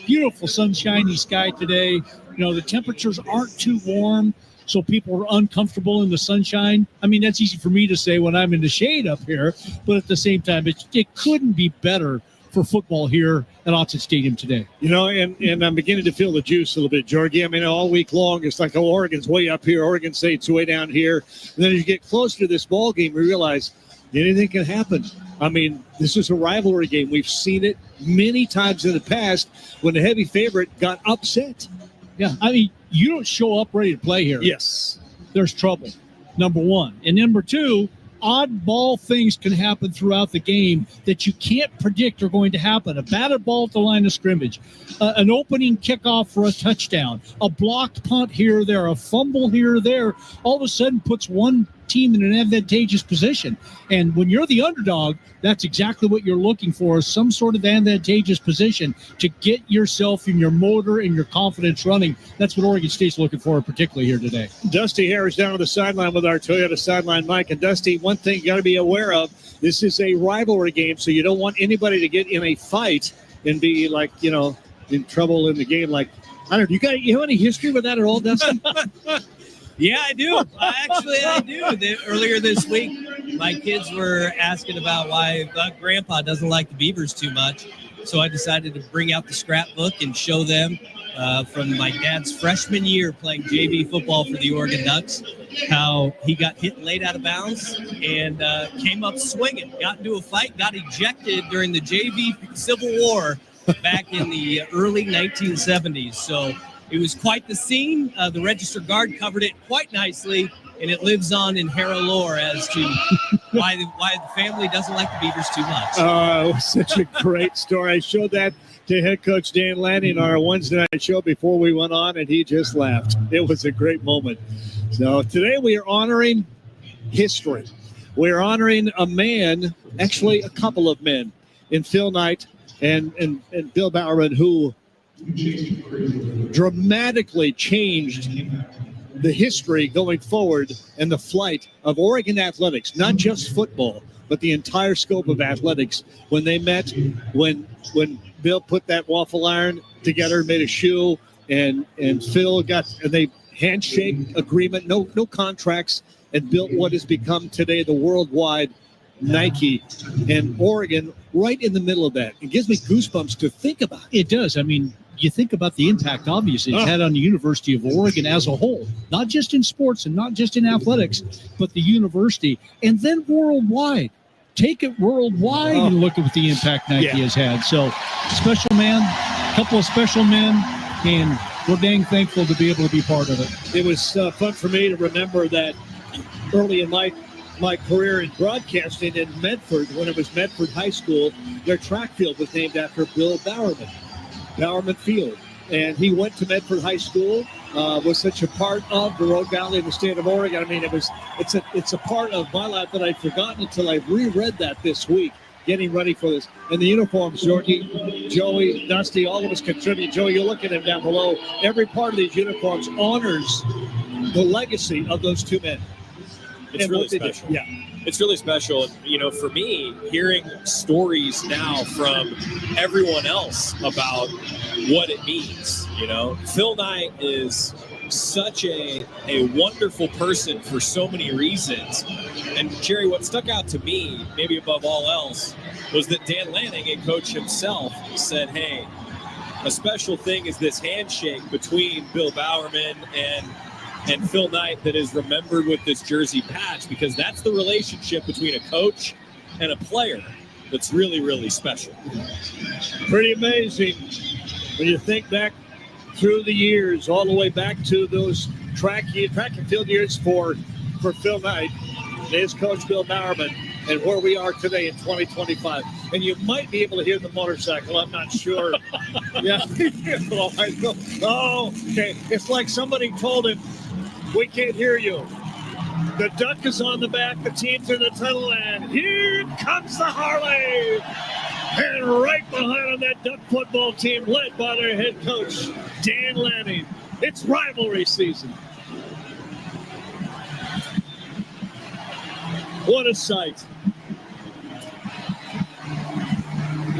beautiful sunshiny sky today. You know, the temperatures aren't too warm, so people are uncomfortable in the sunshine. I mean, that's easy for me to say when I'm in the shade up here, but at the same time, it couldn't be better for football here at Autzen Stadium today. You know, and I'm beginning to feel the juice a little bit, Georgie. I mean, all week long, it's like, oh, Oregon's way up here, Oregon State's way down here. And then as you get closer to this ball game, we realize anything can happen. I mean, this is a rivalry game. We've seen it many times in the past when the heavy favorite got upset. Yeah, I mean, you don't show up ready to play here. Yes. There's trouble, number one. And number two, oddball things can happen throughout the game that you can't predict are going to happen. A batted ball at the line of scrimmage, an opening kickoff for a touchdown, a blocked punt here or there, a fumble here or there, all of a sudden puts one team in an advantageous position. And when you're the underdog, that's exactly what you're looking for, is some sort of advantageous position to get yourself and your motor and your confidence running. That's what Oregon State's looking for, particularly here today. Dusty Harris down on the sideline with our Toyota sideline mic. And Dusty, one thing you got to be aware of, this is a rivalry game, so you don't want anybody to get in a fight and be like, you know, in trouble in the game. Like, I don't know, you have any history with that at all, Dusty? Yeah, I do. I do. Earlier this week, my kids were asking about why Grandpa doesn't like the Beavers too much. So I decided to bring out the scrapbook and show them from my dad's freshman year playing JV football for the Oregon Ducks, how he got hit late out of bounds and came up swinging, got into a fight, got ejected during the JV Civil War back in the early 1970s. So it was quite the scene. The Register Guard covered it quite nicely, and it lives on in Harrow lore as to why the family doesn't like the Beavers too much. Oh, it was such a great story. I showed that to head coach Dan Lanning on our Wednesday night show before we went on, and he just laughed. It was a great moment. So today we are honoring history. We're honoring a man, actually a couple of men, in Phil Knight and Bill Bowerman, who dramatically changed the history going forward and the flight of Oregon athletics, not just football, but the entire scope of athletics. When they met, when Bill put that waffle iron together, made a shoe, and Phil they handshake agreement, no contracts, and built what has become today the worldwide Nike, and Oregon right in the middle of that. It gives me goosebumps to think about it. It does. I mean, you think about the impact, obviously, it's had on the University of Oregon as a whole, not just in sports and not just in athletics, but the university, and then worldwide. Take it worldwide and look at the impact Nike has had. So, special man, couple of special men, and we're dang thankful to be able to be part of it. It was fun for me to remember that early in my career in broadcasting in Medford, when it was Medford High School, their track field was named after Bill Bowerman Field. And he went to Medford High School, was such a part of the Rogue Valley in the state of Oregon. I mean, it's a part of my life that I'd forgotten until I reread that this week, getting ready for this. And the uniforms, Georgie, Joey, Dusty, all of us contribute. Joey, you look at him down below. Every part of these uniforms honors the legacy of those two men. It's really special. Yeah. It's really special. You know, for me, hearing stories now from everyone else about what it means, you know, Phil Knight is such a wonderful person for so many reasons. And Jerry, what stuck out to me, maybe above all else, was that Dan Lanning, a coach himself, said, hey, a special thing is this handshake between Bill Bowerman and Phil Knight that is remembered with this jersey patch, because that's the relationship between a coach and a player that's really, really special. Pretty amazing when you think back through the years, all the way back to those track and field years for Phil Knight and his coach Bill Bowerman, and where we are today in 2025. And you might be able to hear the motorcycle. I'm not sure. Yeah. Oh, okay. It's like somebody told him, we can't hear you. The duck is on the back, the team's in the tunnel, and here comes the Harley. And right behind on that duck football team, led by their head coach, Dan Lanning. It's rivalry season. What a sight.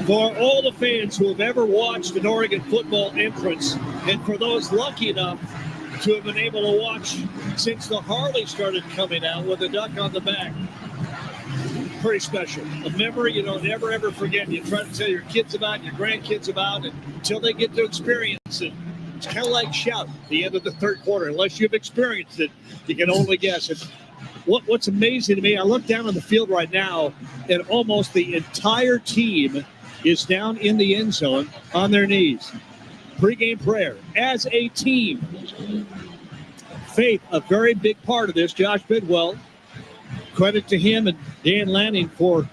For all the fans who have ever watched an Oregon football entrance, and for those lucky enough to have been able to watch since the Harley started coming out with a duck on the back, pretty special. A memory you don't ever forget. You try to tell your kids about, your grandkids about it, until they get to experience it. It's kind of like shout at the end of the third quarter. Unless you've experienced it, you can only guess it. What's amazing to me, I look down on the field right now, and almost the entire team is down in the end zone on their knees. Pre-game prayer as a team. Faith, a very big part of this. Josh Bidwell, credit to him and Dan Lanning for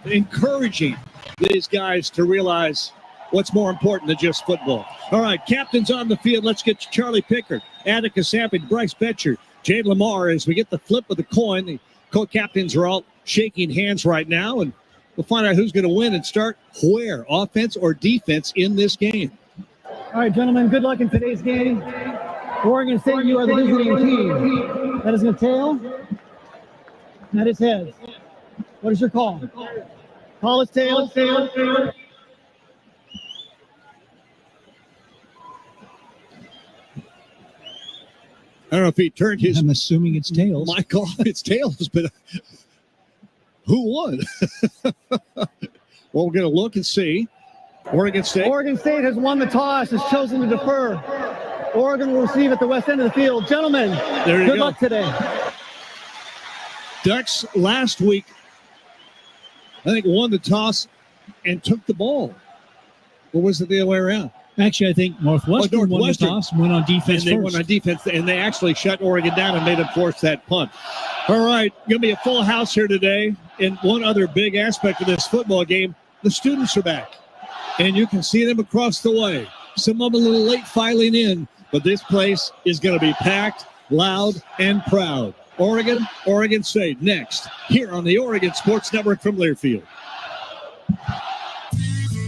encouraging these guys to realize what's more important than just football. All right, captains on the field. Let's get to Charlie Pickard, Attica Sampson, Bryce Betcher, Jade Lamar. As we get the flip of the coin, the co-captains are all shaking hands right now, and we'll find out who's going to win and start where, offense or defense, in this game. All right, gentlemen, good luck in today's game. Oregon State, you are the visiting team. That is going to tail. That is heads. What is your call? Call is tail. I don't know if he turned his... I'm assuming it's tails. My call, it's tails, but who won? Well, we're going to look and see. Oregon State. Oregon State has won the toss, has chosen to defer. Oregon will receive at the west end of the field. Gentlemen, good luck today. Ducks last week, I think, won the toss and took the ball. Or was it the other way around? Actually, I think Northwestern won the toss and went on defense. And they went on defense, and they actually shut Oregon down and made them force that punt. All right, going to be a full house here today. And one other big aspect of this football game, the students are back. And you can see them across the way. Some of them a little late filing in, but this place is going to be packed, loud, and proud. Oregon State next here on the Oregon Sports Network from Learfield.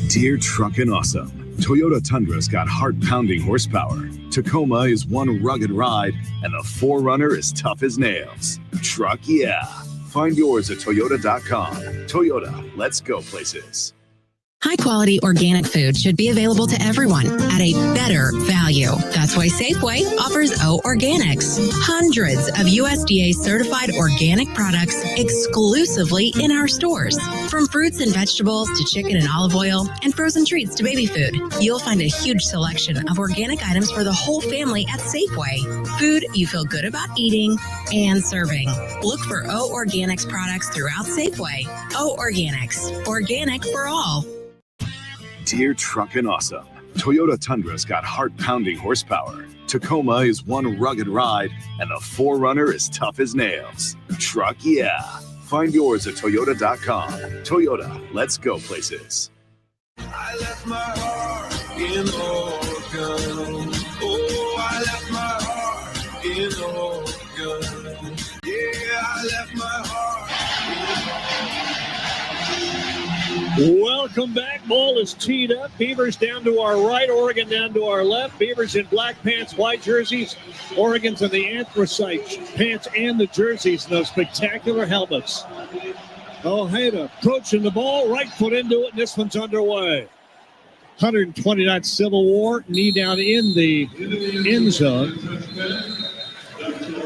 Dear Truckin' Awesome, Toyota Tundra's got heart-pounding horsepower. Tacoma is one rugged ride, and the 4Runner is tough as nails. Truck yeah. Find yours at Toyota.com. Toyota, let's go places. High-quality organic food should be available to everyone at a better value. That's why Safeway offers O Organics. Hundreds of USDA-certified organic products exclusively in our stores. From fruits and vegetables to chicken and olive oil and frozen treats to baby food, you'll find a huge selection of organic items for the whole family at Safeway. Food you feel good about eating and serving. Look for O Organics products throughout Safeway. O Organics. Organic for all. Dear Truckin' Awesome, Toyota Tundra's got heart-pounding horsepower. Tacoma is one rugged ride, and the 4Runner is tough as nails. Truck yeah. Find yours at Toyota.com. Toyota, let's go places. I left my heart in Oregon. Oh, I left my heart in Oregon. Yeah, I left my heart in Oregon. Welcome back. Ball is teed up. Beavers down to our right. Oregon down to our left. Beavers in black pants, white jerseys. Oregon's in the anthracite pants and the jerseys and those spectacular helmets. Ojeda approaching the ball. Right foot into it, and this one's underway. 129th Civil War. Knee down in the end zone.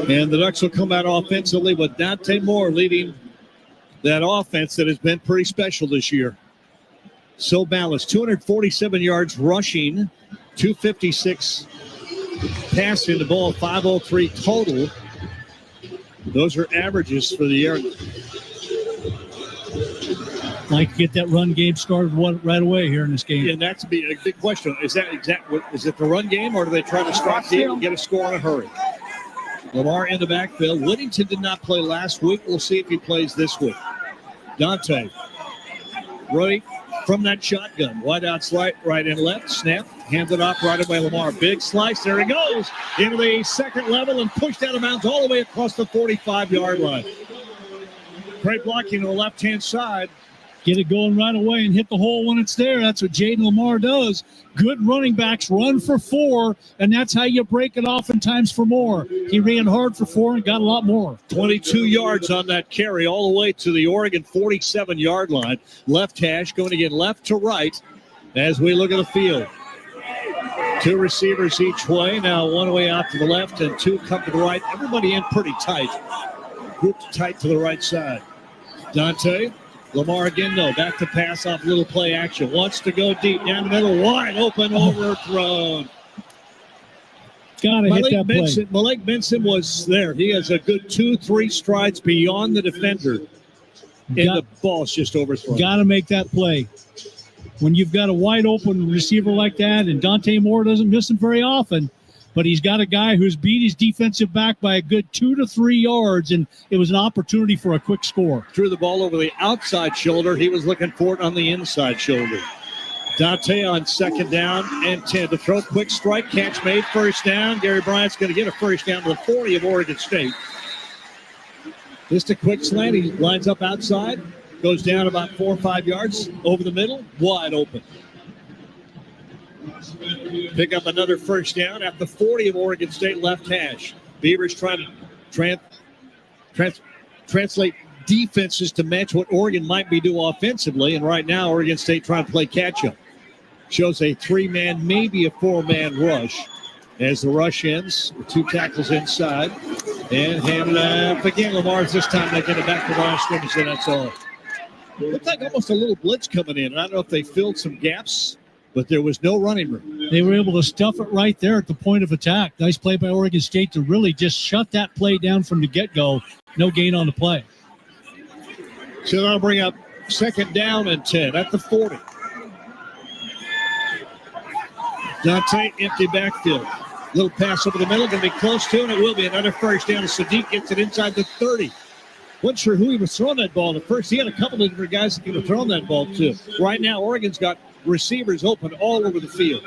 And the Ducks will come out offensively with Dante Moore leading that offense that has been pretty special this year. So balanced. 247 yards rushing, 256 passing the ball, 503 total. Those are averages for the year. Like to get that run game started right away here in this game. And that's a big question. Is it the run game, or do they try to stop deep and get a score in a hurry? Lamar in the backfield. Whittington did not play last week. We'll see if he plays this week. Dante right from that shotgun. Wide outs right and left. Snap. Handed off right away. Lamar. Big slice. There he goes into the second level and pushed out of bounds all the way across the 45-yard line. Great blocking on the left-hand side. Get it going right away and hit the hole when it's there. That's what Jaden Lamar does. Good running backs run for 4, and that's how you break it oftentimes for more. He ran hard for 4 and got a lot more. 22 yards on that carry all the way to the Oregon 47-yard line. Left hash going to get left to right as we look at the field. 2 receivers each way. Now 1 way out to the left and 2 come to the right. Everybody in pretty tight. Grouped tight to the right side. Dante. Lamar again, though. Back to pass off little play action. Wants to go deep down the middle. Wide open, overthrown. Gotta hit that play. Malik Benson was there. He has a good 2-3 strides beyond the defender. And the ball's just overthrown. Got to make that play. When you've got a wide open receiver like that, and Dante Moore doesn't miss him very often, but he's got a guy who's beat his defensive back by a good 2 to 3 yards, and it was an opportunity for a quick score. Threw the ball over the outside shoulder. He was looking for it on the inside shoulder. Dante on second down and 10 to throw. Quick strike, catch made, first down. Gary Bryant's going to get a first down to the 40 of Oregon State. Just a quick slant. He lines up outside, goes down about 4 or 5 yards over the middle, wide open. Pick up another first down at the 40 of Oregon State left hash. Beavers trying to translate defenses to match what Oregon might be doing offensively, and right now Oregon State trying to play catch-up. Shows a 3-man, maybe a 4-man rush. As the rush ends, with 2 tackles inside, and handed up again. Lamar's this time they get it back to the line of scrimmage, and that's all. It looked like almost a little blitz coming in, and I don't know if they filled some gaps, but there was no running room. They were able to stuff it right there at the point of attack. Nice play by Oregon State to really just shut that play down from the get-go. No gain on the play. So that'll bring up second down and 10 at the 40. Dante, empty backfield. Little pass over the middle, going to be close to, and it will be another first down. Sadiq gets it inside the 30. Wasn't sure who he was throwing that ball to first. He had a couple of different guys that could have thrown that ball to. Right now, Oregon's got receivers open all over the field.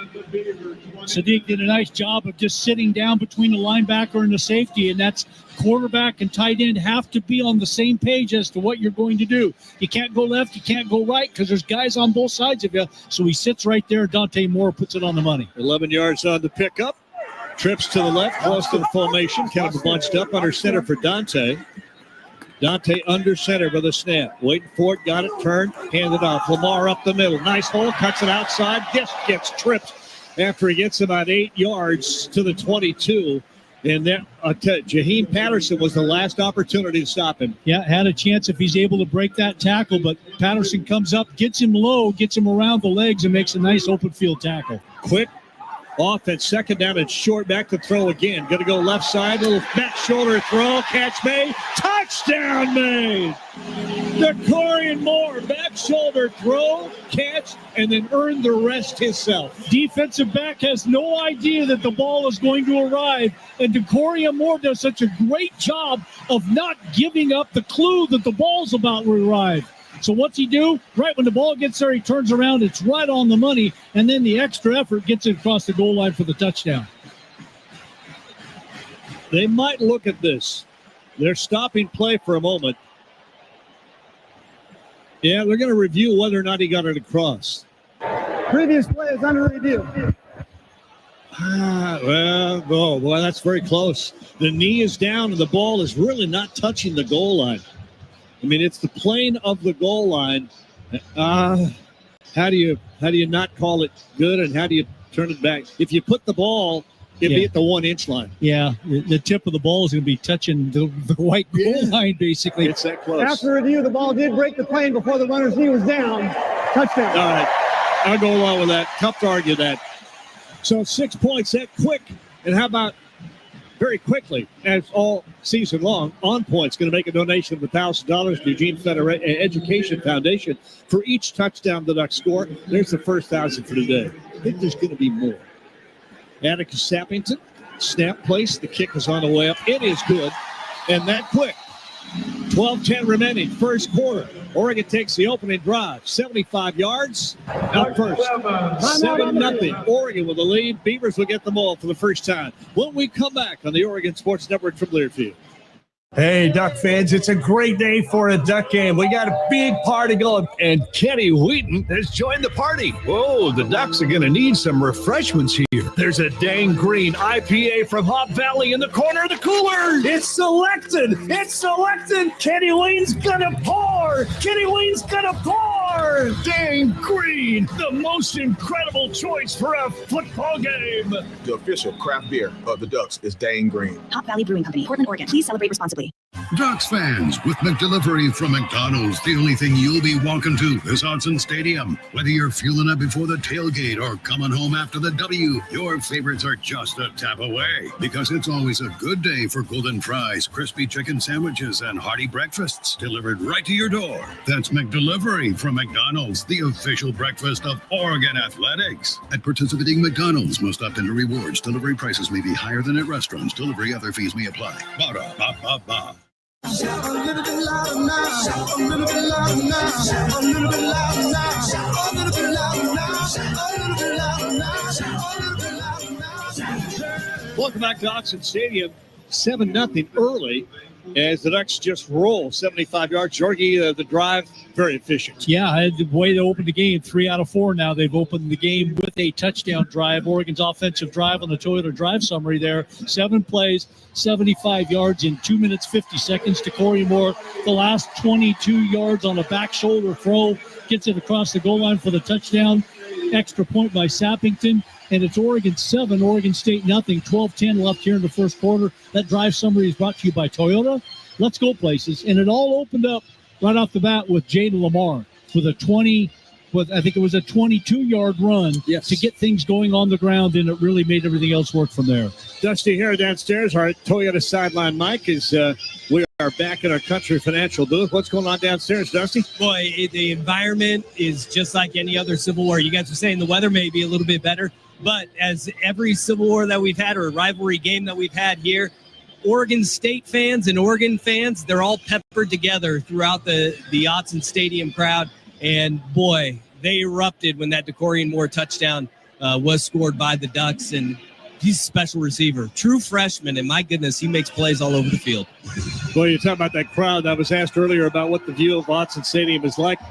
Sadiq did a nice job of just sitting down between the linebacker and the safety, and that's quarterback and tight end have to be on the same page as to what you're going to do. You can't go left, you can't go right, because there's guys on both sides of you. So he sits right there. Dante Moore puts it on the money. 11 yards on the pickup. Trips to the left, close to the formation. Kind of bunched up under center for Dante. Dante under center with a snap. Waiting for it, got it, turned, handed off. Lamar up the middle. Nice hole, cuts it outside. Just gets tripped after he gets about 8 yards to the 22. And then Jaheim Patterson was the last opportunity to stop him. Yeah, had a chance if he's able to break that tackle, but Patterson comes up, gets him low, gets him around the legs, and makes a nice open field tackle. Quick off at second down and short, back to throw again. Going to go left side, little back shoulder throw, catch made, touchdown made. Decorian Moore, back shoulder throw, catch, and then earned the rest himself. Defensive back has no idea that the ball is going to arrive, and Decorian Moore does such a great job of not giving up the clue that the ball's about to arrive. So what's he do? Right when the ball gets there, he turns around. It's right on the money, and then the extra effort gets it across the goal line for the touchdown. They might look at this. They're stopping play for a moment. Yeah, they're going to review whether or not he got it across. Previous play is under review. Well, boy, that's very close. The knee is down, and the ball is really not touching the goal line. I mean, it's the plane of the goal line. How do you not call it good, and how do you turn it back? If you put the ball, it'd be at the 1 inch line. Yeah, the tip of the ball is going to be touching the white goal line, basically. It's that close. After review, the ball did break the plane before the runner's knee was down. Touchdown. All right, I'll go along with that. Tough to argue that. So 6 points that quick. And how about very quickly, as all season long, On Point's going to make a donation of $1,000 to Eugene Education Foundation for each touchdown the Ducks score. There's the first 1,000 for today. I think there's going to be more. Atticus Sappington, snap place. The kick is on the way up. It is good. And that quick. 12-10 remaining, first quarter. Oregon takes the opening drive. 75 yards out first. 7-0. Oregon with the lead. Beavers will get the ball for the first time. When we come back on the Oregon Sports Network from Learfield. Hey, Duck fans, it's a great day for a Duck game. We got a big party going, and Kenny Wheaton has joined the party. Whoa, the Ducks are going to need some refreshments here. There's a dang green IPA from Hop Valley in the corner of the cooler. It's selected. It's selected. Kenny Wheaton's going to pour. Kenny Wheaton's going to pour. Dang green, the most incredible choice for a football game. The official craft beer of the Ducks is Dang Green. Hop Valley Brewing Company, Portland, Oregon. Please celebrate responsibly. Ducks fans, with McDelivery from McDonald's, the only thing you'll be walking to is Autzen Stadium. Whether you're fueling up before the tailgate or coming home after the W, your favorites are just a tap away. Because it's always a good day for golden fries, crispy chicken sandwiches, and hearty breakfasts delivered right to your door. That's McDelivery from McDonald's, the official breakfast of Oregon Athletics. At participating McDonald's, most often to rewards, delivery prices may be higher than at restaurants. Delivery other fees may apply. Ba-da-ba-ba-ba. Shout a little bit louder now. Shout a little bit louder now. Shout a little bit louder now. Shout a little bit louder now. Shout a little bit louder now. Shout a little bit louder now. Welcome back to Autzen Stadium. 7-0 early as the Ducks just roll 75 yards. Jorgie, the drive, very efficient. Yeah, the way they opened the game, 3 out of 4 now. They've opened the game with a touchdown drive. Oregon's offensive drive on the Toyota drive summary there. 7 plays, 75 yards in 2 minutes, 50 seconds to Corey Moore. The last 22 yards on a back shoulder throw. Gets it across the goal line for the touchdown. Extra point by Sappington. And it's Oregon 7, Oregon State nothing. 12-10 left here in the first quarter. That drive summary is brought to you by Toyota. Let's go places. And it all opened up right off the bat with Jaden Lamar with a 22-yard run to get things going on the ground, and it really made everything else work from there. Dusty here downstairs. Our Toyota sideline mic is we are back in our Country Financial booth. What's going on downstairs, Dusty? Boy, the environment is just like any other Civil War. You guys are saying the weather may be a little bit better, but as every Civil War that we've had or rivalry game that we've had here, Oregon State fans and Oregon fans, they're all peppered together throughout the Autzen Stadium crowd. And boy, they erupted when that DeCorian Moore touchdown was scored by the Ducks. And he's a special receiver, true freshman. And my goodness, he makes plays all over the field. Well, you're talking about that crowd. I was asked earlier about what the view of Autzen Stadium is like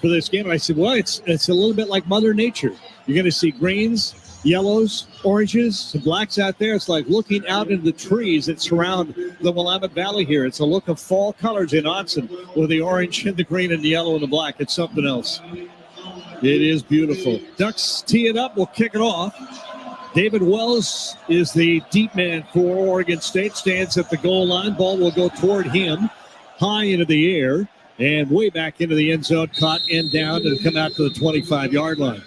for this game. And I said, well, it's a little bit like Mother Nature. You're going to see greens, yellows, oranges, some blacks out there. It's like looking out into the trees that surround the Willamette Valley here. It's a look of fall colors in Autzen with the orange and the green and the yellow and the black. It's something else. It is beautiful. Ducks tee it up. We'll kick it off. David Wells is the deep man for Oregon State. Stands at the goal line. Ball will go toward him, high into the air, and way back into the end zone. Caught and down and come out to the 25-yard line.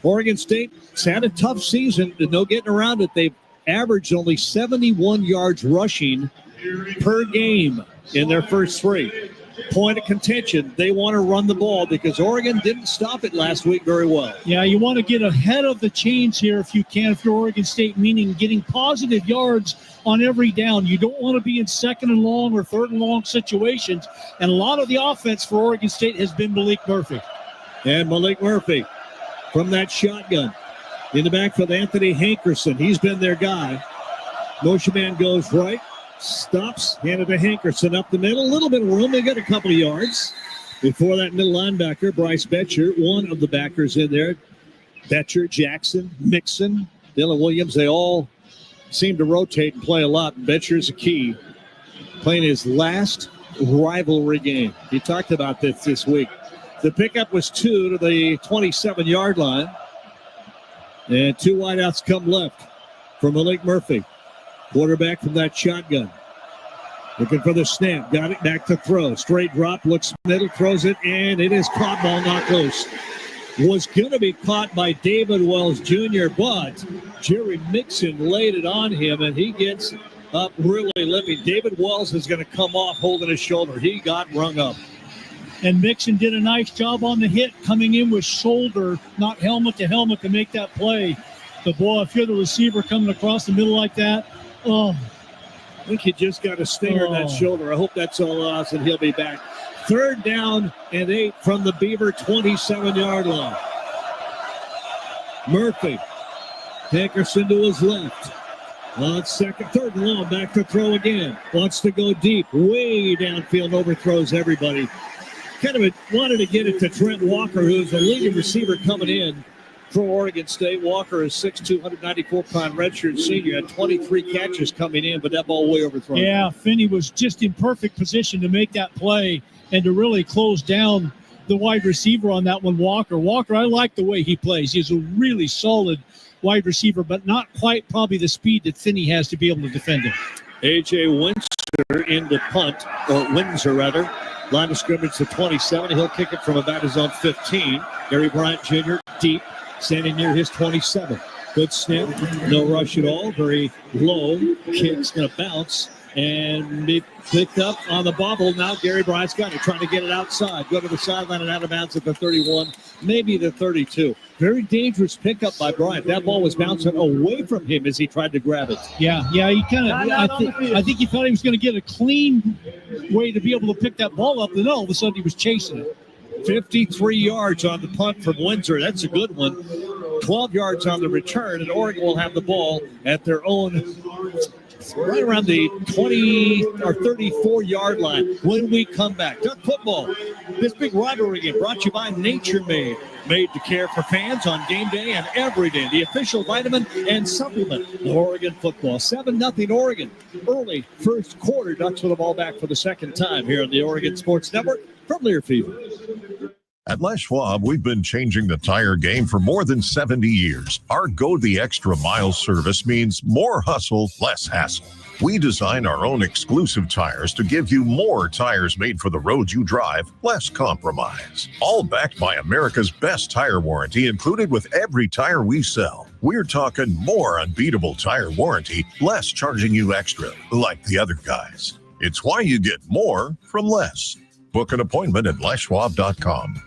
Oregon State's had a tough season. No getting around it. They've averaged only 71 yards rushing per game in their first 3. Point of contention, they want to run the ball because Oregon didn't stop it last week very well. Yeah, you want to get ahead of the chains here if you can, if you're Oregon State, meaning getting positive yards on every down. You don't want to be in second and long or third and long situations. And a lot of the offense for Oregon State has been Malik Murphy. And Malik Murphy from that shotgun. In the backfield, Anthony Hankerson. He's been their guy. Motion man goes right. Stops, handed to Hankerson up the middle. A little bit of room. They got a couple of yards. Before that middle linebacker, Bryce Betcher, one of the backers in there. Betcher, Jackson, Mixon, Dylan Williams, they all seem to rotate and play a lot. Betcher's a key. Playing his last rivalry game. He talked about this week. The pickup was 2 to the 27-yard line. And 2 wideouts come left for Malik Murphy. Quarterback from that shotgun. Looking for the snap. Got it back to throw. Straight drop. Looks middle. Throws it. And it is caught. Ball knocked loose. Was going to be caught by David Wells Jr., but Jerry Mixon laid it on him, and he gets up really limping. David Wells is going to come off holding his shoulder. He got rung up. And Mixon did a nice job on the hit, coming in with shoulder, not helmet to helmet, to make that play. But, boy, if you're the receiver coming across the middle like that, I think he just got a stinger in that shoulder. I hope that's all lost, and he'll be back. 3rd down and 8 from the Beaver 27-yard line. Murphy. Hankerson to his left. On third and long, back to throw again. Wants to go deep, way downfield, overthrows everybody. Wanted to get it to Trent Walker, who's the leading receiver coming in for Oregon State. Walker is 6'2", 194-pound redshirt senior, had 23 catches coming in, but that ball way overthrown. Yeah, Finney was just in perfect position to make that play and to really close down the wide receiver on that one, Walker. Walker, I like the way he plays. He's a really solid wide receiver, but not quite probably the speed that Finney has to be able to defend him. A.J. Windsor in the punt, or Windsor rather. Line of scrimmage to 27. He'll kick it from about his own 15. Gary Bryant Jr. deep, standing near his 27. Good snap, no rush at all. Very low. Kick's going to bounce and be picked up on the bobble. Now Gary Bryant's got it, trying to get it outside. Go to the sideline and out of bounds at the 31, maybe the 32. Very dangerous pickup by Bryant. That ball was bouncing away from him as he tried to grab it. Yeah, he kind of, I think he thought he was going to get a clean way to be able to pick that ball up, and then all of a sudden he was chasing it. 53 yards on the punt from Windsor. That's a good one. 12 yards on the return, and Oregon will have the ball at their own right around the 20 or 34-yard line when we come back. Duck football, this big rivalry game brought to you by Nature Made. Made to care for fans on game day and every day. The official vitamin and supplement of Oregon football. 7-0 Oregon. Early first quarter. Ducks with the ball back for the second time here on the Oregon Sports Network from Learfield. At Les Schwab, we've been changing the tire game for more than 70 years. Our Go the Extra Mile service means more hustle, less hassle. We design our own exclusive tires to give you more tires made for the road you drive, less compromise. All backed by America's best tire warranty included with every tire we sell. We're talking more unbeatable tire warranty, less charging you extra, like the other guys. It's why you get more from less. Book an appointment at leschwab.com.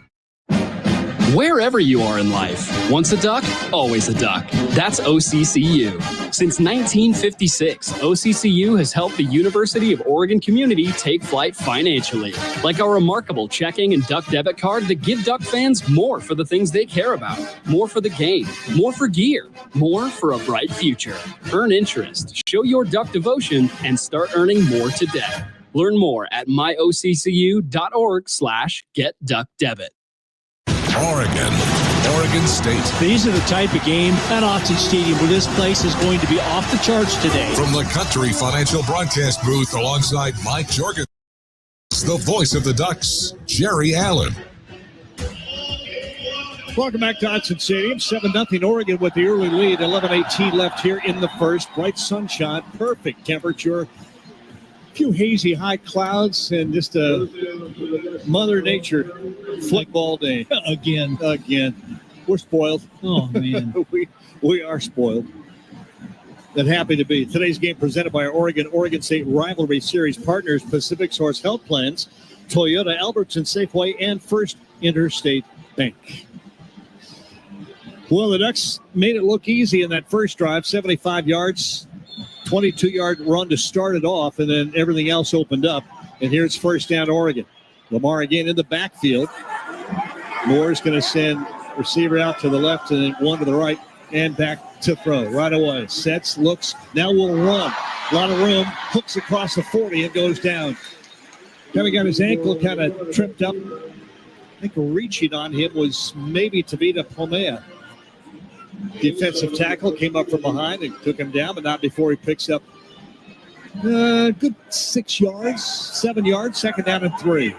Wherever you are in life, once a duck, always a duck. That's OCCU. Since 1956, OCCU has helped the University of Oregon community take flight financially, like our remarkable checking and duck debit card that give duck fans more for the things they care about, more for the game, more for gear, more for a bright future. Earn interest, show your duck devotion, and start earning more today. Learn more at myoccU.org/getduckdebit. Oregon State. These are the type of game at Autzen Stadium where this place is going to be off the charts today. From the Country Financial Broadcast booth alongside Mike Jorgen, the voice of the Ducks, Jerry Allen. Welcome back to Autzen Stadium. 7-0 Oregon with the early lead. 11:18 left here in the first. Bright sunshine, perfect temperature. A few hazy high clouds and just a Mother Nature football day. Again. We're spoiled. Oh, man. we are spoiled. And happy to be. Today's game presented by our Oregon State Rivalry Series partners, Pacific Source Health Plans, Toyota, Albertson Safeway, and First Interstate Bank. Well, the Ducks made it look easy in that first drive, 75 yards. 22-yard run to start it off, and then everything else opened up. And here's first down Oregon. Lamar again in the backfield. Moore's going to send receiver out to the left and then one to the right and back to throw. Right away. Sets, looks. Now we'll run. A lot of room. Hooks across the 40 and goes down. Kind of got his ankle kind of tripped up. I think reaching on him was maybe Tavita Pomea. Defensive tackle came up from behind and took him down, but not before he picks up good 6 yards, 7 yards, second down and 3.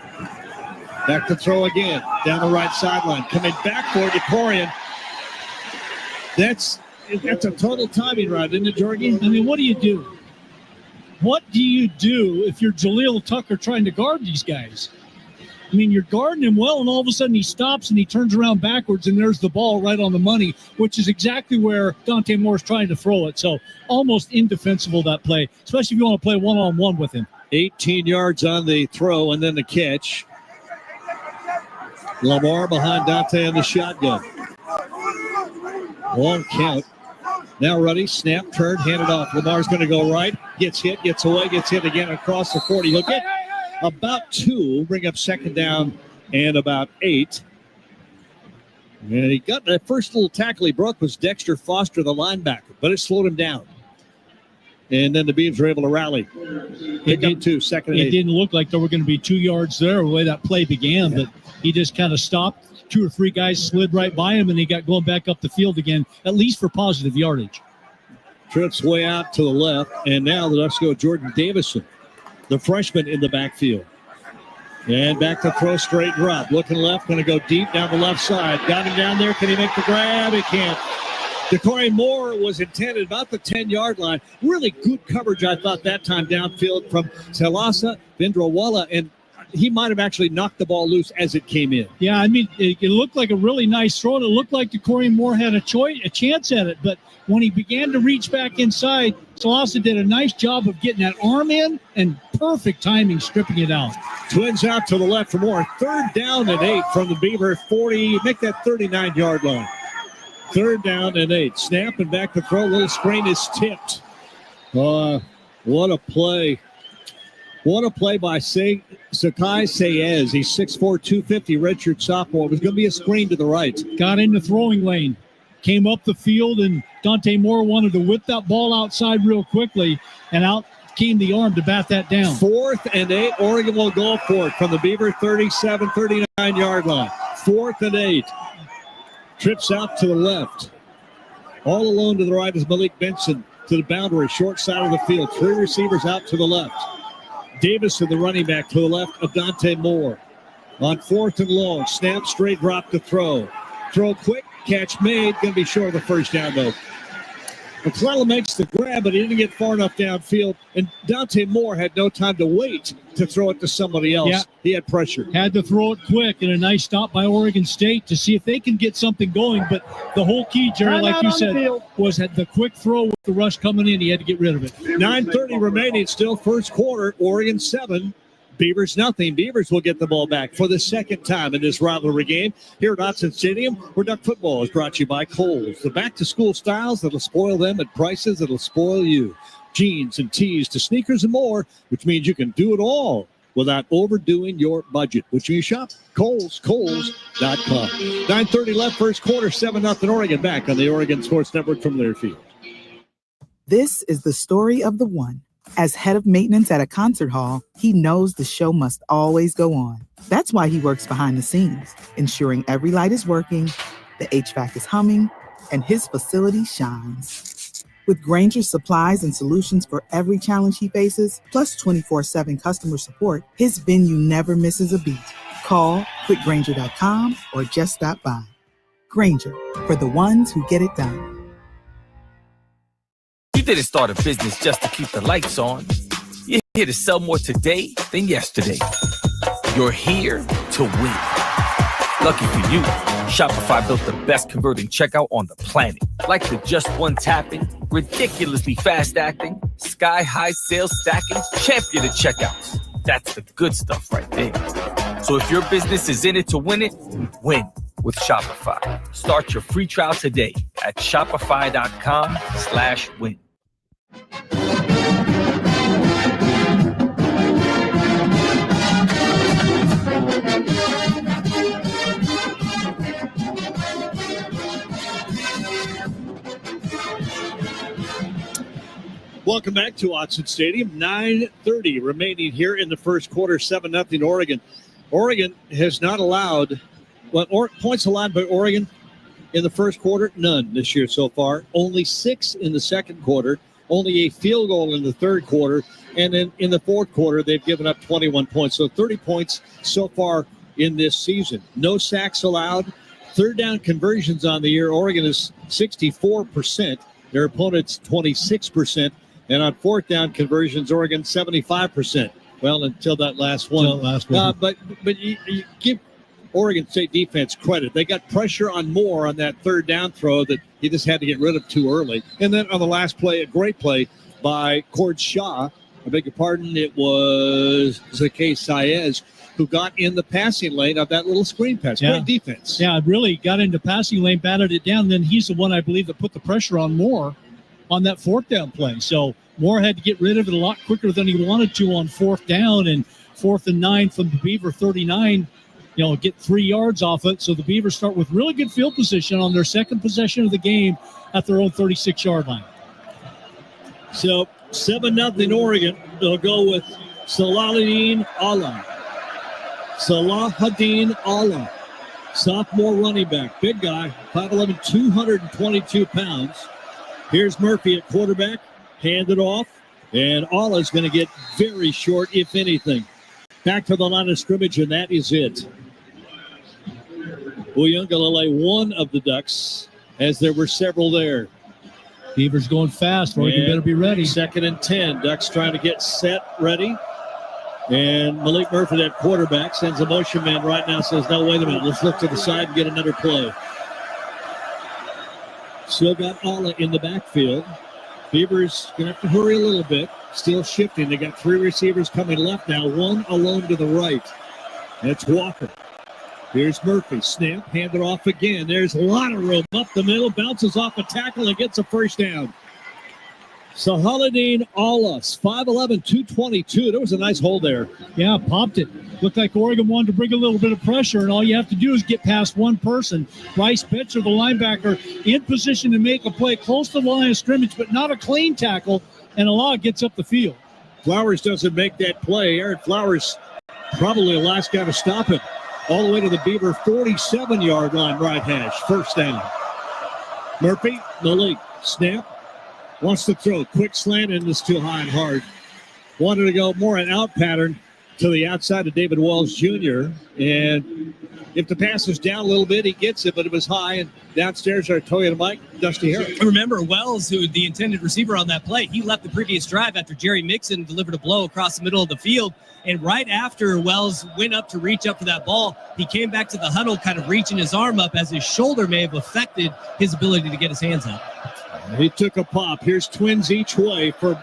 Back to throw again, down the right sideline. Coming back for DeCorian. That's a total timing right, isn't it, Jorgie? I mean, what do you do? What do you do if you're Jaleel Tucker trying to guard these guys? I mean, you're guarding him well, and all of a sudden he stops and he turns around backwards, and there's the ball right on the money, which is exactly where Dante Moore's trying to throw it. So almost indefensible, that play, especially if you want to play one-on-one with him. 18 yards on the throw and then the catch. Lamar behind Dante in the shotgun. Long count. Now ready, snap, turn, hand it off. Lamar's going to go right, gets hit, gets away, gets hit again across the 40. He'll get about 2, bring up second down and about 8. And he got that first little tackle he broke was Dexter Foster, the linebacker, but it slowed him down. And then the Beavs were able to rally. Pick up 2, second and 8. It didn't look like there were going to be 2 yards there the way that play began, but he just kind of stopped. 2 or 3 guys slid right by him, and he got going back up the field again, at least for positive yardage. Trips way out to the left, and now the Ducks go Jordan Davison, the freshman in the backfield. And back to throw, straight drop. Looking left, going to go deep down the left side. Got him down there. Can he make the grab? He can't. DeCorey Moore was intended about the 10-yard line. Really good coverage, I thought, that time downfield from Salasa Vindrawala, and he might have actually knocked the ball loose as it came in. Yeah, I mean, it looked like a really nice throw, and it looked like DeCorey Moore had a chance at it, but when he began to reach back inside, Salasa did a nice job of getting that arm in and perfect timing stripping it out. Twins out to the left for Moore. 3rd down and 8 from the Beaver 40. Make that 39-yard line. 3rd down and 8. Snap and back to throw. Little screen is tipped. What a play. What a play by Sakai Sayez. He's 6'4", 250, redshirt sophomore. It was going to be a screen to the right. Got in the throwing lane. Came up the field, and Dante Moore wanted to whip that ball outside real quickly, and out came the arm to bat that down. 4th and 8. Oregon will go for it from the Beaver 37, 39-yard line. 4th and 8. Trips out to the left. All alone to the right is Malik Benson to the boundary, short side of the field. 3 receivers out to the left. Davison, the running back, to the left of Dante Moore. On 4th and long, snap, straight drop to throw. Throw quick, catch made. Going to be short of the first down, though. McClellan makes the grab, but he didn't get far enough downfield. And Dante Moore had no time to wait to throw it to somebody else. Yeah. He had pressure. Had to throw it quick, and a nice stop by Oregon State to see if they can get something going. But the whole key, Jerry, like you said, was that the quick throw with the rush coming in. He had to get rid of it. 9:30 remaining, still first quarter. Oregon 7. Beavers nothing. Beavers will get the ball back for the second time in this rivalry game here at Autzen Stadium, where Duck football is brought to you by Kohl's. The back-to-school styles that'll spoil them at prices that'll spoil you. Jeans and tees to sneakers and more, which means you can do it all without overdoing your budget. Which means shop Kohl's, Kohl's.com. 9:30 left, first quarter, 7-0 Oregon. Back on the Oregon Sports Network from Learfield. This is the story of the one. As head of maintenance at a concert hall, he knows the show must always go on. That's why he works behind the scenes, ensuring every light is working, the HVAC is humming, and his facility shines. With Grainger's supplies and solutions for every challenge he faces, plus 24/7 customer support, his venue never misses a beat. Call quickgrainger.com or just stop by. Grainger, for the ones who get it done. You didn't start a business just to keep the lights on. You're here to sell more today than yesterday. You're here to win. Lucky for you, Shopify built the best converting checkout on the planet. Like the just one tapping, ridiculously fast acting, sky-high sales stacking, champion of checkouts. That's the good stuff right there. So if your business is in it to win it, win with Shopify. Start your free trial today at shopify.com/win. Welcome back to Autzen Stadium. 9:30 remaining here in the first quarter. 7-0 Oregon. Oregon has not allowed, points allowed by Oregon in the first quarter, none this year so far. Only 6 in the second quarter. Only a field goal in the third quarter. And then in the fourth quarter, they've given up 21 points. So 30 points so far in this season. No sacks allowed. Third down conversions on the year. Oregon is 64%. Their opponents 26%. And on fourth down conversions, Oregon 75%. Well, until that last one. But you give Oregon State defense credit. They got pressure on Moore on that third down throw that he just had to get rid of too early. And then on the last play, a great play by Cord Shaw. I beg your pardon, it was Zakai Saez who got in the passing lane of that little screen pass. Yeah. Great defense. Yeah, really got into passing lane, batted it down. Then he's the one, I believe, that put the pressure on Moore on that fourth down play. So Moore had to get rid of it a lot quicker than he wanted to on fourth down, and 4th and 9 from the Beaver 39, get 3 yards off it. So the Beavers start with really good field position on their second possession of the game at their own 36-yard line. So 7-0 Oregon. They'll go with Salahuddin Allah. Salahuddin Allah, sophomore running back. Big guy, 5'11", 222 pounds. Here's Murphy at quarterback. Hand it off. And Allah's going to get very short, if anything. Back to the line of scrimmage, and that is it. Uyunglele, one of the Ducks, as there were several there. Beavers going fast. Oregon better be ready. 2nd and 10. Ducks trying to get set, ready. And Malik Murphy, that quarterback, sends a motion man right now, says, no, wait a minute. Let's look to the side and get another play. Still got Allah in the backfield. Beavers going to have to hurry a little bit. Still shifting. They got 3 receivers coming left now. 1 alone to the right. That's Walker. Here's Murphy. Snap. Hand it off again. There's a lot of room up the middle. Bounces off a tackle and gets a first down. Salahuddin Allah, 5'11", 222. There was a nice hole there. Yeah, popped it. Looked like Oregon wanted to bring a little bit of pressure, and all you have to do is get past one person. Bryce Betcher, the linebacker, in position to make a play close to the line of scrimmage, but not a clean tackle, and Allah gets up the field. Flowers doesn't make that play. Aaron Flowers probably the last guy to stop it. All the way to the Beaver 47-yard line, right hash. First down. Murphy, Malik, snap. Wants to throw. Quick slant, and it's too high and hard. Wanted to go more an out pattern to the outside of David Wells Jr. And if the pass is down a little bit, he gets it, but it was high. And downstairs are Toyota Mike, Dusty Harris. Remember, Wells, who the intended receiver on that play, he left the previous drive after Jerry Mixon delivered a blow across the middle of the field. And right after Wells went up to reach up for that ball, he came back to the huddle, kind of reaching his arm up as his shoulder may have affected his ability to get his hands up. He took a pop. Here's twins each way for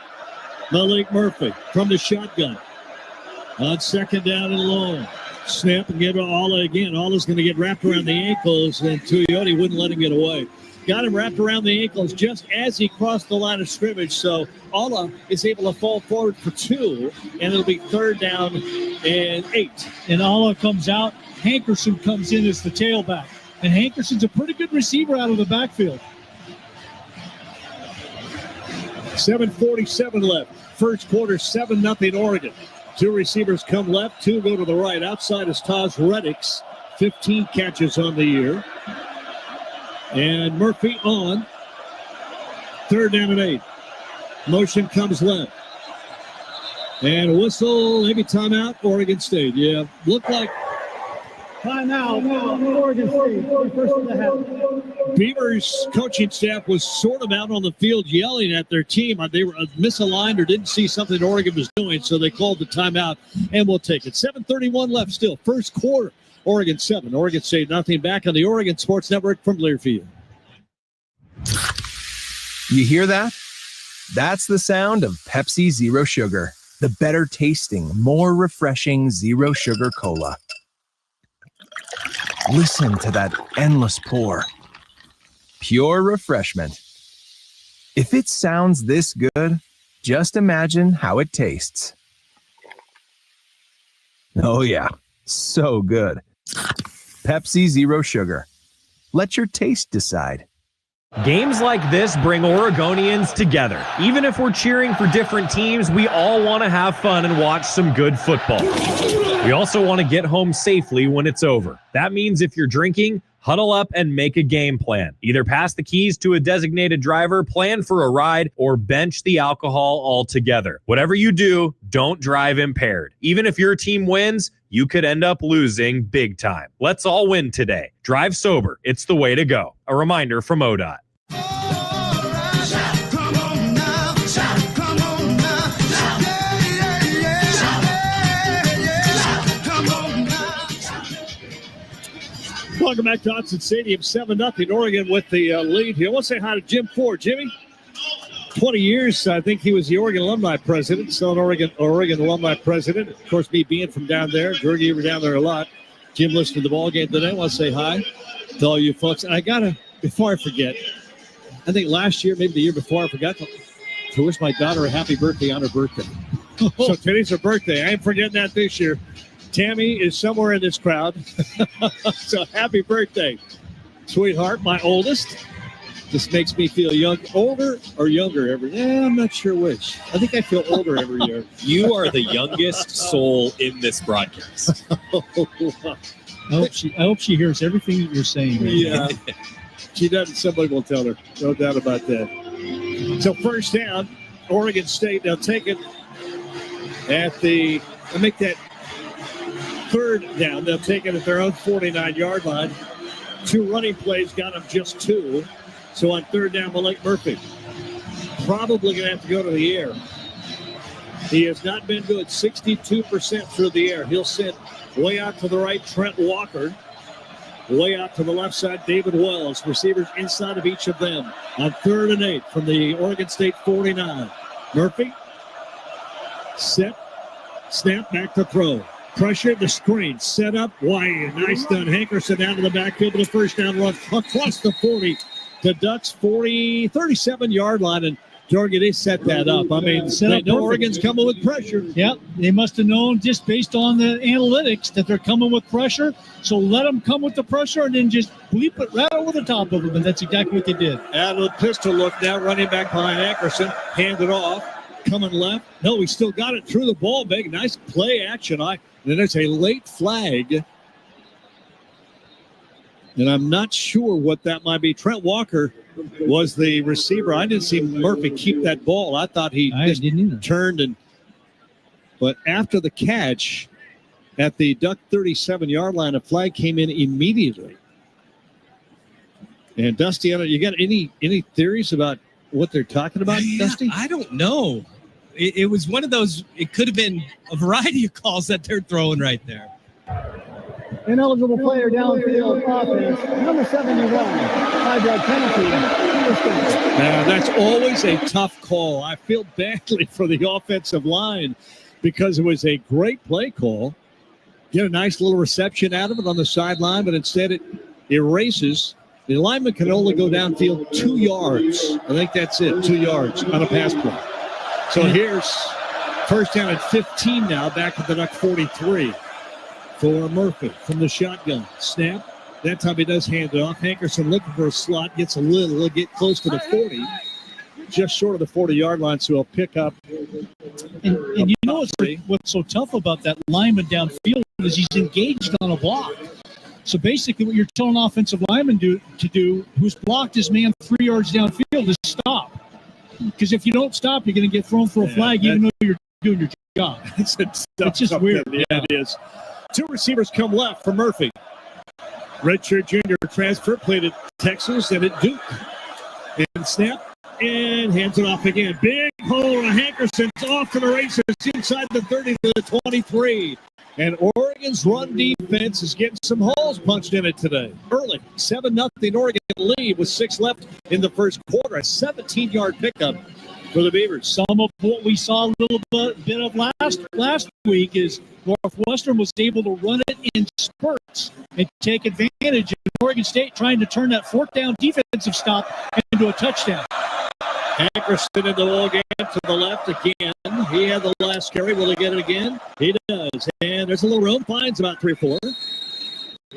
Malik Murphy from the shotgun. On 2nd down and long. Snap and give it to Allah again. Allah's going to get wrapped around the ankles, and Tuioti wouldn't let him get away. Got him wrapped around the ankles just as he crossed the line of scrimmage, so Allah is able to fall forward for 2, and it'll be 3rd down and 8. And Allah comes out. Hankerson comes in as the tailback. And Hankerson's a pretty good receiver out of the backfield. 7:47 left. First quarter, 7-0 Oregon. 2 receivers come left, 2 go to the right. Outside is Taj Reddix, 15 catches on the year. And Murphy on. 3rd down and 8. Motion comes left. And a whistle, maybe timeout, Oregon State. Yeah, looked like timeout, Oregon State. First of the half. Beavers coaching staff was sort of out on the field yelling at their team. They were misaligned or didn't see something Oregon was doing, so they called the timeout, and we'll take it. 7:31 left still. First quarter, Oregon 7. Oregon State nothing. Back on the Oregon Sports Network from Learfield. You hear that? That's the sound of Pepsi Zero Sugar, the better tasting, more refreshing zero sugar cola. Listen to that endless pour. Pure refreshment. If it sounds this good, just imagine how it tastes. Oh yeah, so good. Pepsi Zero Sugar. Let your taste decide. Games like this bring Oregonians together. Even if we're cheering for different teams, we all want to have fun and watch some good football. We also want to get home safely when it's over. That means if you're drinking, huddle up and make a game plan. Either pass the keys to a designated driver, plan for a ride, or bench the alcohol altogether. Whatever you do, don't drive impaired. Even if your team wins, you could end up losing big time. Let's all win today. Drive sober. It's the way to go. A reminder from ODOT. Welcome back to Hudson Stadium, 7-0 Oregon with the lead here. Let's say hi to Jim Ford. Jimmy, 20 years, I think he was the Oregon alumni president, still an Oregon alumni president. Of course, me being from down there, Georgie, you were down there a lot. Jim listened to the ball game today. I want to say hi to all you folks. And I got to, before I forget, I think last year, maybe the year before, I forgot to wish my daughter a happy birthday on her birthday. So today's her birthday. I ain't forgetting that this year. Tammy is somewhere in this crowd. So happy birthday, sweetheart, my oldest. Just makes me feel older or younger every year. I'm not sure which. I think I feel older every year. You are the youngest soul in this broadcast. I hope she hears everything that you're saying. Man. Yeah. She doesn't. Somebody will tell her. No doubt about that. So first down, Oregon State. They'll take it at I'll make that third down. They'll take it at their own 49-yard line. 2 running plays got them just 2. So on third down, Malik Murphy probably going to have to go to the air. He has not been good. 62% through the air. He'll send way out to the right, Trent Walker. Way out to the left side, David Wells. Receivers inside of each of them. On 3rd and 8 from the Oregon State 49. Murphy. Set. Snap, back to throw. Pressure, the screen. Set up, wide. Nice done. Hankerson down to the backfield with a first down run across the 40. The Ducks 37-yard line. And Jorgen, they set that up. I mean, they know Oregon's coming with pressure. Yep, they must have known just based on the analytics that they're coming with pressure. So let them come with the pressure and then just bleep it right over the top of them. And that's exactly what they did. Out of the pistol look now, running back behind Hankerson. Hand it off. Coming left. No, he still got it through the ball. Big, nice play action. Then it's a late flag. And I'm not sure what that might be. Trent Walker was the receiver. I didn't see Murphy keep that ball. I thought he just turned but after the catch at the Duck 37-yard line, a flag came in immediately. And Dusty, you got any theories about what they're talking about, Dusty? I don't know. It was one of those, it could have been a variety of calls that they're throwing right there. Ineligible player downfield offense. Number 71. 5-yard penalty. Now, that's always a tough call. I feel badly for the offensive line because it was a great play call. Get a nice little reception out of it on the sideline, but instead it erases. The lineman can only go downfield 2 yards. I think that's it, 2 yards on a pass play. So here's first down at 15 now, back at the Duck 43 for Murphy from the shotgun. Snap. That time he does hand it off. Hankerson looking for a slot, gets he'll get close to the 40, just short of the 40-yard line, so he'll pick up. And you know what's so tough about that lineman downfield is he's engaged on a block. So basically what you're telling offensive lineman to do, who's blocked his man 3 yards downfield, is stop. Because if you don't stop, you're going to get thrown for a flag, even though you're doing your job. It's just weird. Yeah, it is. 2 receivers come left for Murphy. Redshirt junior transfer, played at Texas and at Duke. And snap, and hands it off again. Big hole to Hankerson's off to the races inside the 30 to the 23. And Oregon's run defense is getting some holes punched in it today. Early, 7-0 Oregon lead with 6 left in the first quarter. A 17-yard pickup for the Beavers. Some of what we saw a little bit of last week is Northwestern was able to run it in spurts and take advantage of Oregon State trying to turn that 4th down defensive stop into a touchdown. Hankerson in the ball game to the left again. He had the last carry. Will he get it again? He does. And there's a little room. Finds about 3 or 4.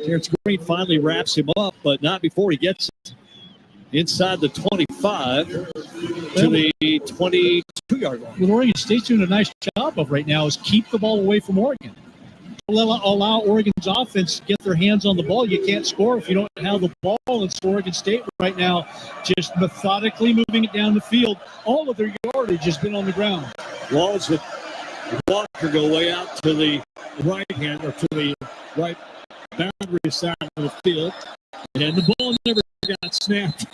Terrence Green finally wraps him up, but not before he gets it inside the 25 to the 22-yard line. What Oregon State's doing a nice job of right now is keep the ball away from Oregon. Allow Oregon's offense to get their hands on the ball. You can't score if you don't have the ball. And so Oregon State right now just methodically moving it down the field. All of their yardage has been on the ground. Walls with Walker go way out to the right hand or to the right boundary side of the field. And the ball never got snapped.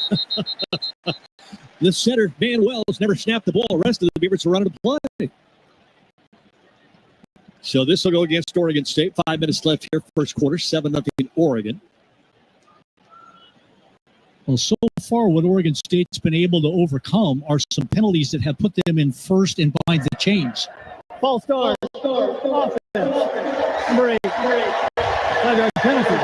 The center, Van Wells, never snapped the ball. The rest of the Beavers are running the play. So this will go against Oregon State. 5 minutes left here, first quarter, 7-0 Oregon. Well, so far what Oregon State's been able to overcome are some penalties that have put them in first and behind the chains. False start. Offense. Number 8. 5-yard penalty.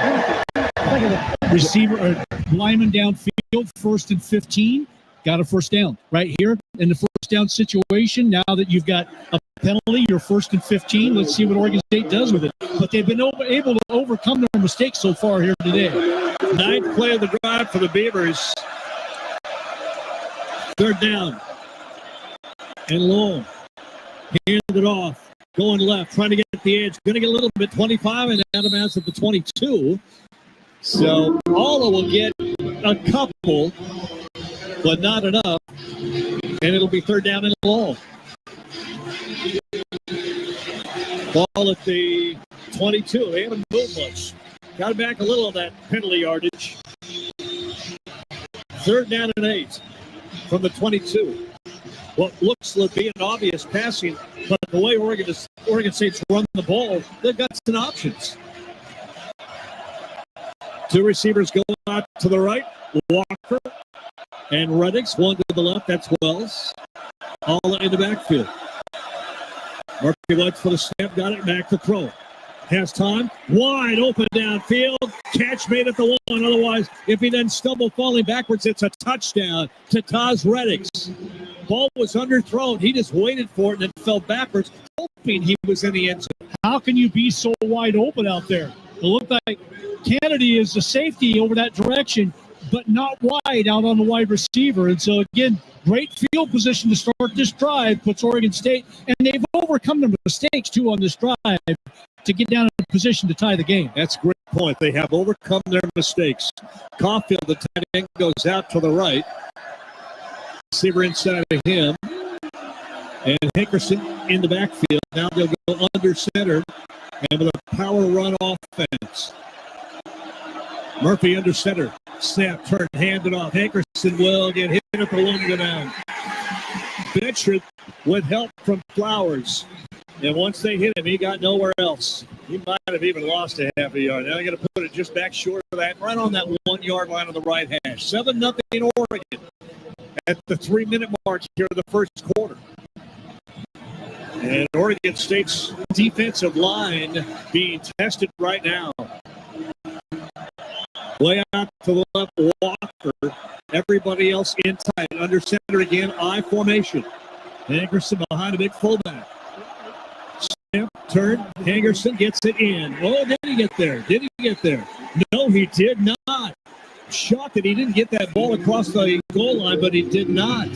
Receiver or lineman downfield, 1st and 15. Got a first down right here in the first down situation. Now that you've got a penalty, you're 1st and 15. Let's see what Oregon State does with it. But they've been able to overcome their mistakes so far here today. 9th play of the drive for the Beavers. Third down. And Lowell handed it off. Going left, trying to get the edge. Going to get a little bit, 25, and out of bounds at the 22. So Alla will get a couple, but not enough. And it'll be third down and long. Ball at the 22. They haven't moved much. Got back a little of that penalty yardage. Third down and 8 from the 22. What looks to be an obvious passing, but the way Oregon State's run the ball, they've got some options. Two receivers go out to the right. Walker and Reddix. One to the left. That's Wells. All in the backfield. Murphy waits for the snap. Got it. Back to throw. Has time. Wide open downfield. Catch made at the one. Otherwise, if he then stumble falling backwards, it's a touchdown to Taz Reddix. Ball was underthrown. He just waited for it and then fell backwards, hoping he was in the end zone. How can you be so wide open out there? It looked like Kennedy is the safety over that direction, but not wide out on the wide receiver. And so, again, great field position to start this drive, puts Oregon State, and they've overcome their mistakes, too, on this drive to get down in a position to tie the game. That's a great point. They have overcome their mistakes. Caulfield, the tight end, goes out to the right. Receiver inside of him. And Hankerson in the backfield. Now they'll go under center and with a power run offense. Murphy under center. Snap, turn, hand it off. Hankerson will get hit at the one, go down. Bedford with help from Flowers. And once they hit him, he got nowhere else. He might have even lost a half a yard. Now they're going to put it just back short of that, right on that 1 yard line on the right hash. 7-0 Oregon at the 3-minute mark here in the first quarter. And Oregon State's defensive line being tested right now. Way out to the left, Walker. Everybody else in tight. Under center again, I formation. Hankerson behind a big fullback. Snap, turn, Hankerson gets it in. Oh, did he get there? Did he get there? No, he did not. Shocked that he didn't get that ball across the goal line, but he did not.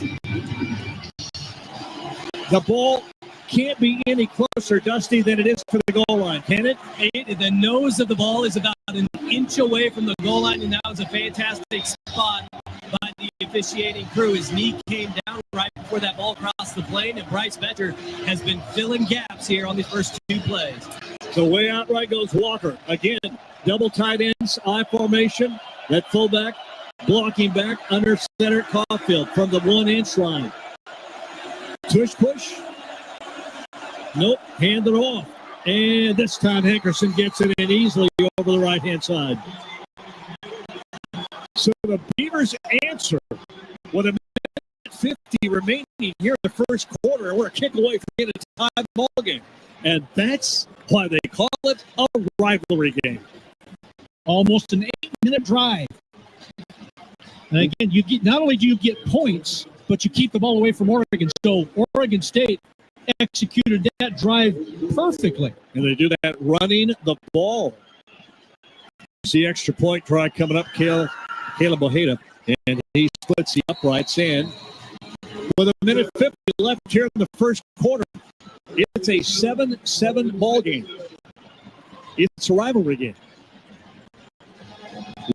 The ball can't be any closer, Dusty, than it is to the goal line, can it? The nose of the ball is about an inch away from the goal line, and that was a fantastic spot by the officiating crew. His knee came down right before that ball crossed the plane, and Bryce Better has been filling gaps here on these first two plays. So way out right goes Walker. Again, double tight ends, I formation. That fullback blocking back under center Caulfield from the 1-inch line. Tush push. Nope, hand it off. And this time Hankerson gets it in easily over the right-hand side. So the Beavers answer with a minute 50 remaining here in the first quarter. We're a kick away from getting a tie ball game. And that's why they call it a rivalry game. Almost an 8-minute drive. And again, you get not only do you get points, but you keep the ball away from Oregon. So Oregon State executed that drive perfectly. And they do that running the ball. See extra point try coming up, Caleb Ojeda. And he splits the uprights in. With a minute 50 left here in the first quarter, it's a 7-7 ball game. It's a rivalry game.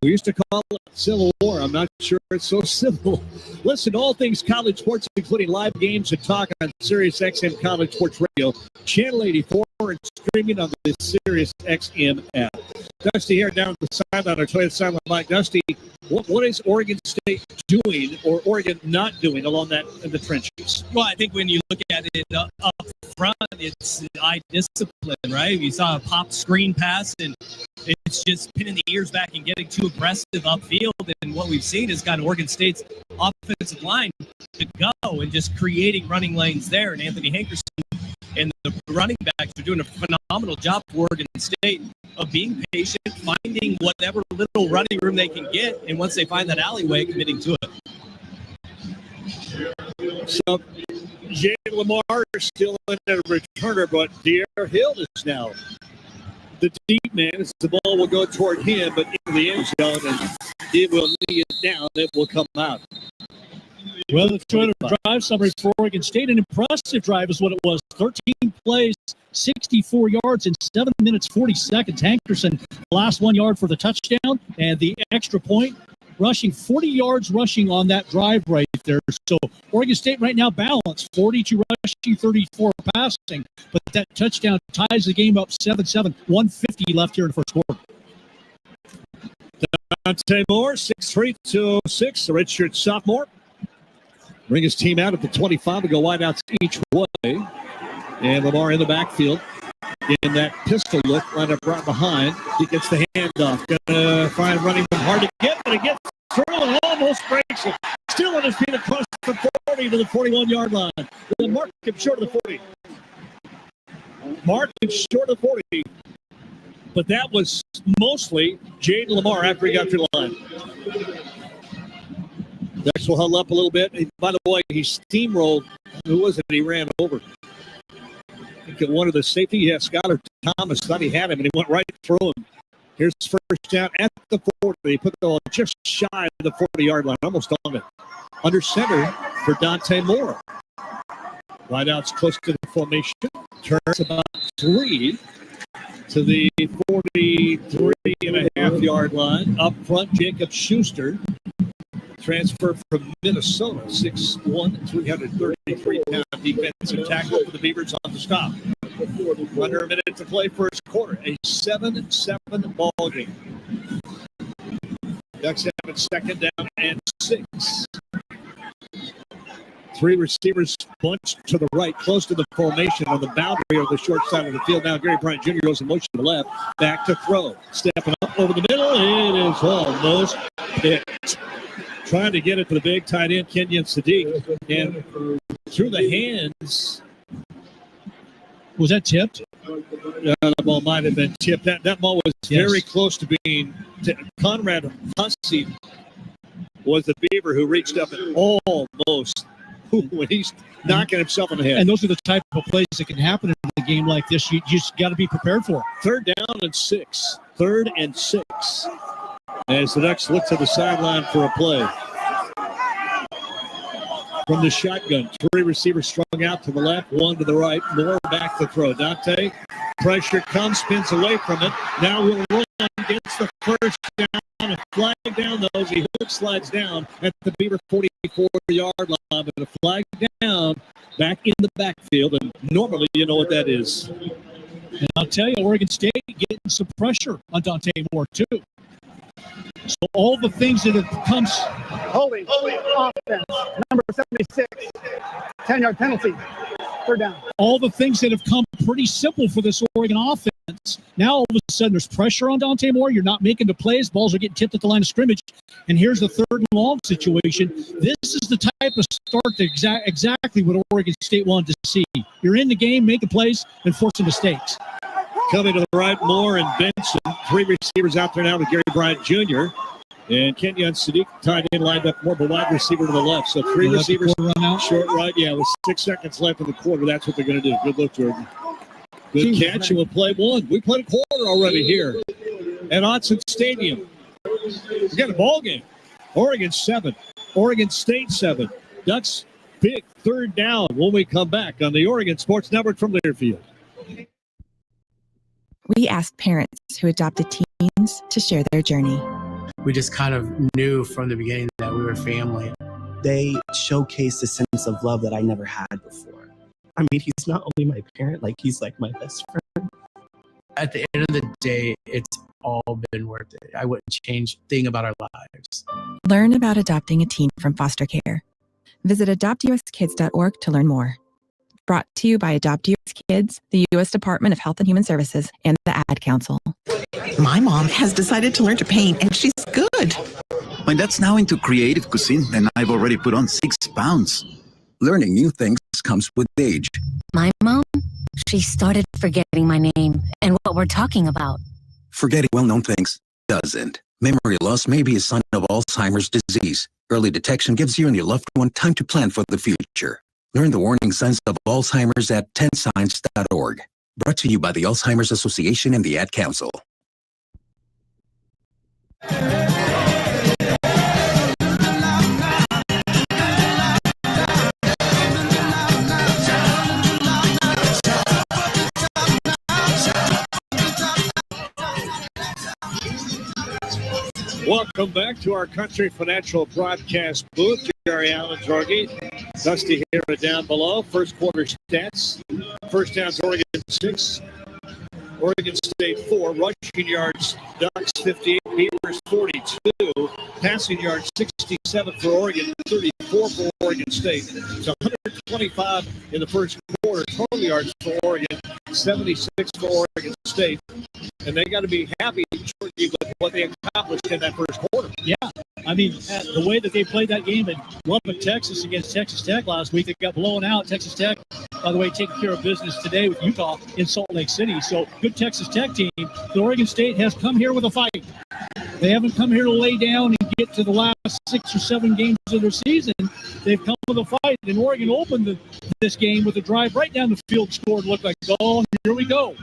We used to call it Civil War. I'm not sure it's so civil. Listen to all things college sports, including live games and talk on Sirius XM College Sports Radio, Channel 84, and streaming on the Sirius XM app. Dusty here down at the sideline, our Toyota sideline. Mike, Dusty, what is Oregon State doing or Oregon not doing along that in the trenches? Well, I think when you look at it up front, it's eye discipline, right? You saw a pop screen pass, and it's just pinning the ears back and getting too aggressive upfield. And what we've seen is got Oregon State's offensive line to go and just creating running lanes there. And Anthony Hankerson and the running backs are doing a phenomenal job for Oregon State of being patient, finding whatever little running room they can get, and once they find that alleyway, committing to it. So Jay Lamar is still in a returner, but De'Aaron Hill is now the deep man. As the ball will go toward him, but in the end zone, and it will knee it down. It will come out. Well, the Toyota drive summary for Oregon State, an impressive drive is what it was. 13 plays, 64 yards in 7 minutes, 40 seconds. Hankerson, the last 1 yard for the touchdown and the extra point. Rushing 40 yards rushing on that drive right there. So Oregon State right now balanced 42 rushing, 34 passing. But that touchdown ties the game up 7-7, 150 left here in the first quarter. Dante Moore, 6'3", 206, the redshirt sophomore. Bring his team out at the 25 to go wideouts each way. And Lamar in the backfield in that pistol look, lined up right behind. He gets the handoff. Gonna find running room, hard to get, but he gets through and almost breaks it. Still on his feet across the 40 to the 41-yard line. We'll mark him short of the 40. Mark him short of the 40. But that was mostly Jaden Lamar after he got through the line. Ducks will huddle up a little bit. By the way, he steamrolled. Who was it he ran over? I think one of the safety, yeah, Skylar Thomas thought he had him, and he went right through him. Here's first down at the 40. He put the ball just shy of the 40-yard line, almost on it. Under center for Dante Moore. Wideouts close to the formation. Turns about 3 to the 43.5-yard line. Up front, Jacob Schuster. Transfer from Minnesota, 6'1", 333-pound defensive tackle for the Beavers on the stop. Under a minute to play first quarter. A 7-7 ball game. Ducks have it second down and 6. 3 receivers bunched to the right, close to the formation on the boundary of the short side of the field. Now Gary Bryant Jr. goes in motion to the left. Back to throw. Stepping up over the middle. It is almost picked. Trying to get it to the big tight end, Kenyon Sadiq. And through the hands. Was that tipped? That ball might have been tipped. That ball was very close to being Conrad Hussey was the Beaver who reached up and almost when he's knocking himself in the head. And those are the type of plays that can happen in a game like this. You just got to be prepared for it. 3rd down and 6. 3rd and 6. As the Ducks look to the sideline for a play. From the shotgun, 3 receivers strung out to the left, 1 to the right. Moore back to throw. Dante, pressure comes, spins away from it. Now will run, gets the first down, a flag down those. He hook slides down at the Beaver 44-yard line, but a flag down back in the backfield. And normally you know what that is. And I'll tell you, Oregon State getting some pressure on Dante Moore, too. So all the things that have come. Holding offense, number 76, 10-yard penalty, 3rd down. All the things that have come pretty simple for this Oregon offense. Now all of a sudden there's pressure on Dante Moore. You're not making the plays. Balls are getting tipped at the line of scrimmage. And here's the 3rd and long situation. This is the type of start that exactly what Oregon State wanted to see. You're in the game, making plays, and forcing mistakes. Coming to the right, Moore and Benson. 3 receivers out there now with Gary Bryant Jr. And Kenyon Sadiq tied in, lined up more of a wide receiver to the left. So 3 receivers run out. Short right, with 6 seconds left in the quarter. That's what they're going to do. Good look, Jordan. Good catch, and we'll play 1. We played a quarter already here at Autzen Stadium. We got a ball game. Oregon 7, Oregon State 7. Ducks big 3rd down when we come back on the Oregon Sports Network from Learfield. We asked parents who adopted teens to share their journey. We just kind of knew from the beginning that we were family. They showcased a sense of love that I never had before. I mean, he's not only my parent, he's like my best friend. At the end of the day, it's all been worth it. I wouldn't change a thing about our lives. Learn about adopting a teen from foster care. Visit adoptuskids.org to learn more. Brought to you by Adopt US Kids, the U.S. Department of Health and Human Services, and the Ad Council. My mom has decided to learn to paint, and she's good. My dad's now into creative cuisine, and I've already put on 6 pounds. Learning new things comes with age. My mom, she started forgetting my name and what we're talking about. Forgetting well-known things doesn't. Memory loss may be a sign of Alzheimer's disease. Early detection gives you and your loved one time to plan for the future. Learn the warning signs of Alzheimer's at 10signs.org. Brought to you by the Alzheimer's Association and the Ad Council. Welcome back to our Country Financial broadcast booth. Jerry Allen, Jorge, Dusty here down below. First quarter stats. First downs, Oregon 6. Oregon State 4. Rushing yards, Ducks 58. Beavers 42. Passing yards 67 for Oregon, 34 for Oregon State. So 125 in the first quarter. Total yards for Oregon, 76 for Oregon State. And they got to be happy with what they accomplished in that first quarter. Yeah, I mean, the way that they played that game in Lubbock, Texas against Texas Tech last week, they got blown out. Texas Tech, by the way, taking care of business today with Utah in Salt Lake City. So good Texas Tech team. The Oregon State has come here with a fight. They haven't come here to lay down and get to the last 6 or 7 games of their season. They've come with a fight. And Oregon opened this game with a drive right down the field, scored, looked like, oh, here we go.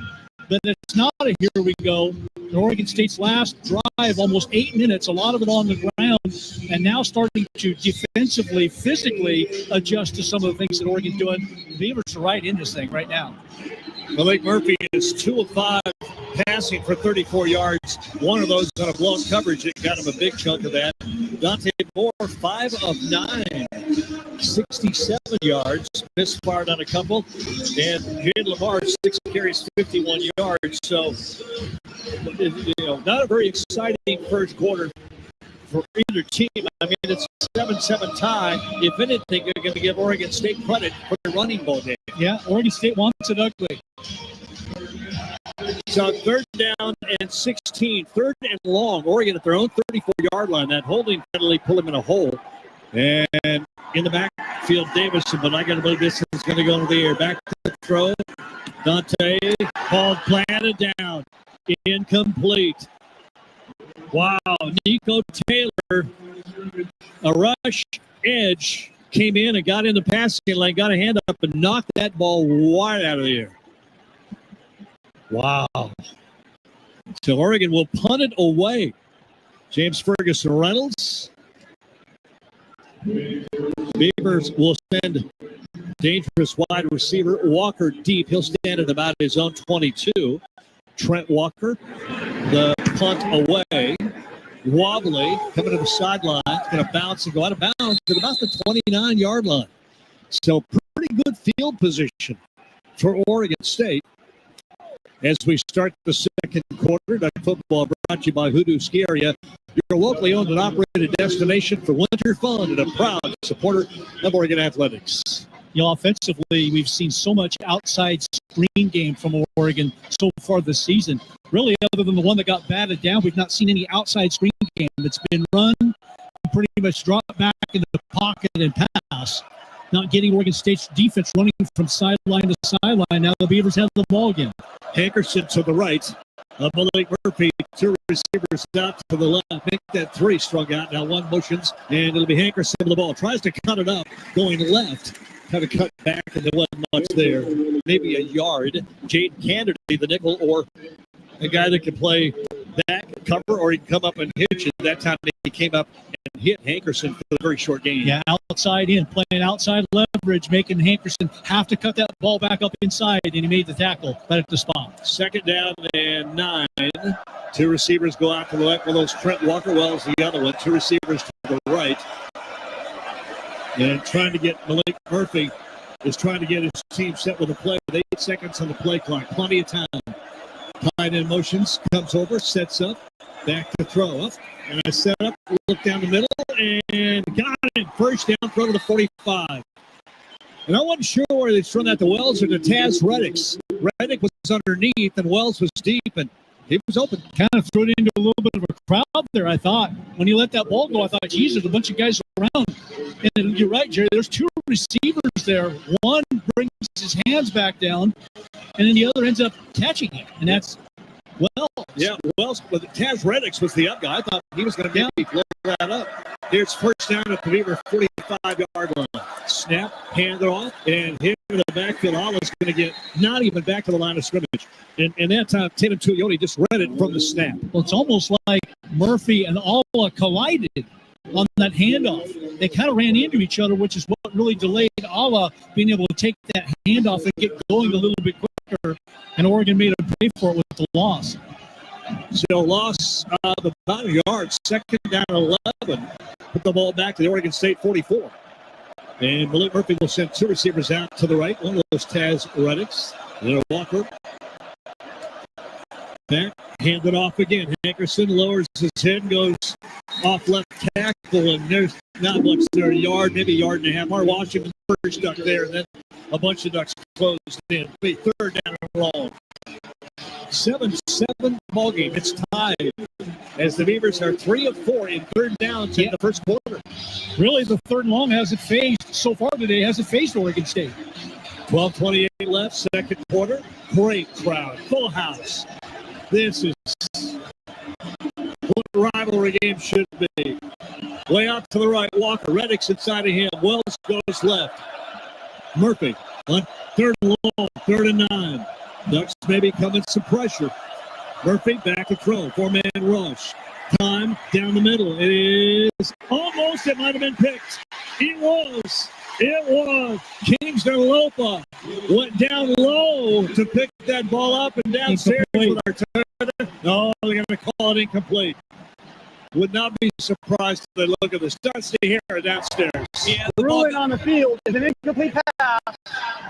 But it's not a here we go. Oregon State's last drive, almost 8 minutes, a lot of it on the ground, and now starting to defensively, physically adjust to some of the things that Oregon's doing. The Beavers are right in this thing right now. Malik Murphy is 2 of 5 passing for 34 yards. One of those on a blown coverage. It got him a big chunk of that. Dante Moore, 5 of 9. 67 yards, misfired on a couple. And Jade Lamar, 6 carries, 51 yards. So, not a very exciting first quarter for either team. I mean, it's a 7-7 tie. If anything, you're going to give Oregon State credit for the running ball game. Yeah, Oregon State wants it ugly. So 3rd down and 16. 3rd and long. Oregon at their own 34-yard line. That holding penalty pulled him in a hole. And in the backfield, Davison, but I got to believe this is going to go into the air. Back to the throw. Dante called, planted down. Incomplete. Wow. Nico Taylor, a rush edge, came in and got in the passing lane, got a hand up and knocked that ball wide out of the air. Wow. So Oregon will punt it away. James Ferguson Reynolds. Beavers will send dangerous wide receiver Walker deep. He'll stand at about his own 22. Trent Walker, the punt away. Wobbly, coming to the sideline. Going to bounce and go out of bounds at about the 29-yard line. So pretty good field position for Oregon State. As we start the second quarter, Duck football brought to you by Hoodoo Ski Area, your locally owned and operated destination for winter fun and a proud supporter of Oregon athletics. Offensively, we've seen so much outside screen game from Oregon so far this season. Really, other than the one that got batted down, we've not seen any outside screen game. It's been run, pretty much drop back in the pocket and pass. Not getting Oregon State's defense running from sideline to sideline. Now the Beavers have the ball again. Hankerson to the right. Malik Murphy, 2 receivers out to the left. Make that 3 strung out. Now 1 motions, and it'll be Hankerson with the ball. Tries to cut it up, going left. Kind of cut back, and there wasn't much there. Maybe a yard. Jaden Kennedy, the nickel, or a guy that can play back, cover, or he can come up and hitch it. That time he came up and hit Hankerson for a very short gain. Yeah, outside in, playing outside leverage, making Hankerson have to cut that ball back up inside, and he made the tackle right at the spot. 2nd down and 9. 2 receivers go out to the left. Well, those Trent Walker Wells, the other one. 2 receivers to the right. And trying to get Malik Murphy is trying to get his team set with a play with 8 seconds on the play clock. Plenty of time. Tight end motions, comes over, sets up, back to throw up. And I set up, look down the middle, and got it. First down, throw to the 45. And I wasn't sure whether they'd thrown that to Wells or to Taz Reddick. Reddick was underneath, and Wells was deep, and he was open. Kind of threw it into a little bit of a crowd there, I thought. When he let that ball go, I thought, geez, there's a bunch of guys around. And you're right, Jerry, there's 2 receivers there. One brings his hands back down, and then the other ends up catching it. And that's Wells. Yeah, Wells, but Taz Reddick was the up guy. I thought he was going to maybe blow that up. Here's first down at the Beaver 45-yard line. Snap, hand it off, and hit in the backfield. Allah's going to get not even back to the line of scrimmage. And that time, Tatum Tuioti just read it from the snap. Well, it's almost like Murphy and Allah collided on that handoff. They kind of ran into each other, which is what really delayed Allah being able to take that handoff and get going a little bit quicker. And Oregon made a pay for it with the loss. So loss of about a yard, second down 11. Put the ball back to the Oregon State 44. And Malik Murphy will send two receivers out to the right. One of those Taz Reddicks. Then Walker. Back, hand it off again. Hankerson lowers his head, goes off left tackle, and there's not much there. A yard, maybe a yard and a half. Mar Washington first duck there, and then a bunch of ducks closed in. Be third down and long. 7-7 ball game. It's tied as the Beavers are 3 of 4 in third downs in the first quarter. Really, the third and long hasn't phased so far today. Hasn't phased Oregon State. 12:28 left, second quarter. Great crowd, full house. This is what the rivalry game should be. Way out to the right, Walker. Reddick's inside of him. Wells goes left. Murphy on third and long, 3rd and 9. Ducks maybe coming some pressure. Murphy back to throw. 4-man rush. Time down the middle. It is almost, it might have been picked. It was. Kingston Lopa went down low to pick that ball up and downstairs with our turn. No, they're going to call it incomplete. Would not be surprised if they look at the start. See here downstairs. Yeah, the ruling on the field is an incomplete pass.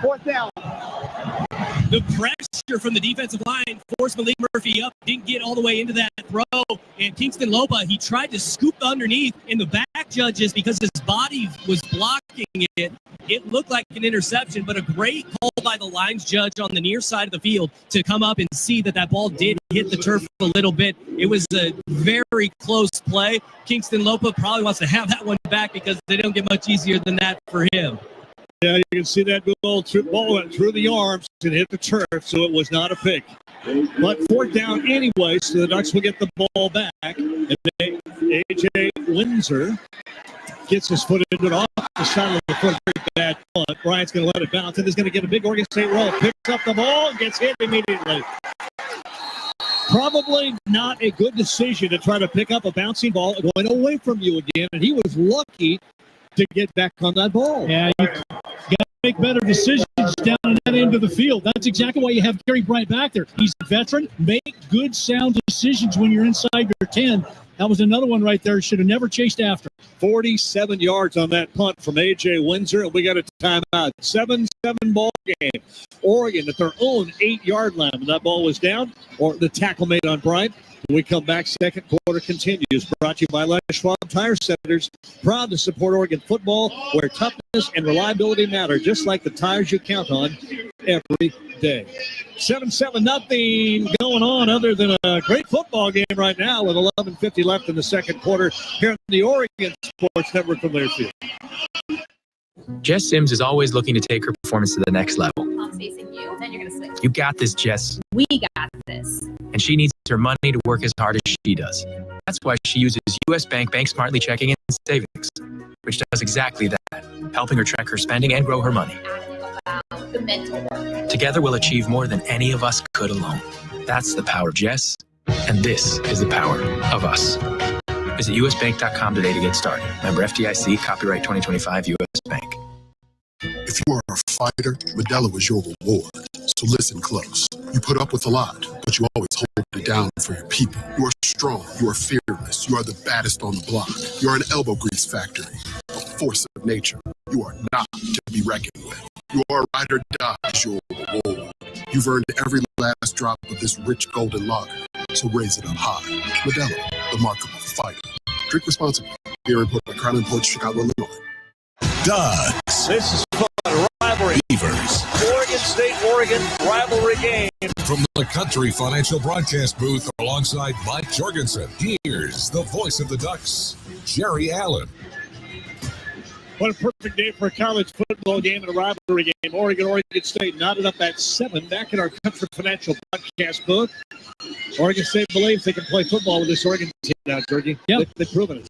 4th down. The pressure from the defensive line forced Malik Murphy up, didn't get all the way into that throw. And Kingston Lopa, he tried to scoop underneath in the back judges because his body was blocking it. It looked like an interception, but a great call by the lines judge on the near side of the field to come up and see that that ball did hit the turf a little bit. It was a very close play. Kingston Lopa probably wants to have that one back because they don't get much easier than that for him. Yeah, you can see that ball went through the arms and hit the turf, so it was not a pick. But 4th down anyway, so the Ducks will get the ball back. And A.J. Windsor gets his foot into it off the side of the foot. Very bad punt. Bryant's going to let it bounce, and he's going to get a big Oregon State roll. Picks up the ball and gets hit immediately. Probably not a good decision to try to pick up a bouncing ball going away from you again, and he was lucky to get back on that ball. Yeah, you got to make better decisions down at that end of the field. That's exactly why you have Gary Bryant back there. He's a veteran. Make good, sound decisions when you're inside your 10. That was another one right there. Should have never chased after. 47 yards on that punt from A.J. Windsor, and we got a timeout. 7-7 ball game. Oregon at their own 8-yard line. When that ball was down, or the tackle made on Bryant. When we come back, second quarter continues. Brought to you by Les Schwab Tire Centers. Proud to support Oregon football, where toughness and reliability matter, just like the tires you count on every day. 7-7, nothing going on other than a great football game right now with 11:50 left in the second quarter here on the Oregon Sports Network from Learfield. Jess Sims is always looking to take her performance to the next level. I'm facing you, then you're going to switch. You got this, Jess. We got this. And she needs her money to work as hard as she does. That's why she uses U.S. Bank Smartly Checking and Savings, which does exactly that, helping her track her spending and grow her money. About the mental work. Together we'll achieve more than any of us could alone. That's the power of Jess, and this is the power of us. Visit usbank.com today to get started. Member FDIC, copyright 2025 U.S. Bank. If you are a fighter, Modelo is your reward. So listen close. You put up with a lot, but you always hold it down for your people. You are strong. You are fearless. You are the baddest on the block. You are an elbow grease factory, a force of nature. You are not to be reckoned with. You are a ride or die is your reward. You've earned every last drop of this rich golden lager, so raise it up high. Modelo, the mark of a fighter. Drink responsibly. Beer imported by Crown Imports, Chicago, Illinois. Ducks. This is fun. Rivalry. Beavers. Oregon State, Oregon rivalry game. From the Country Financial Broadcast booth alongside Mike Jorgensen, here's the voice of the Ducks, Jerry Allen. What a perfect day for a college football game and a rivalry game. Oregon State knotted up at 7 back in our Country Financial Broadcast booth. Oregon State believes they can play football with this Oregon team now, Georgie. Yep. They've proven it.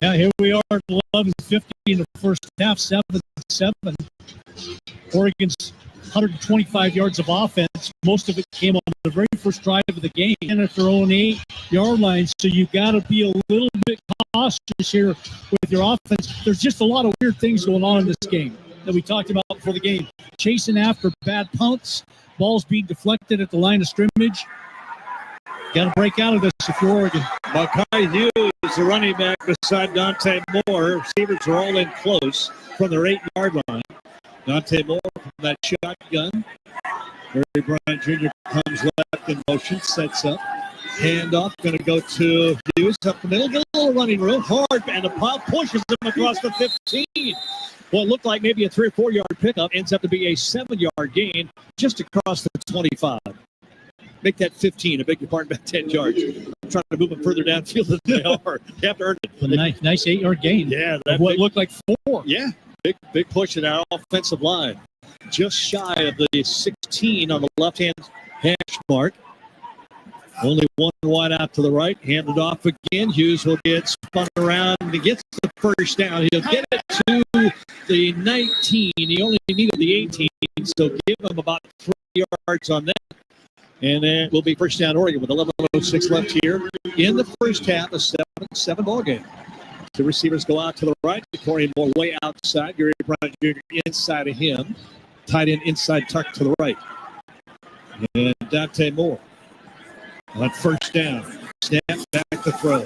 Yeah, here we are at 11:50 in the first half, 7-7. Oregon's 125 yards of offense. Most of it came on the very first drive of the game and at their own 8-yard line. So you've got to be a little bit cautious here with your offense. There's just a lot of weird things going on in this game that we talked about before the game. Chasing after bad punts, balls being deflected at the line of scrimmage. Got to break out of this if you're Oregon. Makai Hughes, the running back beside Dante Moore. Receivers are all in close from their 8-yard line. Dante Moore from that shotgun. Barry Bryant Jr. comes left in motion, sets up. Handoff, going to go to Hughes up the middle. Get a little running room. Hard, and the pop pushes him across the 15. What looked like maybe a 3 or 4 yard pickup ends up to be a 7-yard gain just across the 25. Make that 15. I beg your pardon, about 10 yards. I'm trying to move them further downfield than they are. You have to earn it. A nice 8-yard gain. Yeah. Of what looked like 4. Yeah. Big push in our offensive line. Just shy of the 16 on the left-hand hash mark. Only one wide out to the right. Handed off again. Hughes will get spun around and he gets the first down. He'll get it to the 19. He only needed the 18, so give him about 3 yards on that. And then will be first down Oregon with 11:06 left here in the first half, a 7-7 ball game. The receivers go out to the right. Corey Moore way outside. Gary Bryant Jr. inside of him. Tight end inside tuck to the right. And Dante Moore on first down. Snap back to throw.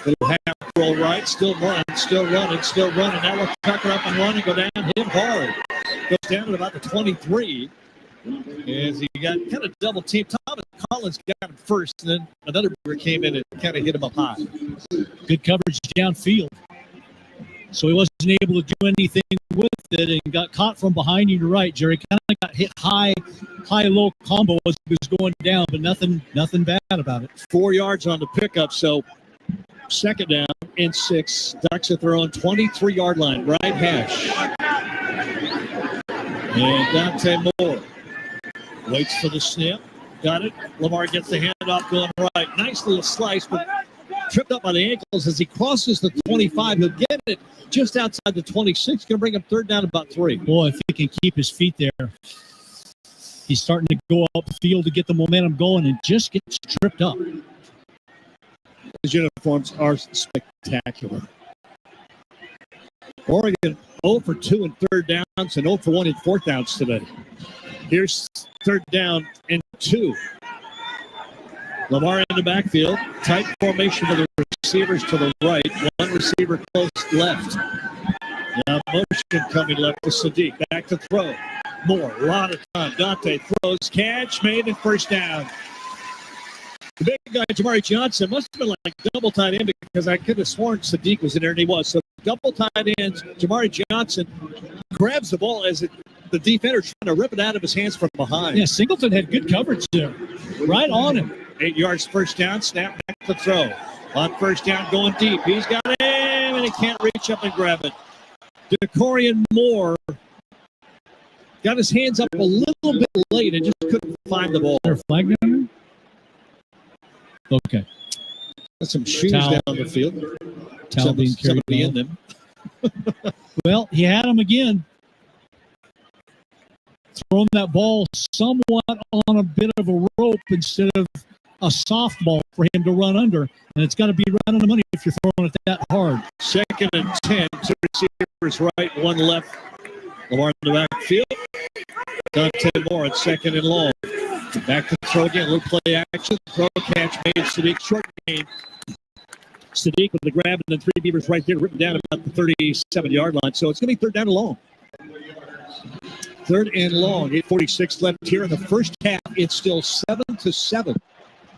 Little half roll right. Still running. Now we'll Tucker up and running. Go down. Hit hard. Goes down to about the 23. As he got kind of double teamed. Thomas Collins got him first, and then another came in and kind of hit him up high. Good coverage downfield. So he wasn't able to do anything with it and got caught from behind you to right. Jerry kind of got hit high-low combo as he was going down, but nothing bad about it. 4 yards on the pickup, so second down and 6. Ducks at their own 23-yard line, right hash. And Dante Moore waits for the snap. Got it. Lamar gets the handoff going right. Nice little slice, but tripped up on the ankles as he crosses the 25. He'll get it just outside the 26. Going to bring him third down about 3. Boy, if he can keep his feet there. He's starting to go upfield to get the momentum going and just gets tripped up. His uniforms are spectacular. Oregon 0 for 2 in third downs and 0 for 1 in fourth downs today. Here's third down and 2. Lamar in the backfield. Tight formation for the receivers to the right. One receiver close left. Now motion coming left to Sadiq. Back to throw. Moore, a lot of time. Dante throws. Catch made and first down. The big guy, Jamari Johnson, must have been like double tight end because I could have sworn Sadiq was in there, and he was. So double tight ends, Jamari Johnson grabs the ball as the defender trying to rip it out of his hands from behind. Yeah, Singleton had good coverage there. Right on him. 8 yards first down, snap back to throw. On first down, going deep. He's got it, and he can't reach up and grab it. DeCorian Moore got his hands up a little bit late and just couldn't find the ball. Is there a flag down there? Okay. Got some shoes down the field. Somebody in them. Well, he had him again. Throwing that ball somewhat on a bit of a rope instead of a softball for him to run under. And it's got to be right on the money if you're throwing it that hard. Second and 10. 2 receivers right, 1 left. Lamar in the backfield. Dante Moore at second and long. Back to throw again. Little play action. Throw catch made. Sadiq short game. Sadiq with the grab and then 3 Beavers right there written down about the 37-yard line. So it's going to be third down and long. Third and long. 8:46 left here in the first half. It's still 7-7.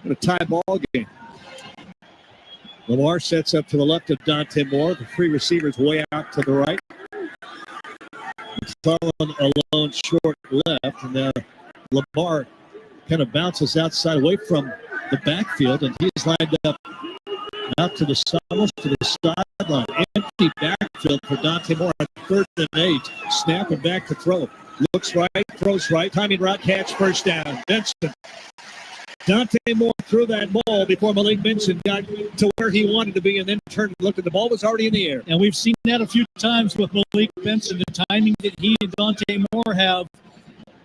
In a tie ball game. Lamar sets up to the left of Dante Moore. The 3 receivers way out to the right. McClellan alone short left. And Lamar kind of bounces outside away from the backfield. And he's lined up out to the side, almost to the sideline. Empty backfield for Dante Moore on 3rd and 8. Snapping back to throw. Looks right, throws right. Timing route catch, first down. Benson. Dante Moore threw that ball before Malik Benson got to where he wanted to be and then turned and looked at the ball was already in the air. And we've seen that a few times with Malik Benson, the timing that he and Dante Moore have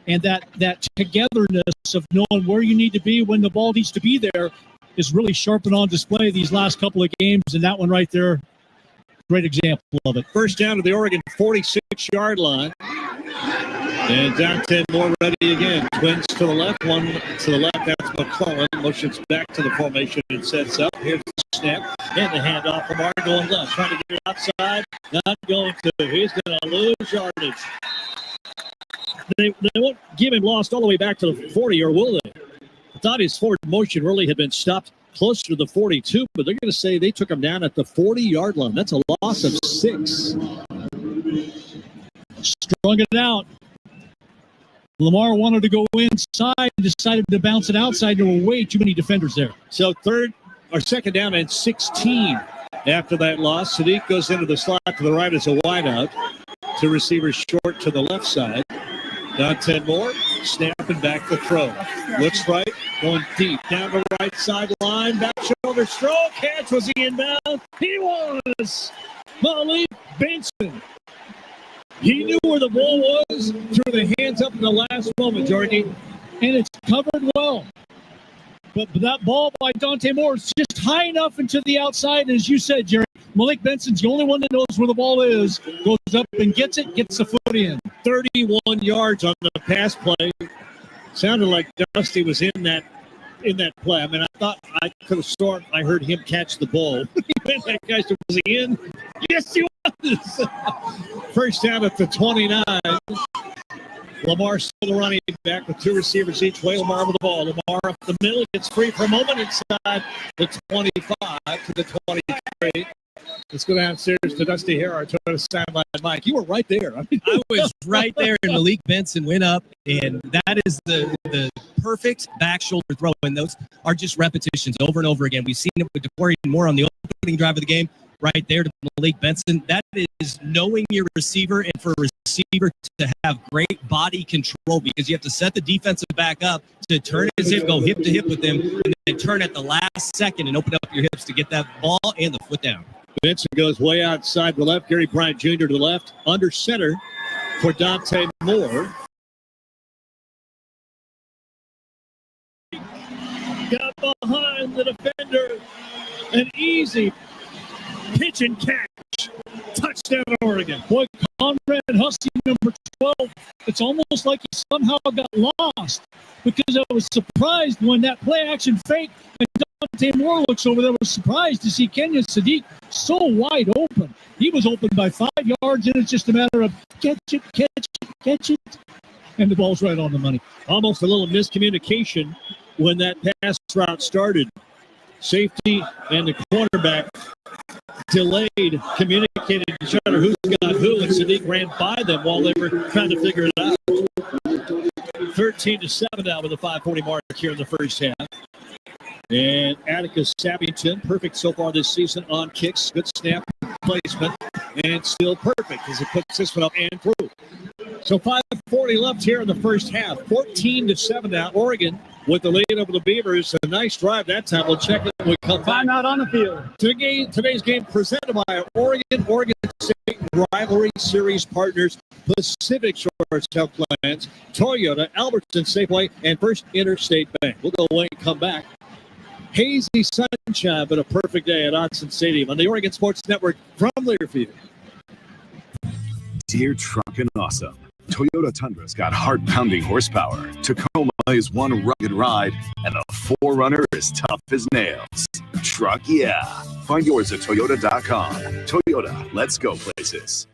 and that togetherness of knowing where you need to be when the ball needs to be there is really sharp and on display these last couple of games. And that one right there, great example of it. First down to the Oregon 46-yard line. And Dante Moore ready again. Twins to the left, one to the left. That's McClellan. Motions back to the formation and sets up. Here's the snap. And the handoff from Lamar going left. Trying to get it outside. Not going to. He's going to lose yardage. They won't give him lost all the way back to the 40, or will they? I thought his forward motion really had been stopped closer to the 42, but they're going to say they took him down at the 40-yard line. That's a loss of 6. Strung it out. Lamar wanted to go inside and decided to bounce it outside. There were way too many defenders there. So second down and 16 after that loss. Sadiq goes into the slot to the right as a wideout. 2 receivers short to the left side. Dante Moore snapping back to throw. Looks right, going deep down the right sideline. Back shoulder stroke. Catch, was he inbound? He was. Malik Benson. He knew where the ball was, threw the hands up in the last moment, Jordy. And it's covered well. But that ball by Dante Moore is just high enough into the outside. As you said, Jerry, Malik Benson's the only one that knows where the ball is. Goes up and gets it, gets the foot in. 31 yards on the pass play. Sounded like Dusty was in that play. I mean, I thought I could have sworn I heard him catch the ball. That guy said, was he in? Yes, he was. First down at the 29. Lamar still running back with 2 receivers each way. Lamar with the ball. Lamar up the middle. Gets free for a moment inside the 25 to the 23. Let's go downstairs to Dusty Hare, our Toyota sideline. Mike, you were right there. I was right there, and Malik Benson went up, and that is the perfect back shoulder throw, and those are just repetitions over and over again. We've seen it with DeCorey Moore on the opening drive of the game, right there to Malik Benson. That is knowing your receiver, and for a receiver to have great body control, because you have to set the defensive back up to turn his hip, go hip to hip with him, and then turn at the last second and open up your hips to get that ball and the foot down. Benson goes way outside the left. Gary Bryant Jr. to the left. Under center for Dante Moore. Got behind the defender. An easy pitch and catch. Touchdown, Oregon. Boy, Conrad Hussey, number 12. It's almost like he somehow got lost, because I was surprised when that play action fake and Dante Moore looks over there. Was surprised to see Kenyon Sadiq so wide open. He was open by 5 yards, and it's just a matter of catch it, and the ball's right on the money. Almost a little miscommunication when that pass route started. Safety and the cornerback delayed, communicated to each other who's got who, and Sadiq ran by them while they were trying to figure it out. 13-7 now with a 5:40 mark here in the first half. And Atticus Sappington, perfect so far this season on kicks. Good snap placement, and still perfect as it puts this one up and through. So 5:40 left here in the first half. 14-7 now. Oregon with the lead over the Beavers. A nice drive that time. We'll check it when we come back. Time out on the field. Today's game presented by Oregon State Rivalry Series partners, Pacific Shores Health Plans, Toyota, Albertson Safeway, and First Interstate Bank. We'll go away and come back. Hazy sunshine, but a perfect day at Autzen Stadium on the Oregon Sports Network from Learfield. Dear Truckin' Awesome. Toyota Tundra's got heart-pounding horsepower. Tacoma is one rugged ride, and the 4Runner is tough as nails. Truck, yeah. Find yours at Toyota.com. Toyota, let's go places.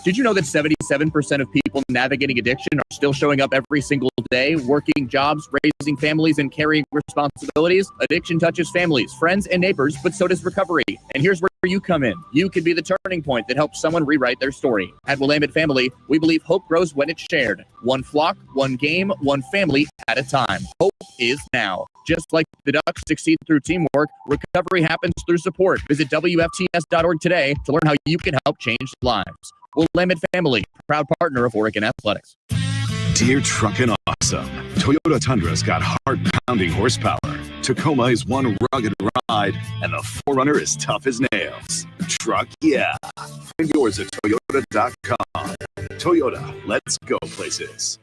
Did you know that 77% of people navigating addiction are still showing up every single day, working jobs, raising families, and carrying responsibilities? Addiction touches families, friends, and neighbors, but so does recovery. And here's where you come in. You can be the turning point that helps someone rewrite their story. At Willamette Family, we believe hope grows when it's shared. One flock, one game, one family at a time. Hope is now. Just like the Ducks succeed through teamwork, recovery happens through support. Visit WFTS.org today to learn how you can help change lives. Willamette Family, proud partner of Oregon Athletics. Dear Truckin' Awesome. Toyota Tundra's got heart-pounding horsepower. Tacoma is one rugged ride, and the 4Runner is tough as nails. Truck, yeah. Find yours at Toyota.com. Toyota, let's go places.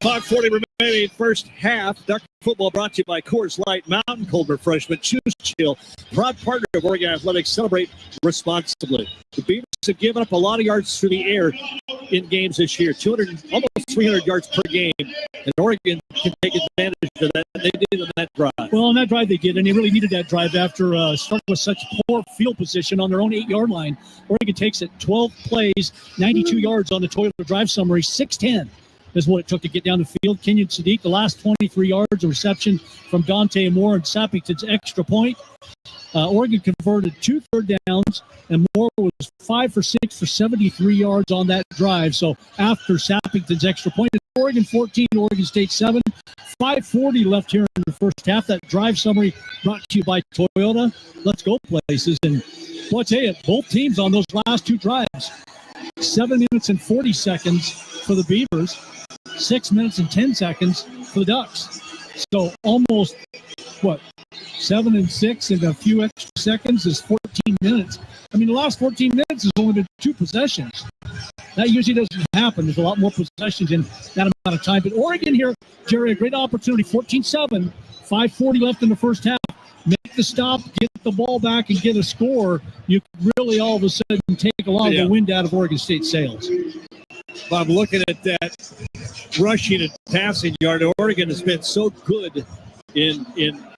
$5:40 Remaining first half, Duck football brought to you by Coors Light, Mountain Cold Refreshment, Choose Chill, proud partner of Oregon Athletics. Celebrate responsibly. The Beavers have given up a lot of yards through the air in games this year, almost 300 yards per game, and Oregon can take advantage of that. They did on that drive. Well, on that drive they did, and they really needed that drive after starting with such poor field position on their own 8-yard line. Oregon takes it 12 plays, 92 yards on the Toyota drive summary, 6:10. Is what it took to get down the field. Kenyon Sadiq, the last 23 yards, a reception from Dante Moore and Sappington's extra point. Oregon converted 2 third downs, and Moore was 5 for 6 for 73 yards on that drive. So after Sappington's extra point, Oregon 14, Oregon State 7. 5:40 left here in the first half. That drive summary brought to you by Toyota. Let's go places. And well, I tell you, both teams on those last 2 drives, 7 minutes and 40 seconds for the Beavers, 6 minutes and 10 seconds for the Ducks. So almost, 7 and 6 and a few extra seconds is 14 minutes. I mean, the last 14 minutes has only been 2 possessions. That usually doesn't happen. There's a lot more possessions in that amount of time. But Oregon here, Jerry, a great opportunity, 14-7, 5:40 left in the first half. Make the stop, get the ball back, and get a score. You could really all of a sudden take a lot of the wind out of Oregon State sails. I'm looking at that rushing and passing yard. Oregon has been so good in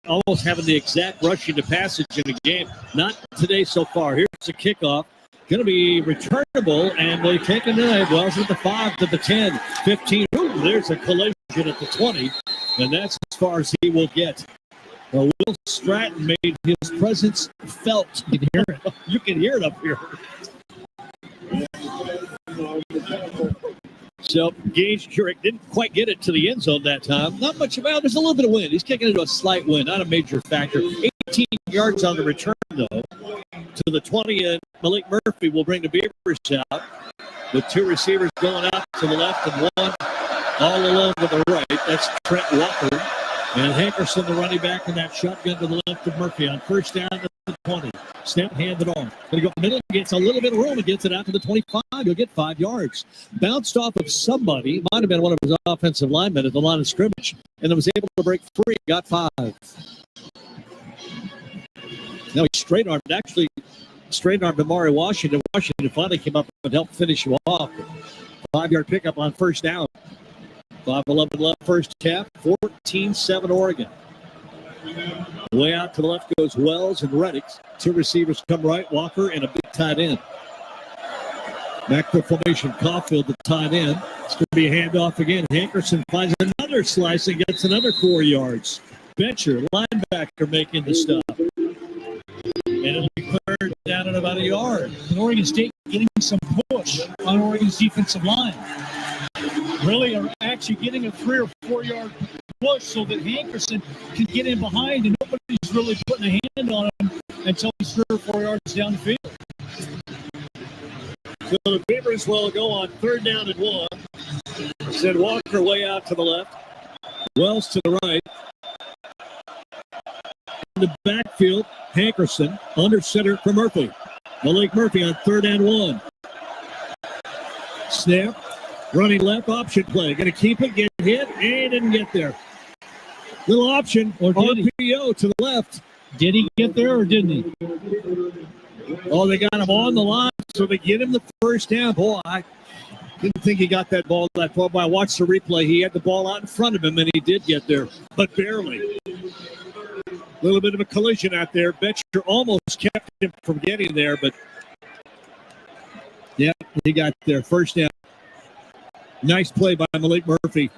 almost having the exact rushing to passage in the game. Not today so far. Here's the kickoff. Going to be returnable, and they take it in. Well, it's at the 5 to the 10, 15. Ooh, there's a collision at the 20, and that's as far as he will get. Will Stratton made his presence felt. You can hear it. You can hear it up here. So Gage Jurek didn't quite get it to the end zone that time. Not much about. There's a little bit of wind. He's kicking into a slight wind, not a major factor. 18 yards on the return, though, to the 20, and Malik Murphy will bring the Beavers out with 2 receivers going out to the left and 1 all alone to the right. That's Trent Walker. And Hankerson, the running back, in that shotgun to the left of Murphy on first down at the 20. Snap, hand it on. Going to go middle, gets a little bit of room and gets it out to the 25. He'll get 5 yards. Bounced off of somebody, might have been one of his offensive linemen at the line of scrimmage, and was able to break free, got 5. Now he straight-armed, actually straight-armed Amari Washington. Washington finally came up and helped finish him off. 5-yard pickup on first down. 5:11 left first half, 14-7 Oregon. Way out to the left goes Wells and Reddick. 2 receivers come right, Walker and a big tight end. Back to formation, Caulfield, the tight end. It's going to be a handoff again. Hankerson finds another slice and gets another 4 yards. Bencher, linebacker, making the stop. And it'll be cleared down at about a yard. And Oregon State getting some push on Oregon's defensive line. Really are actually getting a 3 or 4 yard push so that Hankerson can get in behind, and nobody's really putting a hand on him until he's 3 or 4 yards down the field. So the Beavers will go on 3rd down and 1. Send Walker way out to the left. Wells to the right. In the backfield, Hankerson under center for Murphy. Malik Murphy on 3rd and 1. Snap. Running left, option play. Going to keep it, get hit, and didn't get there. Little option, or RPO to the left. Did he get there or didn't he? Oh, they got him on the line, so they get him the first down. Boy, I didn't think he got that ball that far, but I watched the replay. He had the ball out in front of him, and he did get there, but barely. A little bit of a collision out there. Betcher almost kept him from getting there, but yeah, he got there. First down. Nice play by Malik Murphy.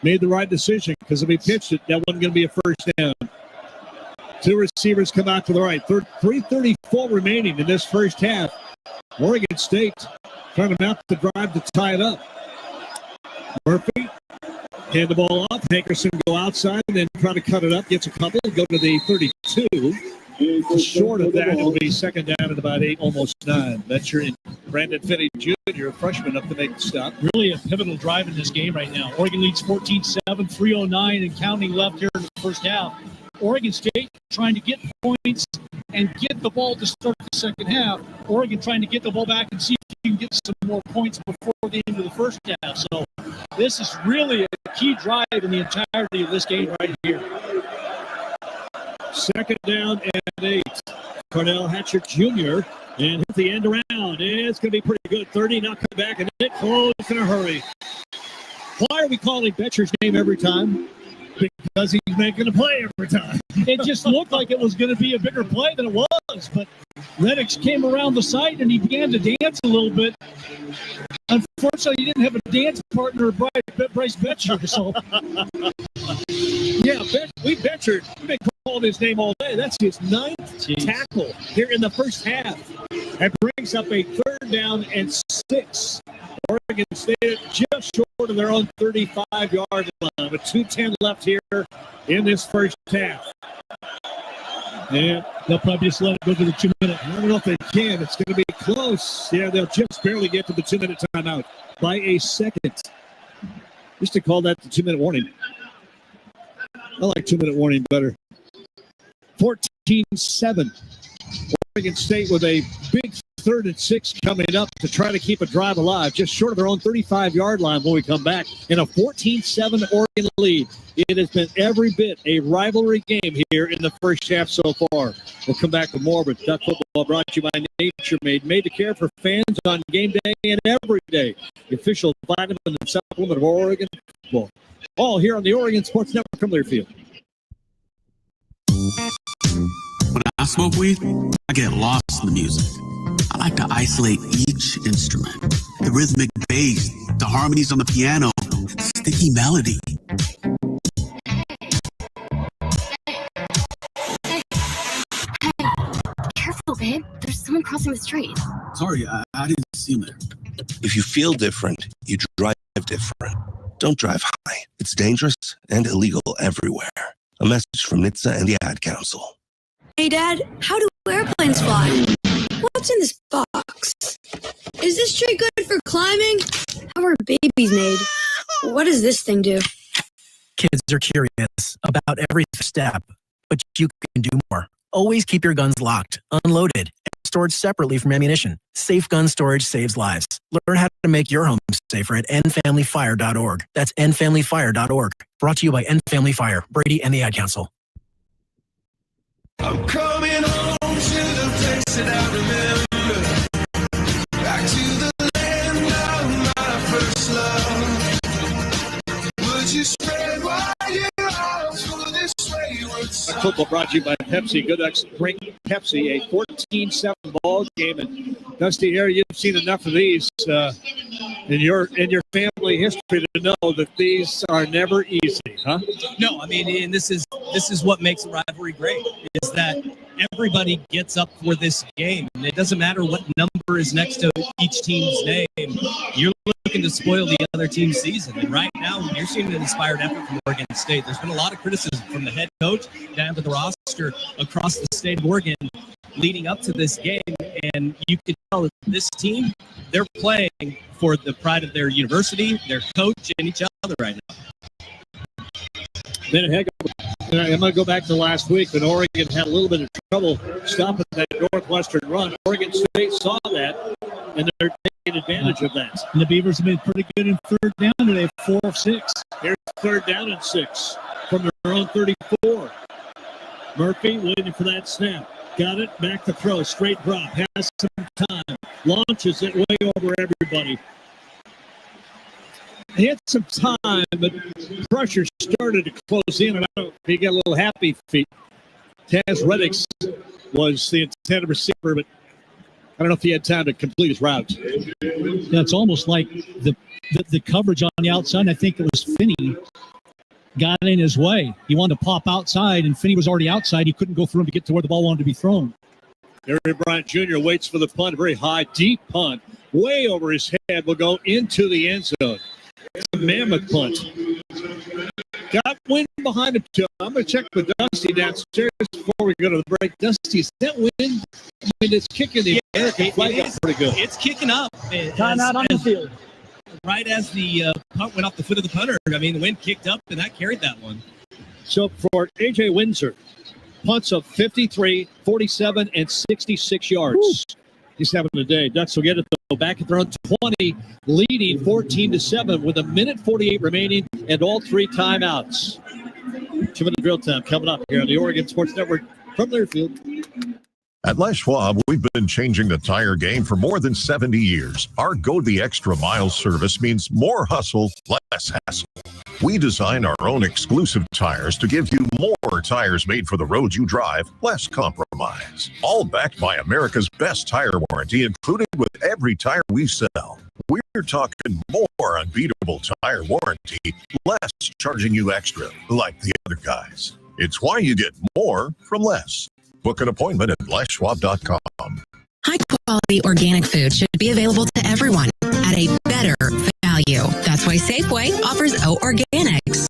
Made the right decision because if he pitched it, that wasn't going to be a first down. 2 receivers come out to the right. 3:34 remaining in this first half. Oregon State trying to mount the drive to tie it up. Murphy, hand the ball off. Hankerson go outside and then try to cut it up. Gets a couple. Go to the 32. Short of that, it'll be 2nd down at about 8, almost 9. Betcher and Brandon Finney Jr., a freshman, up to make the stop. Really a pivotal drive in this game right now. Oregon leads 14-7, 3:09 and counting left here in the first half. Oregon State trying to get points and get the ball to start the second half. Oregon trying to get the ball back and see if you can get some more points before the end of the first half. So this is really a key drive in the entirety of this game right here. Second down and 8. Cornell Hatcher Jr. and hit the end around. It's going to be pretty good. 30, now come back, and it closed in a hurry. Why are we calling Betcher's name every time? Because he's making a play every time. It just looked like it was going to be a bigger play than it was, but Reddick came around the side and he began to dance a little bit. Unfortunately, he didn't have a dance partner, Bryce Betcher. So, yeah, we've been calling his name all day. That's his 9th tackle here in the first half. That brings up a 3rd down and 6. Oregon State just short of their own 35-yard line with 2:10 left here in this first half. And they'll probably just let it go to the 2-minute. I don't know if they can. It's going to be close. Yeah, they'll just barely get to the 2-minute timeout by a second. Just to call that the 2-minute warning. I like 2-minute warning better. 14-7. Oregon State with a big 3rd and 6 coming up to try to keep a drive alive, just short of their own 35-yard line when we come back in a 14-7 Oregon lead. It has been every bit a rivalry game here in the first half so far. We'll come back with more, but Duck Football brought to you by Nature Made to care for fans on game day and every day. The official vitamin and supplement of Oregon football. All here on the Oregon Sports Network from Learfield. When I smoke weed, I get lost in the music. I like to isolate each instrument. The rhythmic bass, the harmonies on the piano, the sticky melody. Careful, babe. There's someone crossing the street. Sorry, I didn't see him there. If you feel different, you drive different. Don't drive high. It's dangerous and illegal everywhere. A message from NHTSA and the Ad Council. Hey, Dad, how do airplanes fly? What's in this box? Is this tree good for climbing? How are babies made? What does this thing do? Kids are curious about every step, but you can do more. Always keep your guns locked, unloaded, and stored separately from ammunition. Safe gun storage saves lives. Learn how to make your home safer at endfamilyfire.org. That's endfamilyfire.org. Brought to you by End Family Fire, Brady, and the Ad Council. I'm coming home to the place that I remember. Back to the land of my first love. Would you spread wide your arms for this wayward son? Football brought to you by Pepsi. Good drink Pepsi. A 14-7 ball game. And Dusty, here you've seen enough of these in your family history to know that these are never easy, huh? No, I mean, and this is what makes a rivalry great, is that everybody gets up for this game. And it doesn't matter what number is next to each team's name. You're looking to spoil the other team's season. And right now, you're seeing an inspired effort from Oregon State. There's been a lot of criticism from the head coach down to the roster across the state of Oregon leading up to this game. And you can tell that this team, they're playing for the pride of their university, their coach, and each other right now. Then I'm going to go back to last week when Oregon had a little bit of trouble stopping that Northwestern run. Oregon State saw that, and they're taking advantage of that. And the Beavers have been pretty good in 3rd down today, 4 of 6. Here's 3rd down and 6 from their own 34. Murphy waiting for that snap. Got it, back to throw, straight drop, has some time, launches it way over everybody. He had some time, but pressure started to close in, and I don't know if he got a little happy feet. Taz Reddick was the intended receiver, but I don't know if he had time to complete his route. That's almost like the coverage on the outside. I think it was Finney got in his way. He wanted to pop outside, and Finney was already outside. He couldn't go through him to get to where the ball wanted to be thrown. Gary Bryant Jr. waits for the punt. Very high, deep punt. Way over his head. Will go into the end zone. It's a mammoth punt. Got wind behind him, too. I'm going to check with Dusty downstairs before we go to the break. Dusty, is that wind? I mean, it's kicking the air. It's pretty good. It's kicking up. Time out on the field. Right as the punt went off the foot of the punter, I mean, the wind kicked up, and that carried that one. So for A.J. Windsor, punts of 53, 47, and 66 yards. Woo. He's having a day. Ducks will get it, though, back at their own 20, leading 14-7 with 1:48 remaining and all 3 timeouts. 2-minute drill time coming up here on the Oregon Sports Network from Learfield. At Les Schwab, we've been changing the tire game for more than 70 years. Our Go the Extra Mile service means more hustle, less hassle. We design our own exclusive tires to give you more tires made for the road you drive, less compromise. All backed by America's best tire warranty, included with every tire we sell. We're talking more unbeatable tire warranty, less charging you extra, like the other guys. It's why you get more from less. Book an appointment at leschwab.com. High-quality organic food should be available to everyone at a better value. That's why Safeway offers O Organics.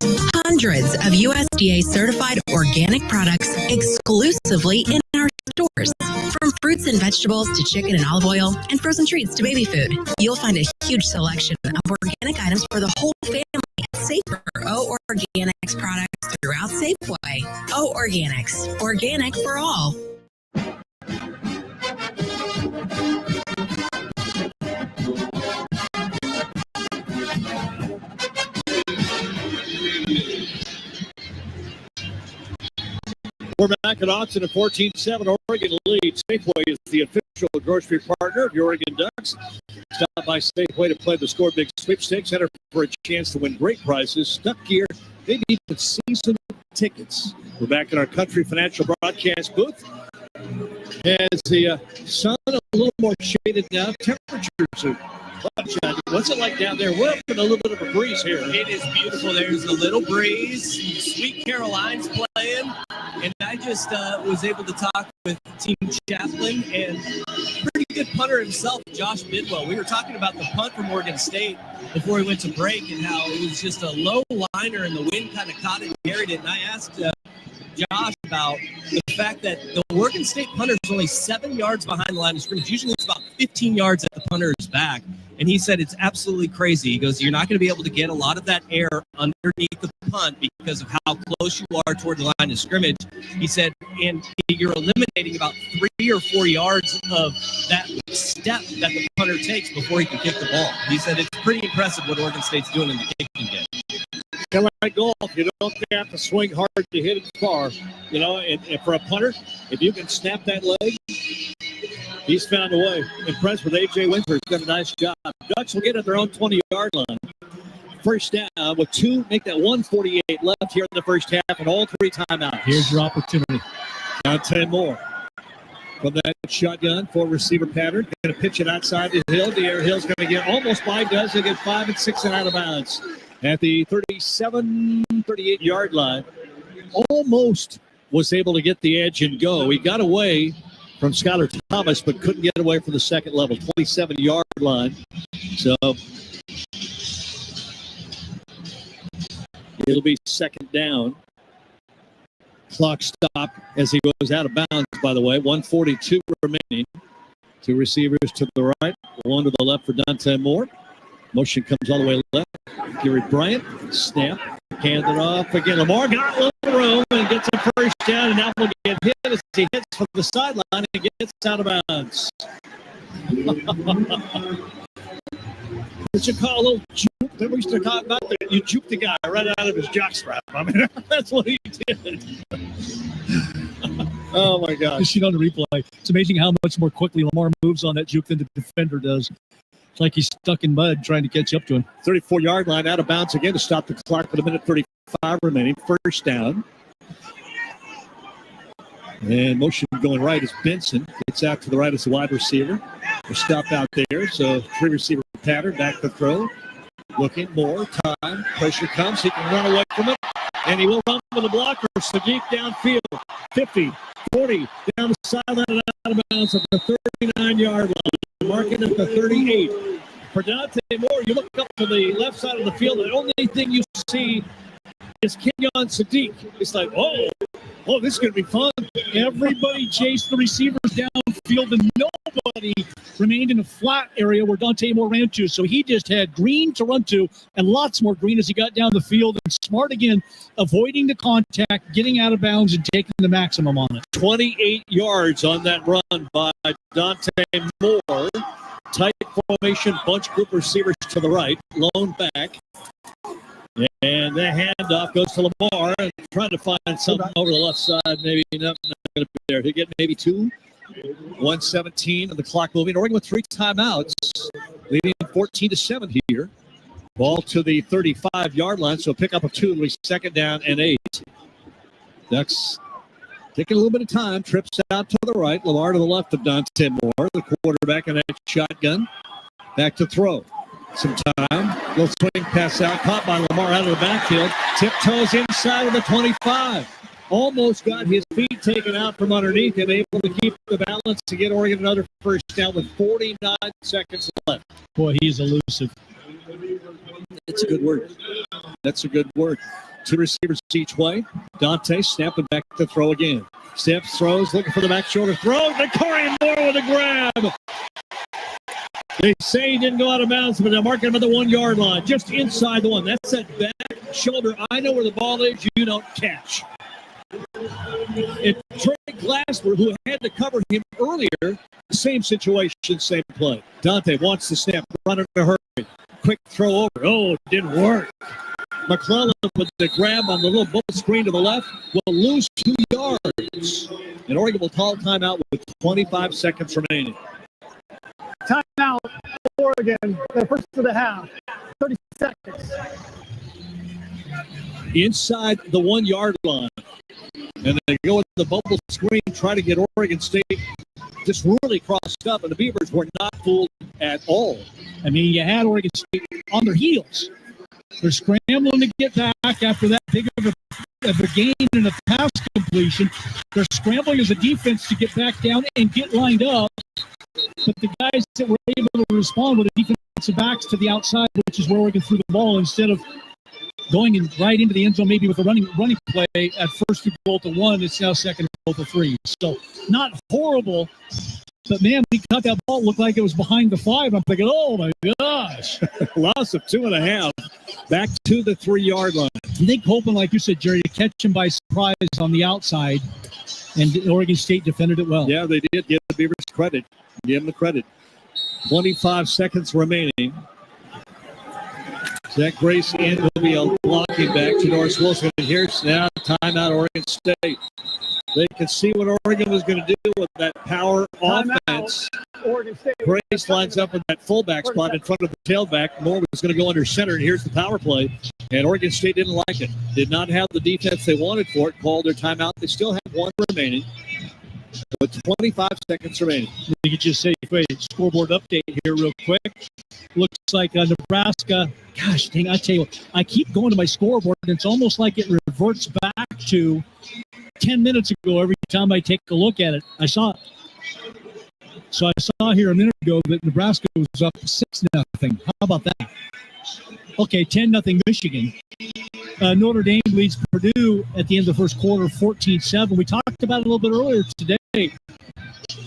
Hundreds of USDA-certified organic products exclusively in our stores. From fruits and vegetables to chicken and olive oil and frozen treats to baby food, you'll find a huge selection of organic items for the whole family at Safer O Organics products throughout Safeway. O Organics, organic for all. We're back at Austin at 14-7. Oregon leads. Safeway is the official grocery partner of the Oregon Ducks. Stop by Safeway to play the Score Big Sweepstakes. Enter for a chance to win great prizes, stuff gear, maybe even season tickets. We're back in our Country Financial broadcast booth. As the sun a little more shaded now, temperatures are what's it like down there? We're up in a little bit of a breeze here. It is beautiful. There's a little breeze. Sweet Caroline's playing. And I just was able to talk with Team Chaplin and pretty good punter himself, Josh Bidwell. We were talking about the punt from Oregon State before we went to break and how it was just a low liner and the wind kind of caught it and carried it. And I asked Josh about the fact that the Oregon State punter is only 7 yards behind the line of scrimmage. Usually it's about 15 yards at the punter's back. And he said it's absolutely crazy. He goes, you're not going to be able to get a lot of that air underneath the punt because of how close you are toward the line of scrimmage. He said, and you're eliminating about 3 or 4 yards of that step that the punter takes before he can kick the ball. He said it's pretty impressive what Oregon State's doing in the kicking game. Kind of like golf, you don't have to swing hard to hit it far. You know, and for a punter, if you can snap that leg, he's found a way. Impressed with A.J. Windsor. He's done a nice job. Ducks will get at their own 20-yard line. First down with 2, make that 1:48 left here in the first half and all 3 timeouts. Here's your opportunity. Now 10 more. From that shotgun, 4-receiver pattern. Going to pitch it outside the hill. The air Hill's going to get almost by. Does it get 5 and 6 and out of bounds at the 37, 38-yard line. Almost was able to get the edge and go. He got away from Skylar Thomas, but couldn't get away from the second level, 27-yard line. So it'll be second down. Clock stopped as he goes out of bounds, by the way. 1:42 remaining. 2 receivers to the right, 1 to the left for Dante Moore. Motion comes all the way left. Gary Bryant, snap, hand it off again. Lamar got a little room and gets a first down, and now will get hit as he hits from the sideline and gets out of bounds. What you call a little juke? That we used to talk about that. You juked the guy right out of his jockstrap. I mean, that's what he did. Oh, my gosh. You see it on the replay. It's amazing how much more quickly Lamar moves on that juke than the defender does. It's like he's stuck in mud trying to catch up to him. 34-yard line out of bounds again to stop the clock with 1:35 remaining. First down. And motion going right is Benson. Gets out to the right as the wide receiver. We're stopped out there. So 3-receiver pattern. Back to throw. Looking more time. Pressure comes. He can run away from it. And he will run with a blocker. Sadiq downfield. 50, 40. Down the sideline and out of bounds at the 39-yard line. Marking at the 38. For Dante Moore, you look up to the left side of the field. The only thing you see is Kenyon Sadiq. It's like, oh, Oh, this is going to be fun. Everybody chased the receivers downfield, and nobody remained in a flat area where Dante Moore ran to. So he just had green to run to and lots more green as he got down the field. And smart again, avoiding the contact, getting out of bounds, and taking the maximum on it. 28 yards on that run by Dante Moore. Tight formation, bunch group receivers to the right, lone back. And the handoff goes to Lamar, trying to find something over the left side. Maybe not going to be there. He'll get maybe 2. 1:17 of the clock moving. Oregon with 3 timeouts, leading 14-7 here. Ball to the 35-yard line, so pick up a 2. It'll be 2nd down and 8. Ducks taking a little bit of time. Trips out to the right. Lamar to the left of Dante Moore, the quarterback in that shotgun. Back to throw. Some time. Little swing pass out. Caught by Lamar out of the backfield. Tiptoes inside of the 25. Almost got his feet taken out from underneath him. Able to keep the balance to get Oregon another first down with 49 seconds left. Boy, he's elusive. That's a good word. That's a good word. 2 receivers each way. Dante snapping back to throw again. Steps, throws, looking for the back shoulder throw. Dakarian Moore with a grab. They say he didn't go out of bounds, but they're marking him at the 1-yard line, just inside the one. That's that back shoulder. I know where the ball is. You don't catch. And Trey Glassford, who had to cover him earlier, same situation, same play. Dante wants to snap, run in a hurry. Quick throw over. Oh, it didn't work. McClellan with the grab on the little bullet screen to the left will lose 2 yards. And Oregon will call timeout with 25 seconds remaining. Timeout, Oregon, the first of the half. 30 seconds. Inside the 1-yard line. And they go with the bubble screen, try to get Oregon State just really crossed up, and the Beavers were not fooled at all. I mean, you had Oregon State on their heels. They're scrambling to get back after that big of a gain and a pass completion. They're scrambling as a defense to get back down and get lined up. But the guys that were able to respond with the defensive backs to the outside, which is where Oregon threw the ball, instead of going in right into the end zone, maybe with a running play at first and goal to 1, it's now second and goal to 3. So not horrible, but man, we caught that ball, looked like it was behind the 5. I'm thinking, oh my gosh. Loss of 2.5, back to the 3-yard line. I think hoping, like you said, Jerry, to catch him by surprise on the outside, and Oregon State defended it well. Yeah, they did. Give the Beavers credit. Give them the credit. 25 seconds remaining. Zach Grace in will be a blocking back to Norris Wilson. And here's now timeout Oregon State. They could see what Oregon was going to do with that power offense. Oregon State. Grace lines up in that fullback spot in front of the tailback. Moore was going to go under center, and here's the power play. And Oregon State didn't like it. Did not have the defense they wanted for it. Called their timeout. They still have 1 remaining. With 25 seconds remaining. We could just say, wait, scoreboard update here real quick. Looks like Nebraska, gosh dang, I tell you what, I keep going to my scoreboard, and it's almost like it reverts back to 10 minutes ago every time I take a look at it. I saw here a minute ago that Nebraska was up 6-0. How about that? Okay, 10-0 Michigan. Notre Dame leads Purdue at the end of the first quarter, 14-7. We talked about it a little bit earlier today.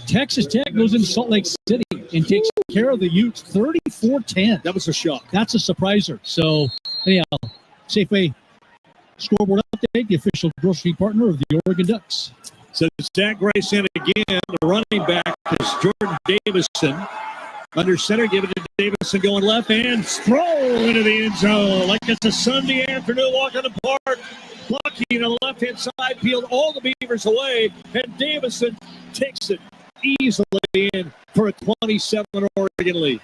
Texas Tech goes into Salt Lake City and takes care of the Utes 34-10. That was a shock. That's a surpriser. So, anyhow, Safeway scoreboard update, the official grocery partner of the Oregon Ducks. So Zach Grace in again. The running back is Jordan Davison. Under center, give it to Davison going left and throw into the end zone like it's a Sunday afternoon walk in the park. Blocking on the left-hand side, peeled all the Beavers away, and Davison takes it easily in for a 27 Oregon lead.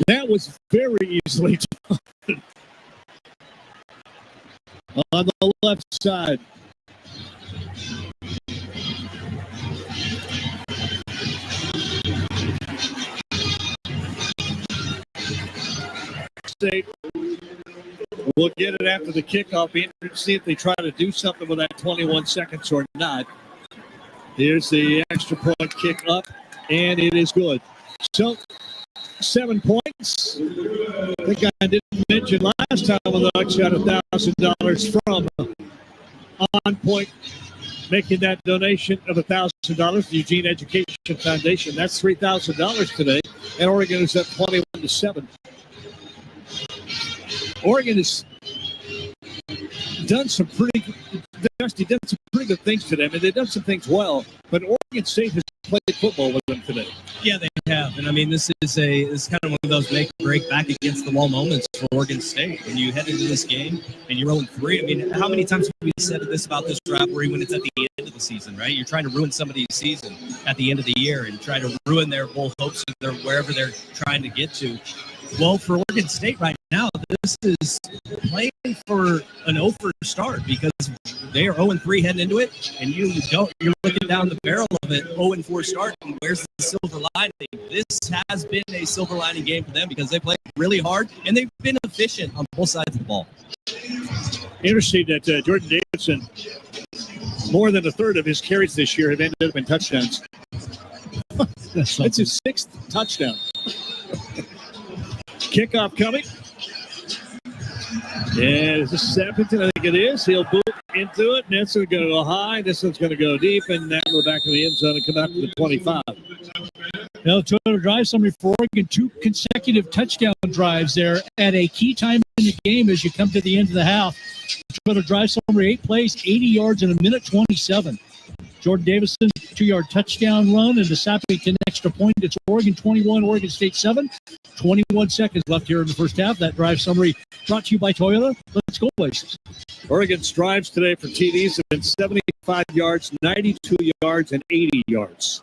That was very easily done. On the left side. State will get it after the kickoff. Be interested to see if they try to do something with that 21 seconds or not. Here's the extra point kick up, and it is good. So, 7 points. I think I didn't mention last time when the Ducks got $1,000 from On Point making that donation of $1,000 to the Eugene Education Foundation. That's $3,000 today, and Oregon is at 21-7. Oregon has done some pretty good things today. I mean, they've done some things well, but Oregon State has played football with them today. Yeah, they have. And I mean, this is kind of one of those make or break back against the wall moments for Oregon State. When you head into this game and you're 0-3, I mean, how many times have we said this about this rivalry when it's at the end of the season, right? You're trying to ruin somebody's season at the end of the year and try to ruin their whole hopes of their wherever they're trying to get to. Well, for Oregon State right now, this is playing for an 0-for start because they are 0-3 heading into it, and you're looking down the barrel of it, 0-4 start, and where's the silver lining? This has been a silver lining game for them because they played really hard, and they've been efficient on both sides of the ball. Interesting that Jordan Davidson, more than a third of his carries this year have ended up in touchdowns. That's his 6th touchdown. Kickoff coming. And is this Sappington? I think it is. He'll boot into it. And that's going to go high. This one's going to go deep. And now we're back in the end zone and come out to the 25. Now, Toyota drive summary for Oregon. 2 consecutive touchdown drives there at a key time in the game as you come to the end of the half. Toyota drive summary, 8 plays, 80 yards in a minute 27. Jordan Davison, 2-yard touchdown run, and the Sappington extra point. It's Oregon 21, Oregon State 7. 21 seconds left here in the first half. That drive summary brought to you by Toyota. Let's go, places. Oregon's drives today for TDs have been 75 yards, 92 yards, and 80 yards.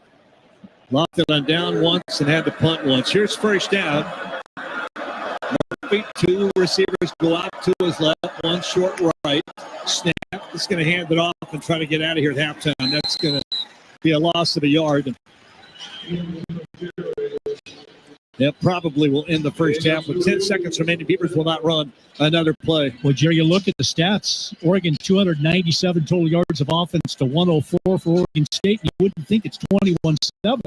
Locked it on down once and had to punt once. Here's first down. Murphy, 2 receivers go out to his left, 1 short right. Snap. He's going to hand it off and try to get out of here at halftime. That's going to be a loss of a yard. That probably will end the first half. With 10 seconds remaining, Beavers will not run another play. Well, Jerry, you look at the stats. Oregon, 297 total yards of offense to 104 for Oregon State. You wouldn't think it's 21-7.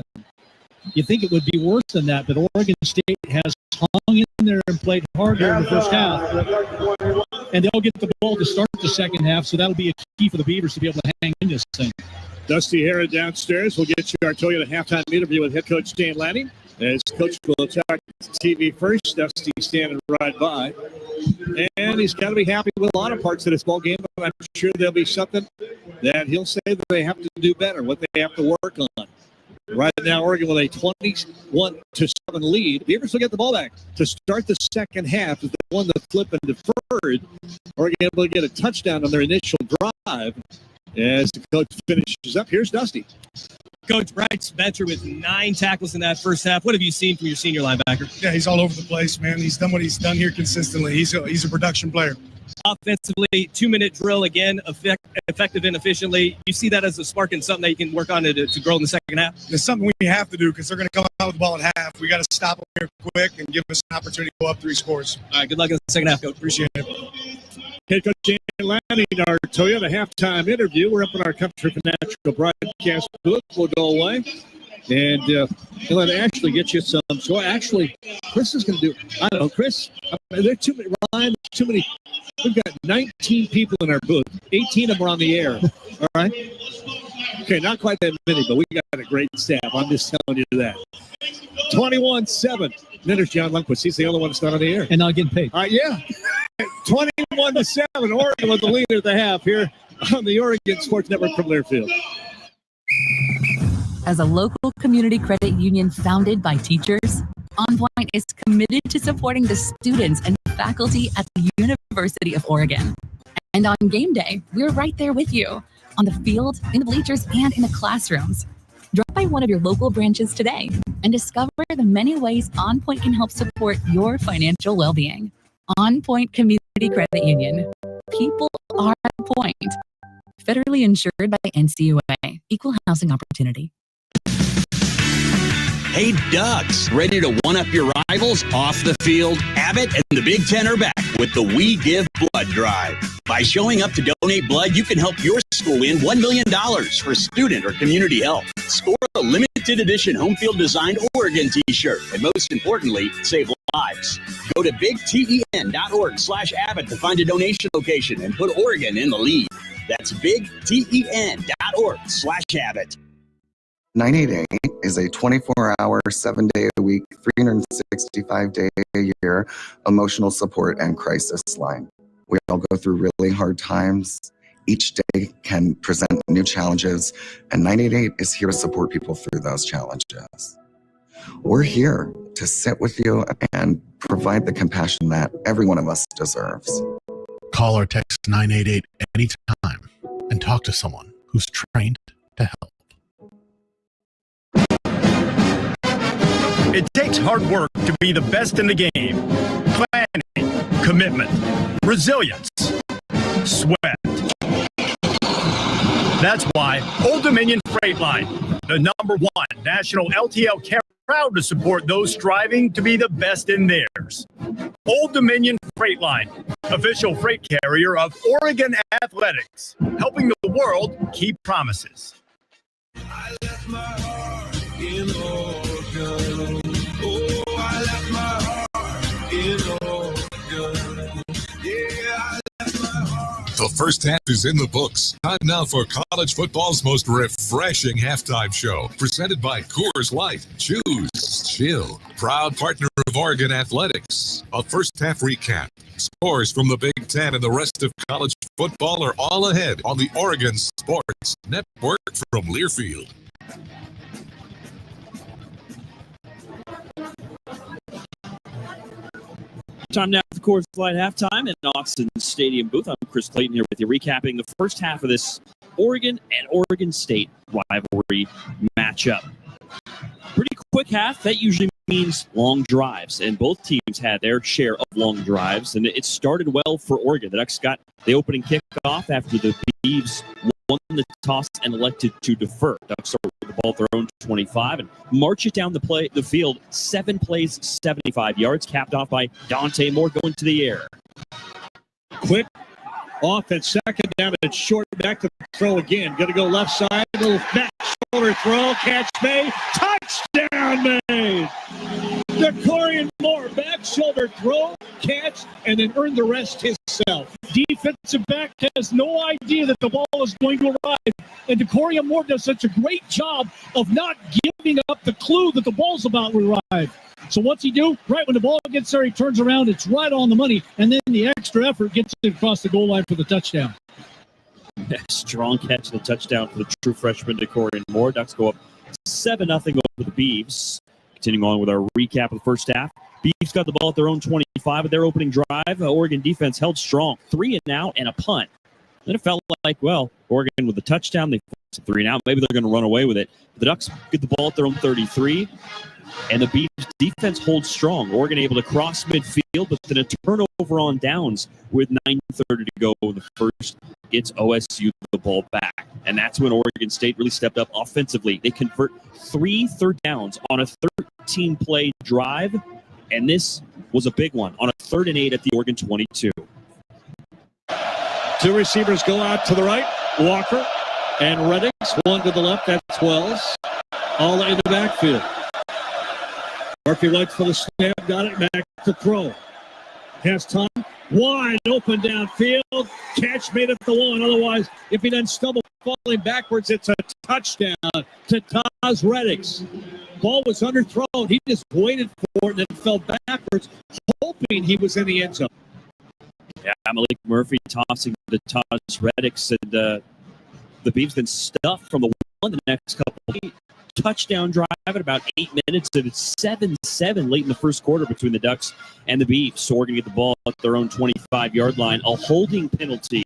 You think it would be worse than that, but Oregon State has hung in there and played hard in the first half. And they'll get the ball to start the second half, so that'll be a key for the Beavers to be able to hang in this thing. Dusty Hara downstairs. We'll get you our Toyota halftime interview with head coach Dan Lanning. As Coach will talk TV first, Dusty standing right by. And he's got to be happy with a lot of parts of this ball game. But I'm sure there'll be something that he'll say that they have to do better, what they have to work on. Right now, Oregon with a 21-7 lead. Beavers will get the ball back to start the second half. As they won the flip and deferred, Oregon able to get a touchdown on their initial drive. As the coach finishes up, here's Dusty. Coach Bryce Betcher with 9 tackles in that first half. What have you seen from your senior linebacker? Yeah, he's all over the place, man. He's done what he's done here consistently. He's a production player. Offensively, 2-minute drill again, effective and efficiently. You see that as a spark and something that you can work on to grow in the second half? It's something we have to do because they're going to come out with the ball at half. We got to stop them here quick and give us an opportunity to go up 3 scores. All right, good luck in the second half, Coach. Appreciate it. Head coach Dan Lanning, our Toyota halftime interview. We're up in our Country Financial broadcast booth. We'll go away. And let Ashley get you some. So actually, Chris is going to do. I don't know, Chris. There are too many. Ryan, too many. We've got 19 people in our booth. 18 of them are on the air. All right. Okay, not quite that many, but we got a great staff. I'm just telling you that. 21-7. Then there's John Lundquist. He's the only one that's not on the air. And not getting paid. Yeah. 21-7. Oregon with the lead at the half here on the Oregon Sports Network from Learfield. As a local community credit union founded by teachers, On Point is committed to supporting the students and faculty at the University of Oregon. And on game day, we're right there with you, on the field, in the bleachers, and in the classrooms. Drop by one of your local branches today and discover the many ways On Point can help support your financial well-being. On Point Community Credit Union. People are Point. Federally insured by NCUA. Equal housing opportunity. Hey, Ducks, ready to one-up your rivals off the field? Abbott and the Big Ten are back with the We Give Blood Drive. By showing up to donate blood, you can help your school win $1 million for student or community health. Score a limited edition home field designed Oregon t-shirt, and most importantly, save lives. Go to bigten.org/Abbott to find a donation location and put Oregon in the lead. That's bigten.org/habit. 988 is a 24-hour, 7-day-a-week, 365-day-a-year emotional support and crisis line. We all go through really hard times. Each day can present new challenges, and 988 is here to support people through those challenges. We're here to sit with you and provide the compassion that every one of us deserves. Call or text 988 anytime and talk to someone who's trained to help. It takes hard work to be the best in the game. Planning, commitment, resilience, sweat. That's why Old Dominion Freight Line, the #1 national LTL carrier, proud to support those striving to be the best in theirs. Old Dominion Freight Line, official freight carrier of Oregon Athletics, helping the world keep promises. I left my heart in Oregon. Oh, I left my heart in Oregon. Yeah, I left my heart. The first half is in the books. Time now for college football's most refreshing halftime show. Presented by Coors Light. Choose chill. Proud partner of Oregon Athletics. A first half recap. Scores from the Big Ten and the rest of college football are all ahead on the Oregon Sports Network from Learfield. Time now for the Coors Light halftime in Auxon Stadium booth. I'm Chris Clayton here with you, recapping the first half of this Oregon and Oregon State rivalry matchup. Pretty quick half. That usually means long drives, and both teams had their share of long drives, and it started well for Oregon. The Ducks got the opening kickoff after the Beavs won the toss and elected to defer. Ducks started with the ball at their own 25 and march it down the field. 7 plays, 75 yards, capped off by Dante Moore going to the air. Quick off at second down and short, back to throw again. Going to go left side, little back shoulder throw, catch made, touchdown made. DeCorian Moore, back shoulder throw, catch, and then earned the rest himself. Defensive back has no idea that the ball is going to arrive, and DeCorian Moore does such a great job of not giving up the clue that the ball's about to arrive. So what's he do? Right when the ball gets there, he turns around, it's right on the money, and then the extra effort gets it across the goal line for the touchdown. Strong catch and a touchdown for the true freshman DeCorian Moore. Ducks go up 7-0 over the Beavs. Continuing on with our recap of the first half. Beavs got the ball at their own 25 at their opening drive. Oregon defense held strong. 3 and out and a punt. Then it felt like, well, Oregon with the touchdown, they forced 3 and out. Maybe they're going to run away with it. The Ducks get the ball at their own 33. And the Beavs defense holds strong. Oregon able to cross midfield, but then a turnover on downs with 9:30 to go in the first. Gets OSU the ball back. And that's when Oregon State really stepped up offensively. They convert 3 third downs on a 13-play drive. And this was a big one on a 3rd and 8 at the Oregon 22. 2 receivers go out to the right. Walker and Reddix. 1 to the left. That's Wells. All in the backfield. Murphy waits for the snap. Got it back to throw. Has time. Wide open downfield. Catch made at the 1. Otherwise, if he doesn't stumble falling backwards, it's a touchdown to Taz Reddix. Ball was underthrown. He just waited for it and then fell backwards, hoping he was in the end zone. Yeah, Malik Murphy tossing to Taz Reddix, and the Beavs been stuffed from the 1 the next couple. Touchdown drive at about 8 minutes, and it's 7-7 late in the first quarter between the Ducks and the Beavs. So we're going to get the ball at their own 25-yard line. A holding penalty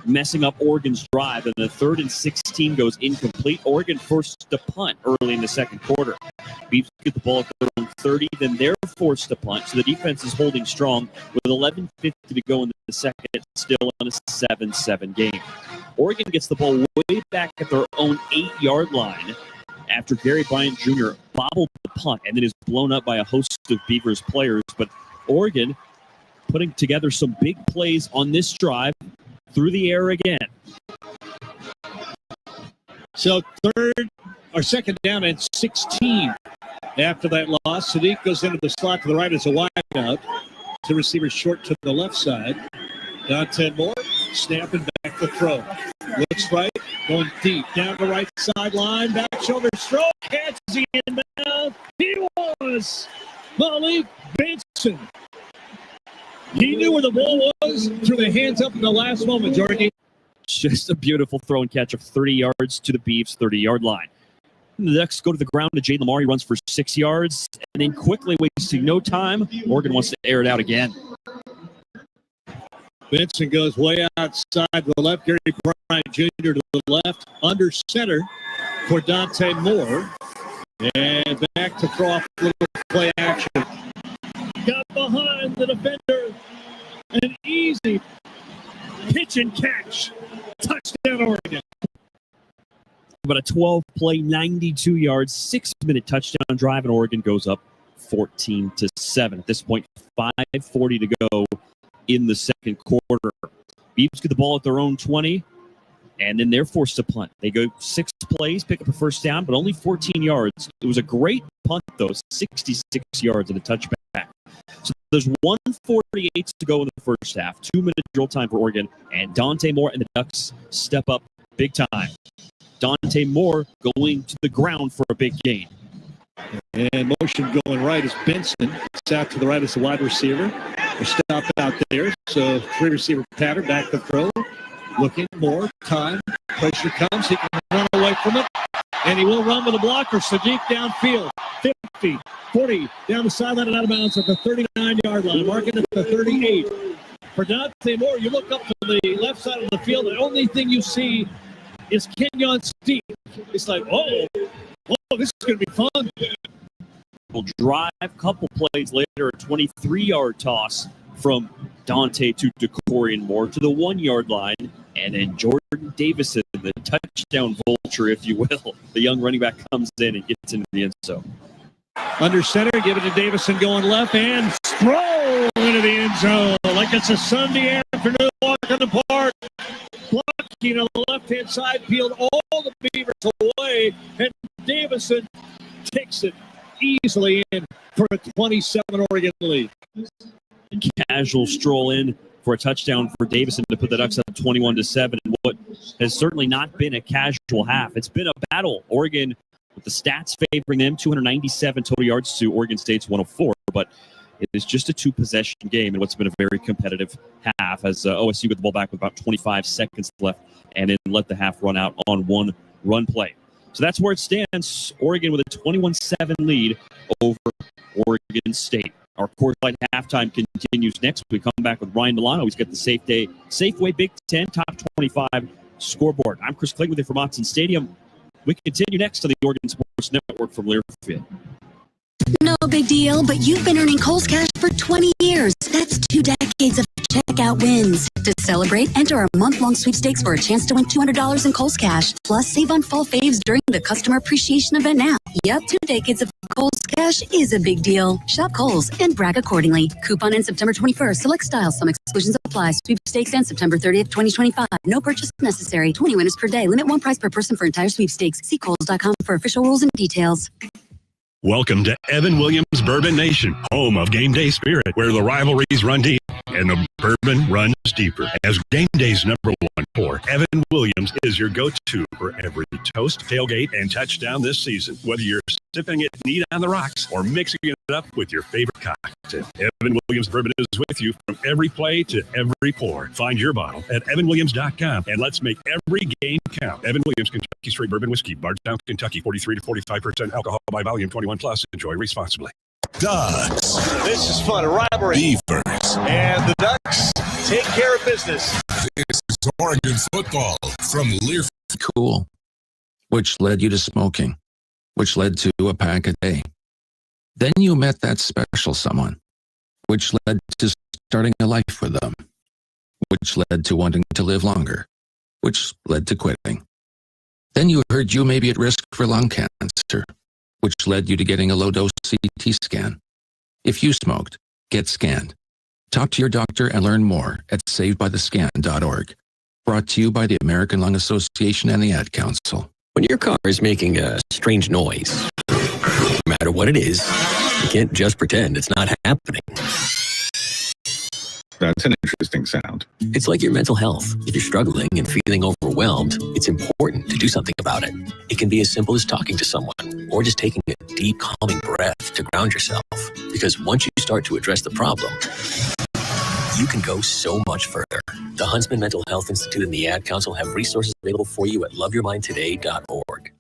messing up Oregon's drive, and the 3rd and 16 goes incomplete. Oregon forced to punt early in the second quarter. Beavs get the ball at their own 30, then they're forced to punt. So the defense is holding strong with 11:50 to go in the second, still in a 7-7 game. Oregon gets the ball way back at their own 8-yard line after Gary Bryant Jr. bobbled the punt and then is blown up by a host of Beavers players. But Oregon putting together some big plays on this drive through the air again. So second down and 16 after that loss. Sadiq goes into the slot to the right as a wide out. 2 receivers short to the left side. Dante Moore Snap and back to throw. Looks right, going deep, down the right sideline, back shoulder stroke, catches the inbound. He was Malik Benson. He knew where the ball was, threw the hands up in the last moment, Jordan. Just a beautiful throw and catch of 30 yards to the Beavs 30-yard line. The Ducks go to the ground to Jade Lamar. He runs for 6 yards, and then quickly, wasting no time, Oregon wants to air it out again. Benson goes way outside to the left. Gary Bryant Jr. to the left, under center for Dante Moore. And back to throw off little play action. Got behind the defender. An easy pitch and catch. Touchdown, Oregon. About a 12-play, 92-yard, 6-minute touchdown drive, and Oregon goes up 14-7. At this point, 5:40 to go in the second quarter. Beavs get the ball at their own 20, and then they're forced to punt. They go 6 plays, pick up a first down, but only 14 yards. It was a great punt, though, 66 yards and a touchback. So there's 1:48 to go in the first half. 2-minute drill time for Oregon, and Dante Moore and the Ducks step up big time. Dante Moore going to the ground for a big gain. And motion going right is Benson. It's out to the right as the wide receiver. We're stopped out there. So 3-receiver pattern, back to throw. Looking more time. Pressure comes. He can run away from it. And he will run with a blocker. Sadiq downfield. 50, 40, down the sideline and out of bounds at the 39-yard line. Marking at the 38. For Dante Moore, you look up to the left side of the field. The only thing you see is Kenyon Steep. It's like, oh, this is going to be fun. Will drive, couple plays later, a 23-yard toss from Dante to Decorian Moore to the 1-yard line, and then Jordan Davison, the touchdown vulture, if you will. The young running back comes in and gets into the end zone. Under center, give it to Davison going left, and stroll into the end zone like it's a Sunday afternoon walk in the park. Blocking on the left-hand side, peeled all the Beavers away, and Davison takes it easily in for a 27 Oregon lead. Casual stroll in for a touchdown for Davison to put the Ducks up 21-7 in what has certainly not been a casual half. It's been a battle. Oregon, with the stats favoring them, 297 total yards to Oregon State's 104, but it is just a 2-possession game in what's been a very competitive half as OSU with the ball back with about 25 seconds left and then let the half run out on one run play. So that's where it stands. Oregon with a 21-7 lead over Oregon State. Our Coors Light halftime continues next. We come back with Ryan Milano. He's got the Safeway Big Ten Top 25 scoreboard. I'm Chris Clegg with you from Autzen Stadium. We continue next to the Oregon Sports Network from Learfield. No big deal, but you've been earning Kohl's Cash for 20 years. That's 2 decades of checkout wins. To celebrate, enter our month-long sweepstakes for a chance to win $200 in Kohl's Cash. Plus, save on fall faves during the customer appreciation event now. Yep, 2 decades of Kohl's Cash is a big deal. Shop Kohl's and brag accordingly. Coupon ends September 21st. Select styles. Some exclusions apply. Sweepstakes ends September 30th, 2025. No purchase necessary. 20 winners per day. Limit 1 price per person for entire sweepstakes. See Kohls.com for official rules and details. Welcome to Evan Williams Bourbon Nation, home of Game Day Spirit, where the rivalries run deep and the bourbon runs deeper. As Game Day's #1 pour, Evan Williams is your go-to for every toast, tailgate, and touchdown this season. Whether you're sipping it neat on the rocks or mixing it up with your favorite cocktail, Evan Williams Bourbon is with you from every play to every pour. Find your bottle at evanwilliams.com and let's make every game count. Evan Williams Kentucky Straight Bourbon Whiskey, Bardstown, Kentucky, 43 to 45% alcohol by volume, 21 plus. Enjoy responsibly. Ducks. This is fun. A rivalry. Beavers. And the Ducks take care of business. This is Oregon football from Learfield. Cool. Which led you to smoking, which led to a pack a day. Then you met that special someone, which led to starting a life with them, which led to wanting to live longer, which led to quitting. Then you heard you may be at risk for lung cancer, which led you to getting a low-dose CT scan. If you smoked, get scanned. Talk to your doctor and learn more at savedbythescan.org. Brought to you by the American Lung Association and the Ad Council. When your car is making a strange noise, no matter what it is, you can't just pretend it's not happening. That's an interesting sound. It's like your mental health. If you're struggling and feeling overwhelmed, it's important to do something about it. It can be as simple as talking to someone or just taking a deep, calming breath to ground yourself. Because once you start to address the problem, you can go so much further. The Huntsman Mental Health Institute and the Ad Council have resources available for you at loveyourmindtoday.org.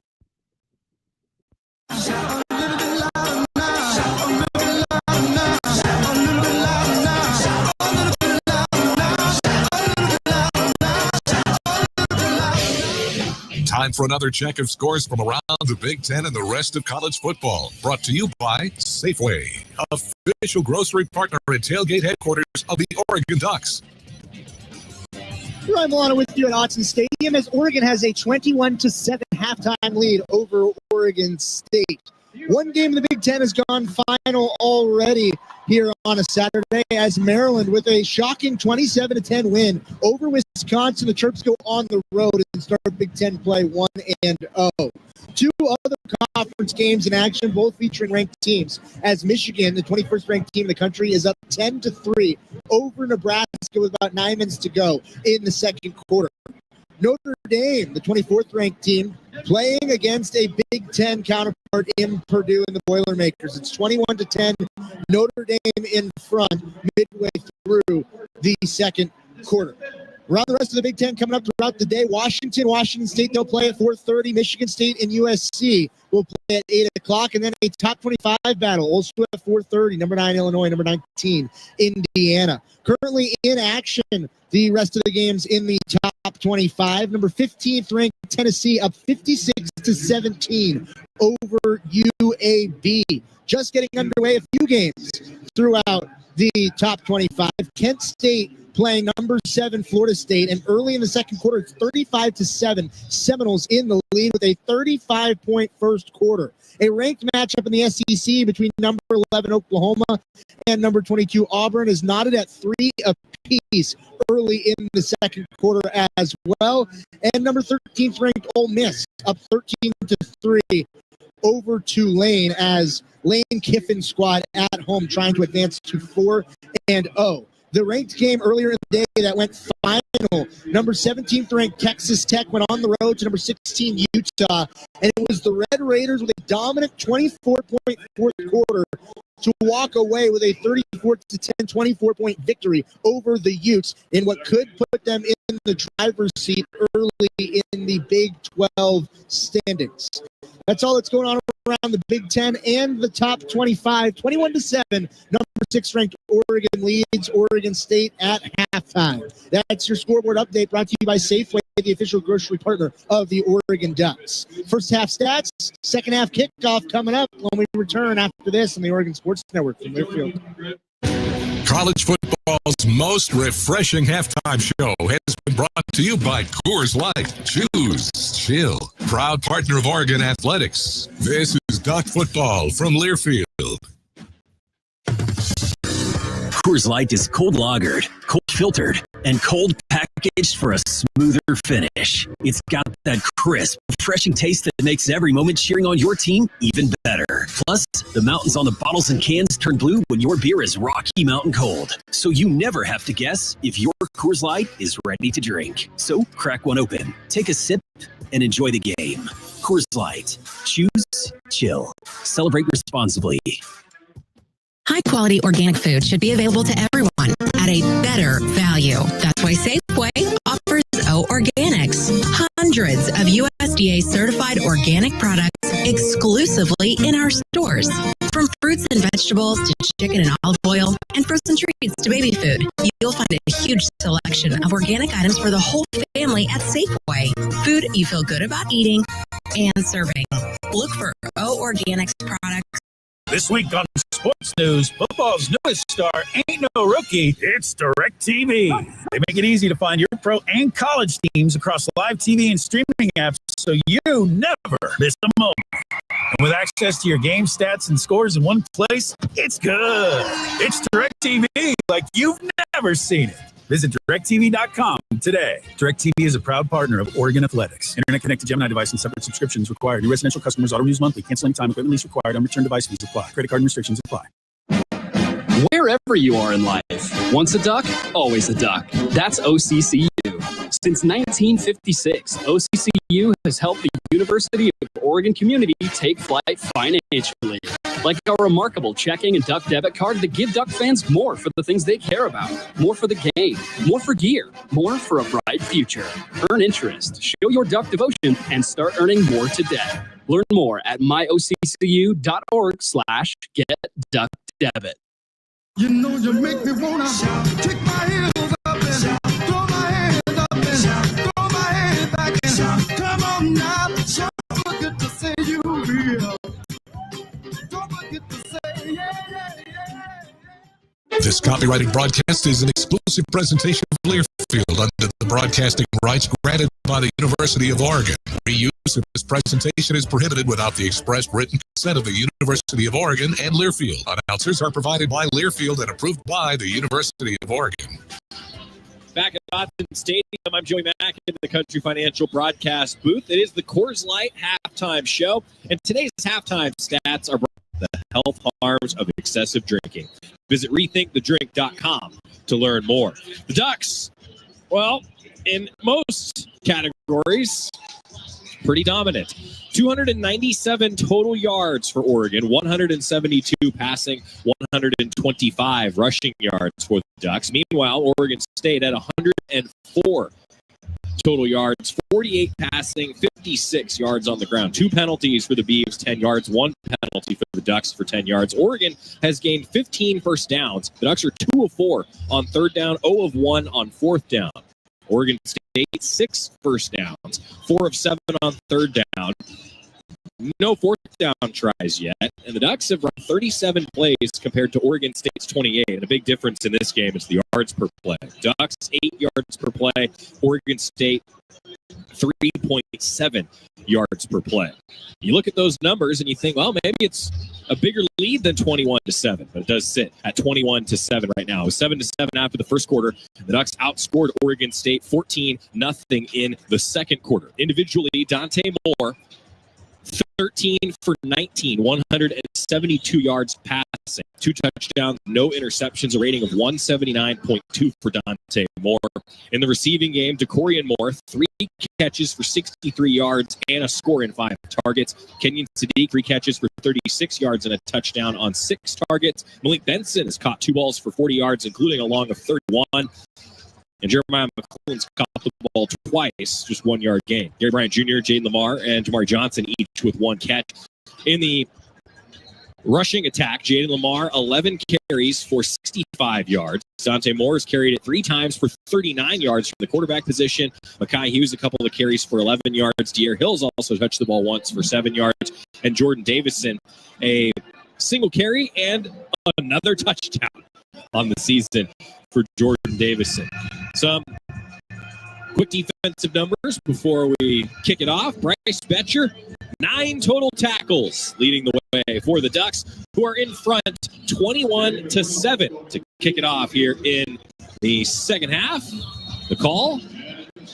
Time for another check of scores from around the Big Ten and the rest of college football. Brought to you by Safeway, official grocery partner and tailgate headquarters of the Oregon Ducks. Ryan Milano with you at Autzen Stadium as Oregon has a 21-7 halftime lead over Oregon State. One game in the Big Ten has gone final already here on a Saturday as Maryland with a shocking 27-10 win over Wisconsin. The Terps go on the road and start Big Ten play 1-0. Two other conference games in action, both featuring ranked teams, as Michigan, the 21st ranked team in the country, is up 10-3 over Nebraska with about 9 minutes to go in the second quarter. Notre Dame, the 24th ranked team, playing against a Big Ten counterpart in Purdue and the Boilermakers. It's 21-10, Notre Dame in front midway through the second quarter. Around the rest of the Big Ten coming up throughout the day, Washington State, they'll play at 4:30. Michigan State and USC will play at 8 o'clock. And then a top 25 battle, also at 4:30. Number 9, Illinois. Number 19, Indiana. Currently in action, the rest of the games in the top 25. Number 15th ranked Tennessee up 56-17 over UAB. Just getting underway, a few games throughout the top 25. Kent State playing number 7 Florida State, and early in the second quarter, it's 35-7. Seminoles in the lead with a 35-point first quarter. A ranked matchup in the SEC between number 11 Oklahoma and number 22 Auburn is knotted at 3 apiece early in the second quarter as well. And number 13th ranked Ole Miss up 13-3 over Tulane as Lane Kiffin's squad at home trying to advance to 4-0. The ranked game earlier in the day that went final, number 17th ranked Texas Tech went on the road to number 16 Utah, and it was the Red Raiders with a dominant 24-point fourth quarter to walk away with a 34-10 24-point victory over the Utes in what could put them in the driver's seat early in the Big 12 standings. That's all that's going on around the Big Ten and the top 25. 21-7, number 6 ranked Oregon leads Oregon State at halftime. That's your scoreboard update brought to you by Safeway, the official grocery partner of the Oregon Ducks. First half stats, second half kickoff coming up when we return after this on the Oregon Sports Network from Learfield. College football's most refreshing halftime show has been brought to you by Coors Light. Choose chill. Proud partner of Oregon Athletics. This is Duck Football from Learfield. Coors Light is cold lagered, cold filtered, and cold packaged for a smoother finish. It's got that crisp, refreshing taste that makes every moment cheering on your team even better. Plus, the mountains on the bottles and cans turn blue when your beer is Rocky Mountain cold. So you never have to guess if your Coors Light is ready to drink. So crack one open, take a sip, and enjoy the game. Coors Light. Choose chill. Celebrate responsibly. High-quality organic food should be available to everyone at a better value. That's why Safeway offers O Organics. Hundreds of USDA-certified organic products exclusively in our stores. From fruits and vegetables to chicken and olive oil and frozen treats to baby food, you'll find a huge selection of organic items for the whole family at Safeway. Food you feel good about eating and serving. Look for O Organics products. This week on Sports News, football's newest star ain't no rookie, it's DirecTV. They make it easy to find your pro and college teams across live TV and streaming apps so you never miss a moment. And with access to your game stats and scores in one place, it's good. It's DirecTV like you've never seen it. Visit DirecTV.com today. DirecTV is a proud partner of Oregon Athletics. Internet-connected Gemini device and separate subscriptions required. New residential customers auto-renews monthly. Canceling time, equipment lease required. Unreturned device fees apply. Credit card and restrictions apply. Where wherever you are in life. Once a duck, always a duck. That's OCCU. Since 1956, OCCU has helped the University of Oregon community take flight financially. Like our remarkable checking and duck debit card that give duck fans more for the things they care about, more for the game, more for gear, more for a bright future. Earn interest, show your duck devotion, and start earning more today. Learn more at myoccu.org/getduckdebit. You know you make me wanna kick my heels up and throw my hands up and throw my head back and come on now, don't forget to say you real. Don't forget to say yeah. This copyrighted broadcast is an exclusive presentation of Learfield under the broadcasting rights granted by the University of Oregon. Reuse of this presentation is prohibited without the express written consent of the University of Oregon and Learfield. Announcers are provided by Learfield and approved by the University of Oregon. Back at Autzen Stadium, I'm Joey Mack in the Country Financial broadcast booth. It is the Coors Light halftime show, and today's halftime stats are brought by the health harms of excessive drinking. Visit rethinkthedrink.com to learn more. The Ducks, well, in most categories, pretty dominant. 297 total yards for Oregon, 172 passing, 125 rushing yards for the Ducks. Meanwhile, Oregon State at 104 total yards, 48 passing, 56 yards on the ground. 2 penalties for the Beavs, 10 yards, 1 penalty for the Ducks for 10 yards. Oregon has gained 15 first downs. The Ducks are 2 of 4 on third down, 0 of 1 on fourth down. Oregon State, 6 first downs, 4 of 7 on third down. No fourth down tries yet. And the Ducks have run 37 plays compared to Oregon State's 28. And a big difference in this game is the yards per play. Ducks, 8 yards per play. Oregon State, 3.7 yards per play. You look at those numbers and you think, well, maybe it's a bigger lead than 21-7, but it does sit at 21-7 right now. It was 7-7 after the first quarter. The Ducks outscored Oregon State 14-0 in the second quarter. Individually, Dante Moore, 13 for 19, 172 yards passing, 2 touchdowns, no interceptions, a rating of 179.2 for Dante Moore. In the receiving game, DeCorian Moore, 3 catches for 63 yards and a score in 5 targets. Kenyon Sadiq, 3 catches for 36 yards and a touchdown on 6 targets. Malik Benson has caught 2 balls for 40 yards, including a long of 31. And Jeremiah McClellan's caught the ball twice, just 1 yard gain. Gary Bryant Jr., Jaden Lamar, and Jamari Johnson each with 1 catch. In the rushing attack, Jaden Lamar, 11 carries for 65 yards. Dante Moore has carried it 3 times for 39 yards from the quarterback position. Makai Hughes, a couple of carries for 11 yards. De'Aaron Hills also touched the ball once for 7 yards. And Jordan Davison, a single carry and another touchdown on the season for Jordan Davison. Some quick defensive numbers before we kick it off. Bryce Betcher, 9 total tackles leading the way for the Ducks, who are in front 21-7 to kick it off here in the second half. The call,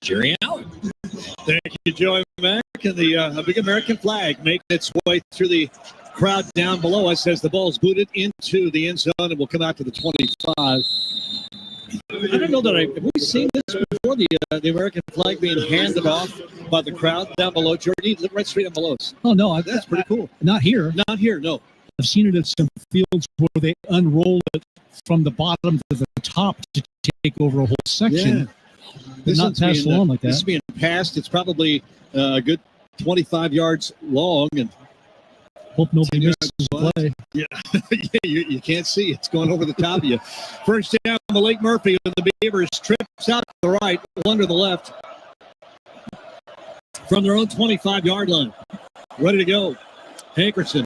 Jerry Allen. Thank you, Joey Mack. And the big American flag making its way through the crowd down below us as the ball is booted into the end zone and will come out to the 25. I don't know that have we seen this before, the American flag being handed off by the crowd down below? Jordy, look right straight down below us. Oh, no. That's pretty cool. Not here. Not here, no. I've seen it at some fields where they unroll it from the bottom to the top to take over a whole section. Yeah. This not passed along like that. This is being passed. It's probably a good 25 yards long, and hope nobody misses the play. Yeah, you can't see. It's going over the top of you. First down, Malik Murphy of the Beavers trips out to the right, one to the left. From their own 25-yard line. Ready to go. Hankerson,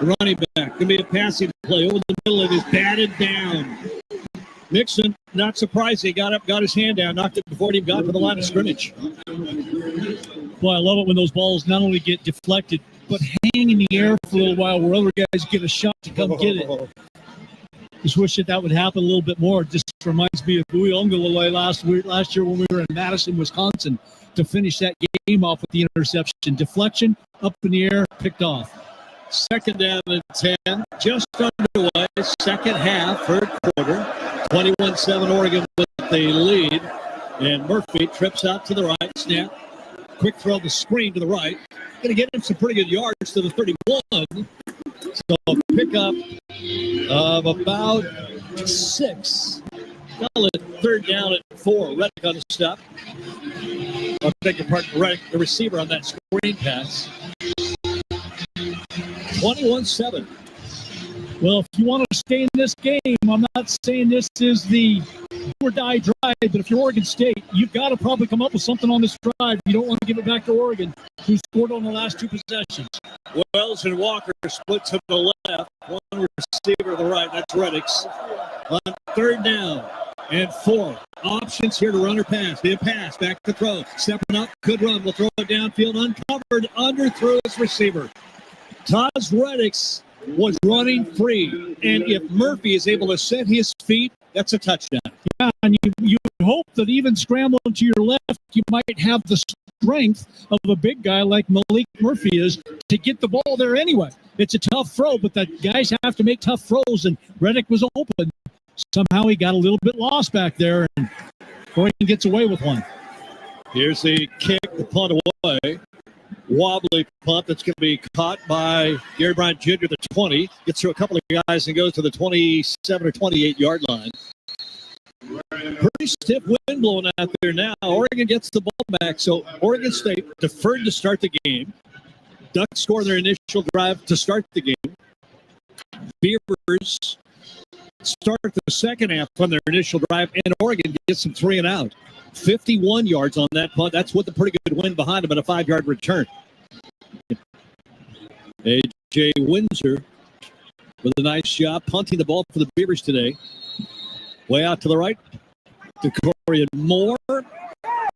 running back. Going to be a passing play over the middle. It is batted down. Nixon, not surprising, got up, got his hand down, knocked it before he got to the line of scrimmage. Boy, I love it when those balls not only get deflected, but hang in the air for a little while where other guys get a shot to come get it. Just wish that would happen a little bit more. It just reminds me of Bowie Ongalale last year when we were in Madison, Wisconsin, to finish that game off with the interception. Deflection, up in the air, picked off. Second down and 10. Just underway. Second half, third quarter. 21-7 Oregon with the lead. And Murphy trips out to the right. Snap. Quick throw the screen to the right. Going to get him some pretty good yards to the 31. So a pickup of about 6. Call it third down at 4. Reddick on the stop. I'll beg your pardon, Reddick, the receiver on that screen pass. 21-7. Well, if you want to stay in this game, I'm not saying this is the do or die drive, but if you're Oregon State, you've got to probably come up with something on this drive. You don't want to give it back to Oregon, who scored on the last 2 possessions. Wells and Walker split to the left. One receiver to the right. That's Reddick's. On third down and 4. Options here to run or pass. Be a pass. Back to throw. Stepping up. Could run. We'll throw it downfield. Uncovered. Underthrew his receiver. Taz Reddick's was running free. And if Murphy is able to set his feet, that's a touchdown. Yeah, and you hope that even scrambling to your left, you might have the strength of a big guy like Malik Murphy is to get the ball there anyway. It's a tough throw, but the guys have to make tough throws, and Reddick was open. Somehow he got a little bit lost back there, and Oregon gets away with one. Here's the kick, the punt away. Wobbly punt that's going to be caught by Gary Bryant Jr. The 20. Gets through a couple of guys and goes to the 27 or 28-yard line. Pretty stiff wind blowing out there now. Oregon gets the ball back. So Oregon State deferred to start the game. Ducks score their initial drive to start the game. Beavers start the second half on their initial drive, and Oregon gets some 3 and out. 51 yards on that punt. That's with a pretty good wind behind him and a 5-yard return. A.J. Windsor with a nice job punting the ball for the Beavers today. Way out to the right to Corian Moore.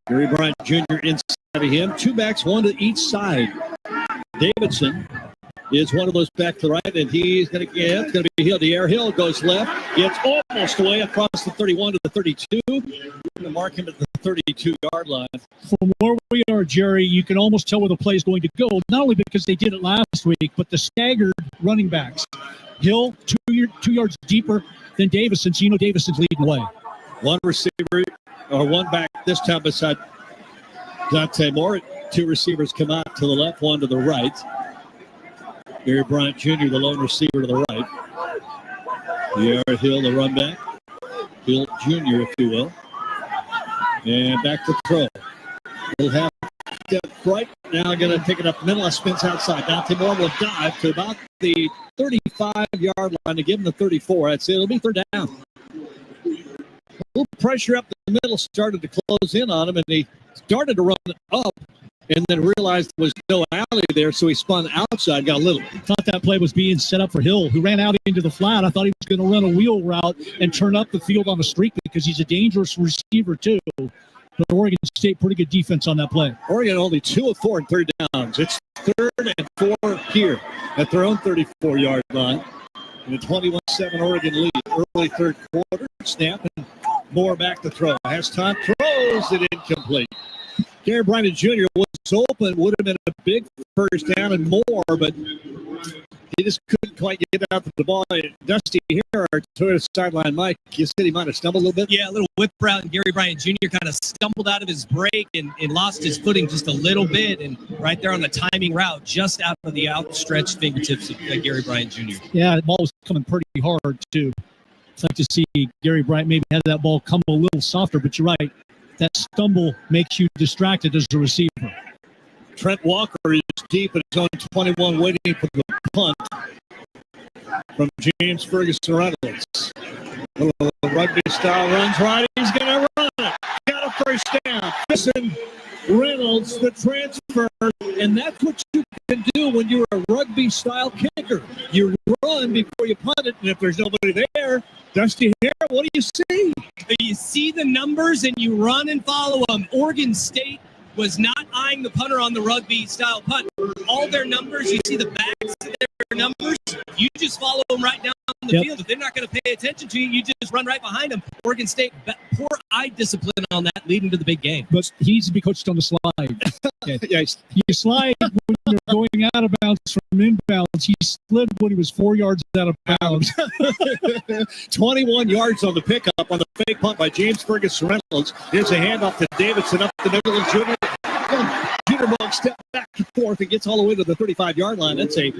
Gary Bryant Jr. inside of him. 2 backs, 1 to each side. Davidson is one of those back to the right, and he's going to get, it's going to be Hill. The air Hill goes left. It's almost away across the 31 to the 32. We're going to mark him at the 32-yard line. From where we are, Jerry, you can almost tell where the play is going to go, not only because they did it last week, but the staggered running backs. Hill, 2 yards deeper than Davison, so you know Davison's leading the way. One receiver, or one back this time beside Dante Moore. 2 receivers come out to the left, 1 to the right. Gary Bryant Jr., the lone receiver to the right. Pierre Hill, the run back. Hill Jr., if you will. And back to throw. He'll have step right. Now going to take it up middle. Spins outside. Dante Moore will dive to about the 35-yard line to give him the 34. That's it. It'll be third down. A little pressure up the middle started to close in on him, and he started to run up and then realized there was no alley there, so he spun outside, got a little. Thought that play was being set up for Hill, who ran out into the flat. I thought he was going to run a wheel route and turn up the field on the streak because he's a dangerous receiver, too. But Oregon State, pretty good defense on that play. Oregon only 2 of 4 in third downs. It's 3rd and 4 here at their own 34-yard line. And a 21-7 Oregon lead. Early third quarter, snap, and Moore back to throw. Has time, throws it incomplete. Gary Bryant Jr. was open, would have been a big first down and more, but he just couldn't quite get out to the ball. Dusty here, our Toyota sideline Mike, you said he might have stumbled a little bit? Yeah, a little whip route, and Gary Bryant Jr. kind of stumbled out of his break and lost his footing just a little bit, and right there on the timing route, just out of the outstretched fingertips of Gary Bryant Jr. Yeah, the ball was coming pretty hard, too. I'd like to see Gary Bryant maybe have that ball come a little softer, but you're right. That stumble makes you distracted as a receiver. Trent Walker is deep at his own 21, waiting for the punt from James Ferguson Reynolds. Little rugby style runs right. He's going to run it. Got a first down. Ferguson Reynolds, the transfer, and that's what you can do when you're a rugby style kicker. You run before you punt it, and if there's nobody there, Dusty Hare, what do you see? You see the numbers and you run and follow them. Oregon State was not eyeing the punter on the rugby style punt. All their numbers, you see the backs of their numbers, you just follow them right down the field. If they're not going to pay attention to you, you just run right behind them. Oregon State, poor eye discipline on that leading to the big game. But he needs to be coached on the slide. Okay. You slide when you're going out of bounds from inbounds. He slid when he was 4 yards out of bounds. 21 yards on the pickup on the fake punt by James Ferguson Reynolds. Here's a handoff to Davidson up the middle of Junior. Junior step back and forth and gets all the way to the 35-yard line. That's they'll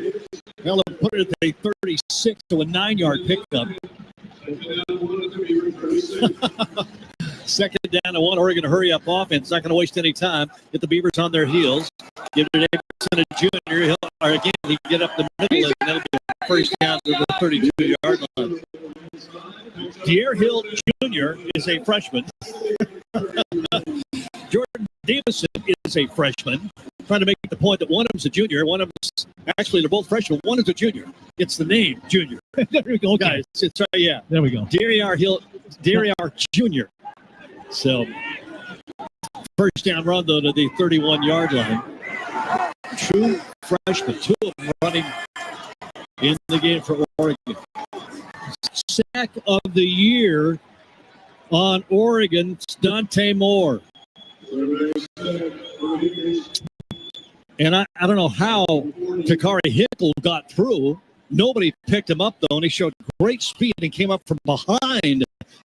put it at a 36 to a 9-yard pickup. Second down and 1. Oregon to hurry up offense. Not going to waste any time. Get the Beavers on their heels. Give it to Davidson, a junior. He can get up the middle, and that'll be a first down to the 32-yard line. De'Aaron Hill Jr. is a freshman. Jordan Davison is a freshman. Trying to make the point that one of them's a junior. One of them's actually, they're both freshmen. One is a junior. It's the name, Junior. There we go, guys. It's yeah. There we go. De'Aaron Hill, De'Aaron Jr. So, first down run, though, to the 31-yard line. True freshman. Two of them running in the game for Oregon. Sack of the year on Oregon, Dante Moore. And I don't know how Takari Hickle got through. Nobody picked him up, though, and he showed great speed and came up from behind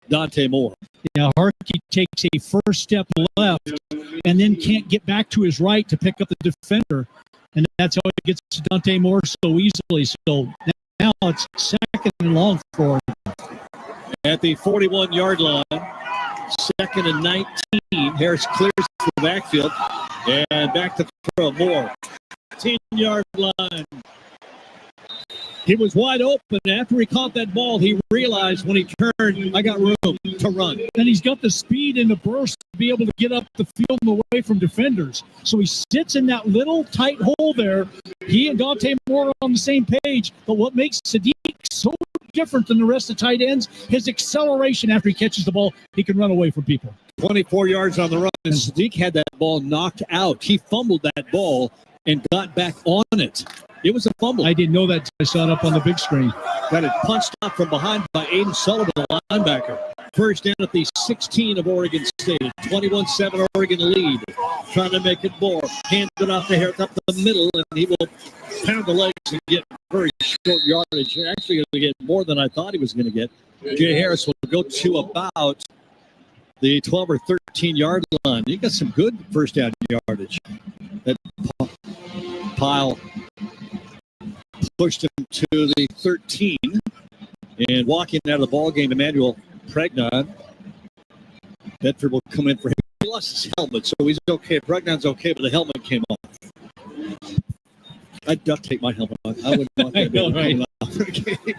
Dante Moore. Yeah, Harkey takes a first step left and then can't get back to his right to pick up the defender. And that's how he gets to Dante Moore so easily. So now it's second and long for him. At the 41-yard line, second and 19. Harris clears the backfield. And back to throw. Moore. 10-yard line. He was wide open. After he caught that ball, he realized when he turned, I got room to run. And he's got the speed and the burst to be able to get up the field and away from defenders. So he sits in that little tight hole there. He and Dante Moore are on the same page. But what makes Sadiq so different than the rest of tight ends, his acceleration after he catches the ball, he can run away from people. 24 yards on the run, and Sadiq had that ball knocked out. He fumbled that ball and got back on it. It was a fumble. I didn't know that. I saw it up on the big screen. Got it punched up from behind by Aiden Sullivan, the linebacker. First down at the 16 of Oregon State. 21-7 Oregon lead. Trying to make it more. Hands it off to Harris up the middle, and he will pound the legs and get very short yardage. Actually going to get more than I thought he was going to get. Jay Harris will go to about the 12 or 13-yard line. He got some good first down yardage. That pile pushed him to the 13. And walking out of the ball game, Emmanuel Pregnon. Bedford will come in for him. He lost his helmet, so he's okay. Pregnon's okay, but the helmet came off. I'd duct tape my helmet on. I wouldn't want that coming off.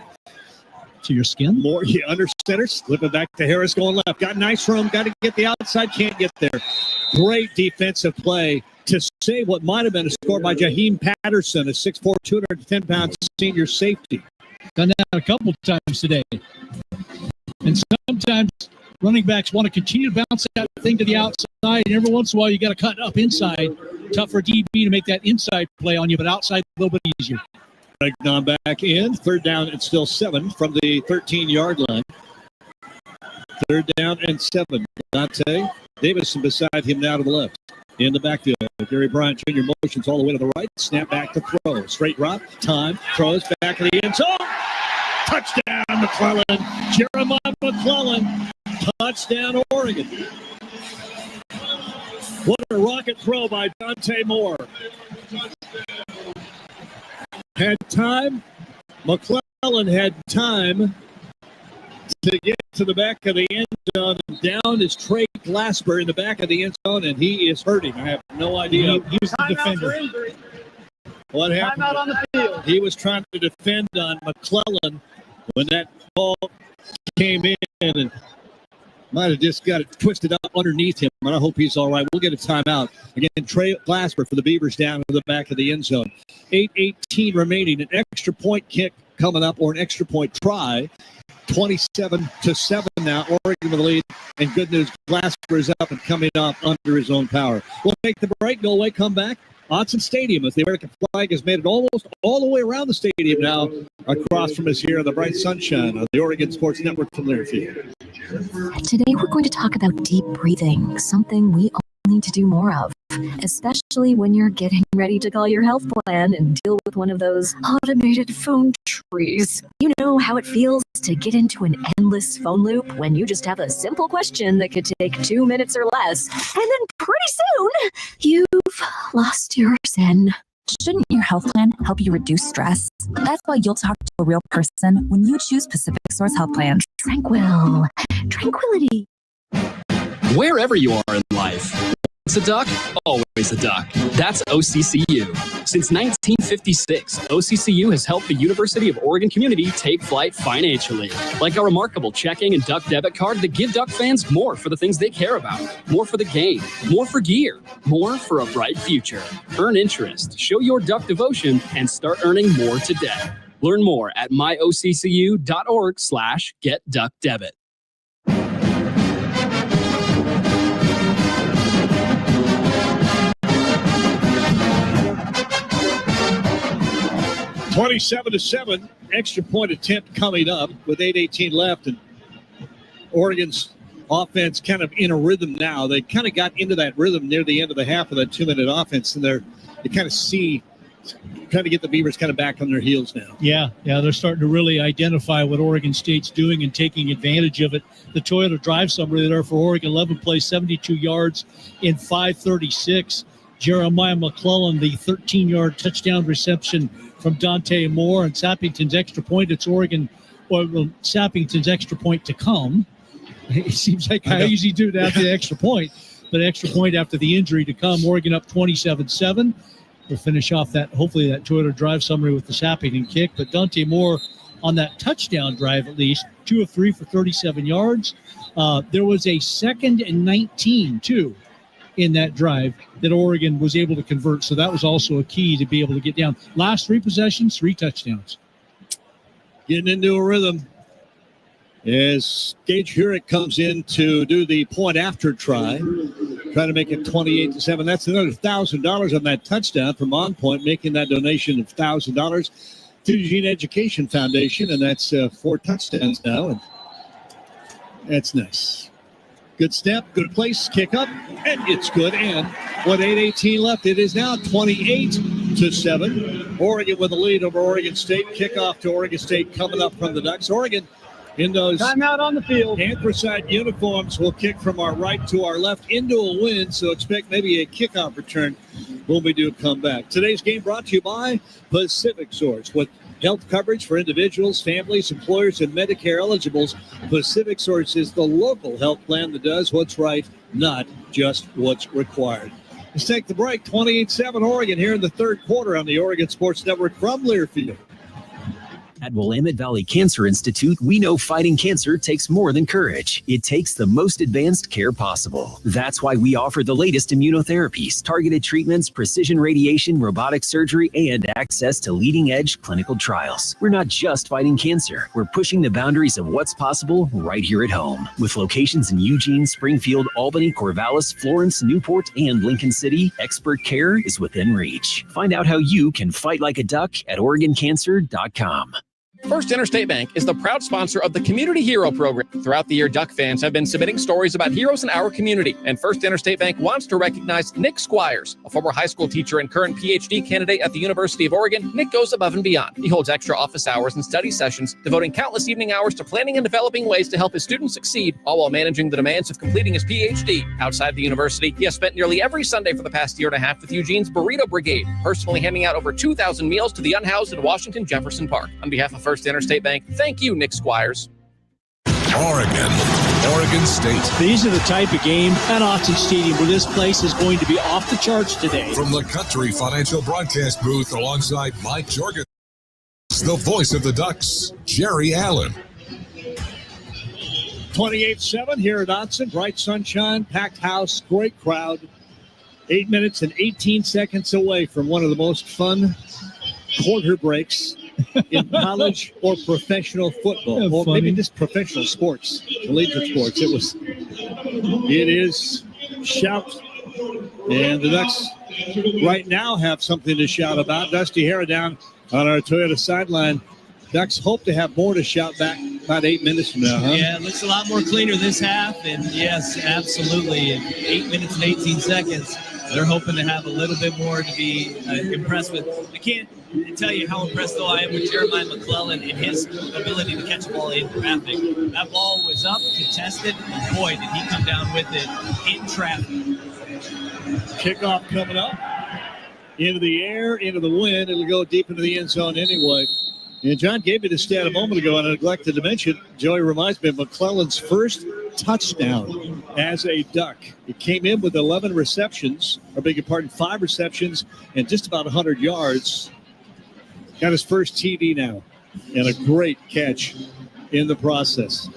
To your skin? More, yeah, under center. Slipping back to Harris going left. Got nice room. Got to get the outside. Can't get there. Great defensive play to save what might have been a score by Jaheim Patterson, a 6'4", 210-pound senior safety. Done that a couple times today. And sometimes running backs want to continue to bounce that thing to the outside, and every once in a while you got to cut up inside. Tough for DB to make that inside play on you, but outside a little bit easier. Pregnon back in. Third down and still 7 from the 13-yard line. Third down and 7. Dante Davison beside him now to the left. In the backfield, Gary Bryant Jr. motions all the way to the right. Snap back to throw. Straight drop. Time. Throws back of the end zone. Touchdown, McClellan. Jeremiah McClellan. Touchdown, Oregon. What a rocket throw by Dante Moore. Had time. McClellan had time to get to the back of the end zone. Down is Trey Glasper in the back of the end zone, and he is hurting. I have no idea. He was the defender. What happened? Timeout on the field. He was trying to defend on McClellan when that ball came in and might have just got it twisted up underneath him, and I hope he's all right. We'll get a timeout. Again, Trey Glasper for the Beavers down to the back of the end zone. 8:18 remaining. An extra point kick coming up, or an extra point try. 27-7 now. Oregon with the lead. And good news, Glasper is up and coming up under his own power. We'll take the break, go away, come back. Autzen Stadium, as the American flag has made it almost all the way around the stadium now. Across from us here in the bright sunshine of the Oregon Sports Network from Learfield. Today we're going to talk about deep breathing, something we all need to do more of, especially especially when you're getting ready to call your health plan and deal with one of those automated phone trees. You know how it feels to get into an endless phone loop when you just have a simple question that could take 2 minutes or less, and then pretty soon, you've lost your zen. Shouldn't your health plan help you reduce stress? That's why you'll talk to a real person when you choose Pacific Source Health Plan. Tranquility. Wherever you are in life, once a duck, always a duck. That's OCCU. Since 1956, OCCU has helped the University of Oregon community take flight financially. Like a remarkable checking and duck debit card that give Duck fans more for the things they care about. More for the game, more for gear, more for a bright future. Earn interest, show your Duck devotion, and start earning more today. Learn more at myoccu.org/getduckdebit. (27-7), extra point attempt coming up with 8:18 left, and Oregon's offense kind of in a rhythm now. They kind of got into that rhythm near the end of the half of that 2-minute offense, and you kind of see, trying to get the Beavers kind of back on their heels now. Yeah, they're starting to really identify what Oregon State's doing and taking advantage of it. The Toyota drive summary there for Oregon, 11 plays, 72 yards in 5:36. Jeremiah McClellan, the 13-yard touchdown reception from Dante Moore, and Sappington's extra point. It's Oregon, Sappington's extra point to come. It seems like how easy to do to have the extra point, but extra point after the injury to come. Oregon up 27-7. We'll finish off hopefully that Toyota drive summary with the Sappington kick, but Dante Moore on that touchdown drive, at least 2 of 3 for 37 yards. There was a 2nd and 19 too in that drive that Oregon was able to convert. So that was also a key to be able to get down. Last 3 possessions, 3 touchdowns. Getting into a rhythm as Gage Hurek comes in to do the point after try, trying to make it 28-7. That's another $1,000 on that touchdown from On Point, making that donation of $1,000 to Eugene Education Foundation, and that's 4 touchdowns now, and that's nice. Good step, good place, kick up, and it's good. And with 8:18 left, it is now 28-7. Oregon with a lead over Oregon State. Kickoff to Oregon State coming up from the Ducks. Oregon in those timeout on the field. anthracite uniforms will kick from our right to our left into a win. So expect maybe a kickoff return when we do come back. Today's game brought to you by Pacific Source. With health coverage for individuals, families, employers, and Medicare eligibles, Pacific Source is the local health plan that does what's right, not just what's required. Let's take the break. 28-7 Oregon here in the third quarter on the Oregon Sports Network from Learfield. At Willamette Valley Cancer Institute, we know fighting cancer takes more than courage. It takes the most advanced care possible. That's why we offer the latest immunotherapies, targeted treatments, precision radiation, robotic surgery, and access to leading-edge clinical trials. We're not just fighting cancer. We're pushing the boundaries of what's possible right here at home. With locations in Eugene, Springfield, Albany, Corvallis, Florence, Newport, and Lincoln City, expert care is within reach. Find out how you can fight like a duck at OregonCancer.com. First Interstate Bank is the proud sponsor of the Community Hero Program. Throughout the year, Duck fans have been submitting stories about heroes in our community, and First Interstate Bank wants to recognize Nick Squires, a former high school teacher and current PhD candidate at the University of Oregon. Nick goes above and beyond. He holds extra office hours and study sessions, devoting countless evening hours to planning and developing ways to help his students succeed, all while managing the demands of completing his PhD. Outside the university, he has spent nearly every Sunday for the past year and a half with Eugene's Burrito Brigade, personally handing out over 2,000 meals to the unhoused in Washington Jefferson Park. On behalf of First Interstate Bank, thank you, Nick Squires. Oregon State. These are the type of game at Autzen Stadium where this place is going to be off the charts today. From the Country Financial Broadcast booth alongside Mike Jorgen, the voice of the Ducks, Jerry Allen. 28-7 here at Autzen. Bright sunshine, packed house, great crowd. 8 minutes and 18 seconds away from one of the most fun quarter breaks in college or professional football, or maybe just professional sports, collegiate sports. It is shout, and the Ducks right now have something to shout about. Dusty Hara down on our Toyota sideline. Ducks hope to have more to shout back about 8 minutes from now, huh? Yeah, it looks a lot more cleaner this half, and yes, absolutely. 8 minutes and 18 seconds. they're hoping to have a little bit more to be impressed with. I can't tell you how impressed, though, I am with Jeremiah McClellan and his ability to catch a ball in traffic. That ball was up, contested, and boy, did he come down with it in traffic. Kickoff coming up. Into the air, into the wind. It'll go deep into the end zone anyway. And John gave me the stat a moment ago, and I neglected to mention, Joey reminds me of McClellan's first touchdown as a Duck. It came in with 11 receptions, or beg your pardon, 5 receptions, and just about 100 yards. Got his first TD now, and a great catch in the process.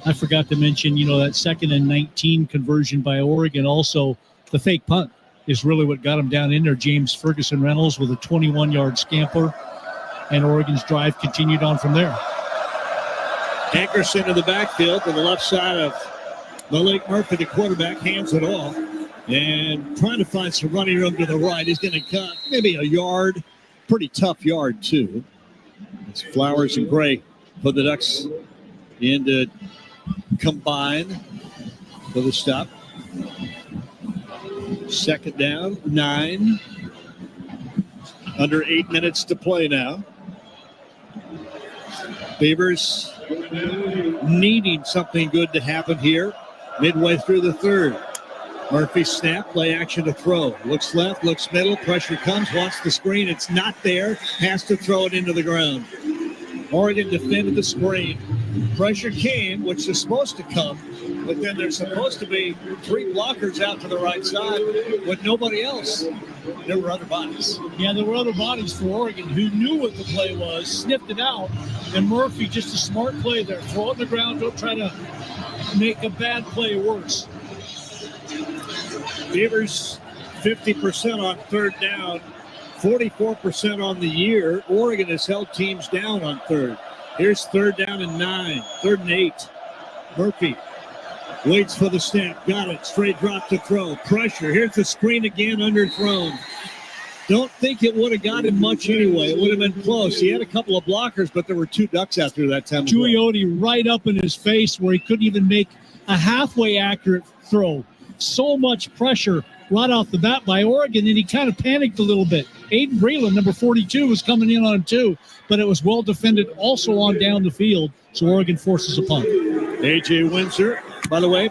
I forgot to mention, that 2nd and 19 conversion by Oregon. Also, the fake punt is really what got him down in there. James Ferguson Reynolds with a 21-yard scamper, and Oregon's drive continued on from there. Hankerson in the backfield to the left side of Malik Murphy, the quarterback, hands it off, and trying to find some running room to the right. He's going to cut maybe a yard, pretty tough yard too. It's Flowers and Gray for the Ducks in to combine for the stop. 2nd down, 9. Under 8 minutes to play now. Beavers needing something good to happen here midway through the 3rd. Murphy snap, play action to throw. Looks left, looks middle, pressure comes, wants the screen. It's not there, has to throw it into the ground. Oregon defended the screen. Pressure came, which is supposed to come, but then there's supposed to be 3 blockers out to the right side with nobody else. There were other bodies. Yeah, there were other bodies for Oregon who knew what the play was, sniffed it out, and Murphy, just a smart play there. Throw it on the ground, don't try to make a bad play worse. Beavers 50% on 3rd down, 44% on the year. Oregon has held teams down on 3rd. Here's 3rd down and 9, 3rd and 8. Murphy waits for the snap, got it, straight drop to throw, pressure. Here's the screen again, underthrown. Don't think it would have got him much anyway. It would have been close. He had a couple of blockers, but there were 2 Ducks out there that time. Gigliotti right up in his face where he couldn't even make a halfway accurate throw. So much pressure right off the bat by Oregon, and he kind of panicked a little bit. Aiden Breland, number 42, was coming in on him too, but it was well defended also on down the field, so Oregon forces a punt. A.J. Windsor, by the way,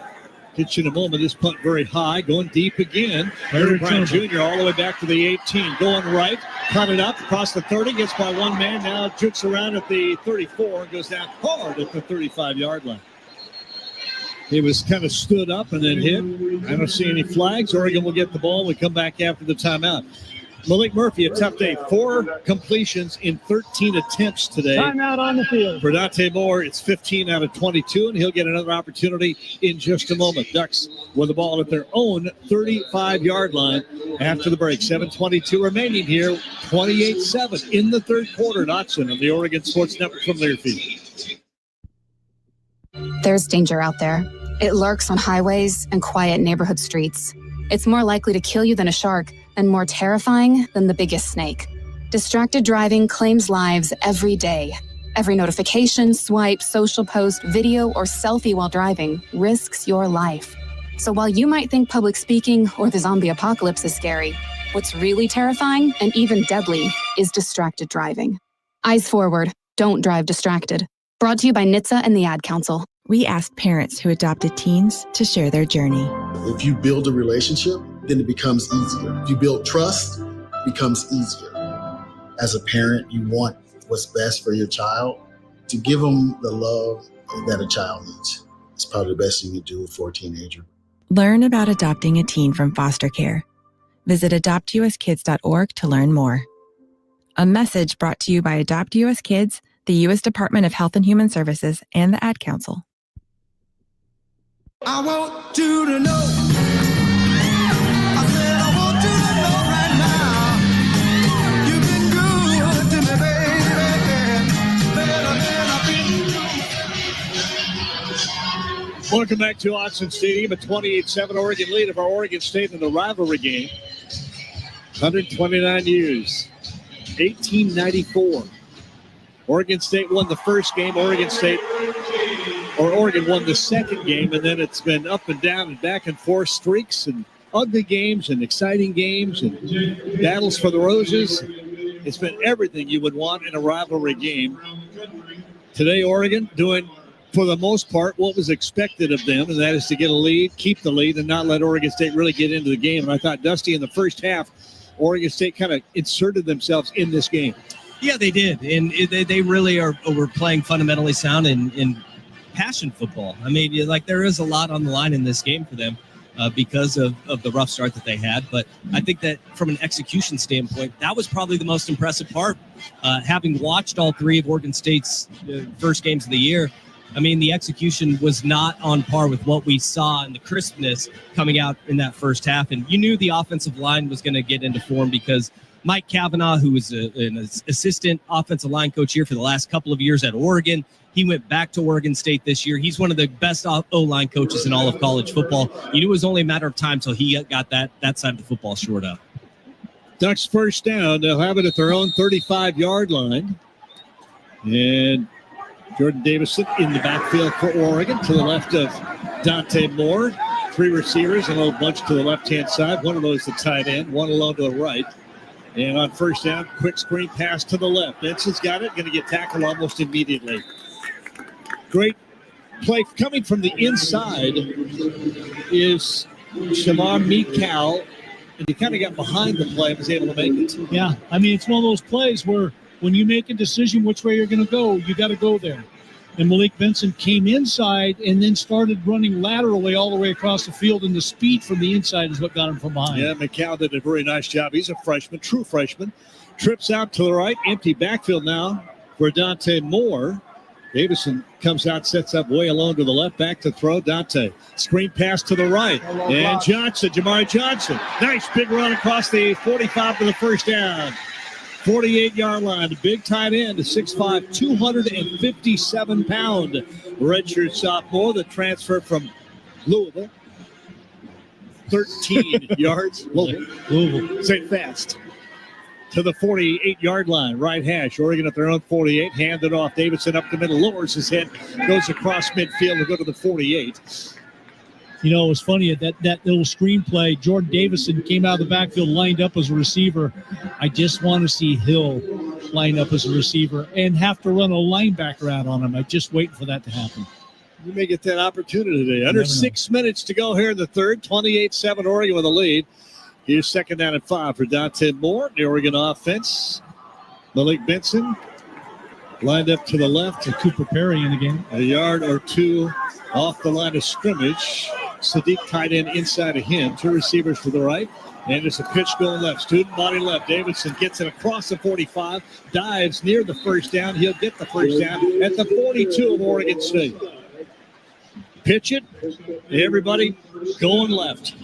pitch in a moment. This punt very high, going deep again. Harry Brown Jr. all the way back to the 18, going right, cut it up across the 30, gets by one man, now jukes around at the 34 and goes down hard at the 35-yard line. He was kind of stood up and then hit. I don't see any flags. Oregon will get the ball. We come back after the timeout. Malik Murphy, a tough day. 4 completions in 13 attempts today. Timeout on the field. For Dante Moore, it's 15 out of 22, and he'll get another opportunity in just a moment. Ducks with the ball at their own 35-yard line after the break. 7:22 remaining here. 28-7 in the 3rd quarter. Dotson of the Oregon Sports Network from Learfield. There's danger out there. It lurks on highways and quiet neighborhood streets. It's more likely to kill you than a shark and more terrifying than the biggest snake. Distracted driving claims lives every day. Every notification, swipe, social post, video, or selfie while driving risks your life. So while you might think public speaking or the zombie apocalypse is scary, what's really terrifying and even deadly is distracted driving. Eyes forward. Don't drive distracted. Brought to you by NHTSA and the Ad Council. We asked parents who adopted teens to share their journey. If you build a relationship, then it becomes easier. If you build trust, it becomes easier. As a parent, you want what's best for your child. To give them the love that a child needs. It's probably the best you can do for a teenager. Learn about adopting a teen from foster care. Visit adoptuskids.org to learn more. A message brought to you by Adopt US Kids, the U.S. Department of Health and Human Services, and the Ad Council. I want you to know. I said I want you to know right now. You've been good to me, baby. Better than I've been. Welcome back to Autzen Stadium, a 28-7 Oregon lead of our Oregon State in the rivalry game. 129 years. 1894. Oregon State won the first game. Oregon won the second game, and then it's been up and down and back and forth streaks and ugly games and exciting games and battles for the roses. It's been everything you would want in a rivalry game. Today, Oregon doing, for the most part, what was expected of them, and that is to get a lead, keep the lead, and not let Oregon State really get into the game. And I thought, Dusty, in the first half, Oregon State kind of inserted themselves in this game. Yeah, they did. And they really were playing fundamentally sound in passion football. I mean, like, there is a lot on the line in this game for them because of the rough start that they had. But I think that from an execution standpoint, that was probably the most impressive part. Having watched all three of Oregon State's first games of the year, I mean, the execution was not on par with what we saw in the crispness coming out in that first half. And you knew the offensive line was going to get into form because Mike Cavanaugh, who was an assistant offensive line coach here for the last couple of years at Oregon, he went back to Oregon State this year. He's one of the best O-line coaches in all of college football. You knew it was only a matter of time till he got that side of the football shored up. Ducks first down. They'll have it at their own 35-yard line. And Jordan Davison in the backfield for Oregon to the left of Dante Moore. Three receivers, a little bunch to the left-hand side. One of those the tight end, one alone to the right. And on first down, quick screen pass to the left. Benson's got it, going to get tackled almost immediately. Great play coming from the inside is Shamar Mikal, and he kind of got behind the play and was able to make it. Yeah, I mean, it's one of those plays where when you make a decision which way you're going to go, you got to go there. And Malik Benson came inside and then started running laterally all the way across the field, and the speed from the inside is what got him from behind. Yeah, McCall did a very nice job. He's a freshman, true freshman. Trips out to the right, empty backfield now for Dante Moore. Davison comes out, sets up way alone to the left, back to throw. Dante, screen pass to the right. And Johnson, Jamari Johnson. Nice big run across the 45 to the first down. 48-yard line. The big tight end, a 6'5", 257-pound redshirt sophomore that transferred from Louisville. 13 yards. Louisville. Say it fast. To the 48-yard line, right hash. Oregon at their own 48. Handed off. Davidson up the middle, lowers his head, goes across midfield to go to the 48. You know, it was funny that little screenplay. Jordan Davison came out of the backfield, lined up as a receiver. I just want to see Hill line up as a receiver and have to run a linebacker out on him. I'm just waiting for that to happen. You may get that opportunity today. Under 6 minutes to go here in the third. 28-7 Oregon with a lead. Here's second down and 5 for Dante Moore. The Oregon offense. Malik Benson lined up to the left. And Cooper Perry in the game. A yard or two off the line of scrimmage. Sadiq tight end inside of him. Two receivers to the right. And there's a pitch going left. Student body left. Davidson gets it across the 45. Dives near the first down. He'll get the first down at the 42 of Oregon State. Pitch it. Everybody going left.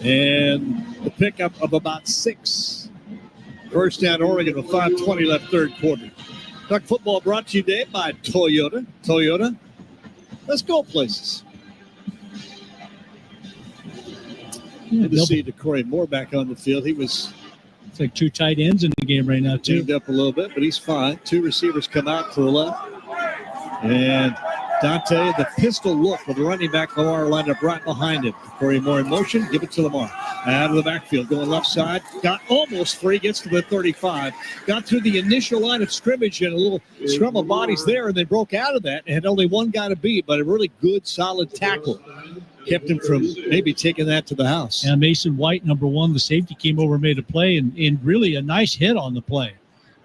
And the pickup of about 6. First down, Oregon with 5:20 left, third quarter. Duck football brought to you today by Toyota. Toyota, let's go places. Good to see Corey Moore back on the field. He was. It's like two tight ends in the game right now, too. Tuned up a little bit, but he's fine. Two receivers come out to the left. And Dante, the pistol look with the running back Lamar lined up right behind him. Corey Moore in motion, give it to Lamar. Out of the backfield, going left side. Got almost free, gets to the 35. Got through the initial line of scrimmage and a little scrum of bodies there, and they broke out of that and had only one guy to beat, but a really good, solid tackle. Kept him from maybe taking that to the house. And Mason White, number one, the safety, came over and made a play, and really a nice hit on the play.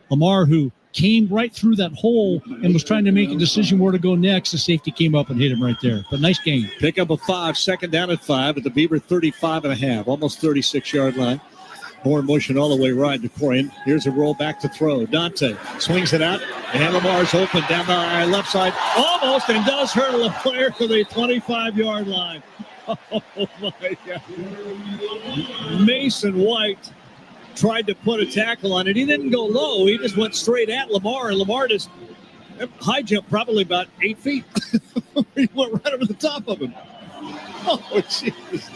Lamar, who came right through that hole and was trying to make a decision where to go next, the safety came up and hit him right there. But nice game. Pick up a 5, second down at 5 at the Beaver 35.5, almost 36-yard line. More motion all the way right to Corian. Here's a roll back to throw. Dante swings it out, and Lamar's open down the left side, almost, and does hurdle a player to the 25-yard line. Oh, my God. Mason White tried to put a tackle on it. He didn't go low. He just went straight at Lamar, and Lamar just high jump probably about 8 feet. He went right over the top of him. Oh, Jesus.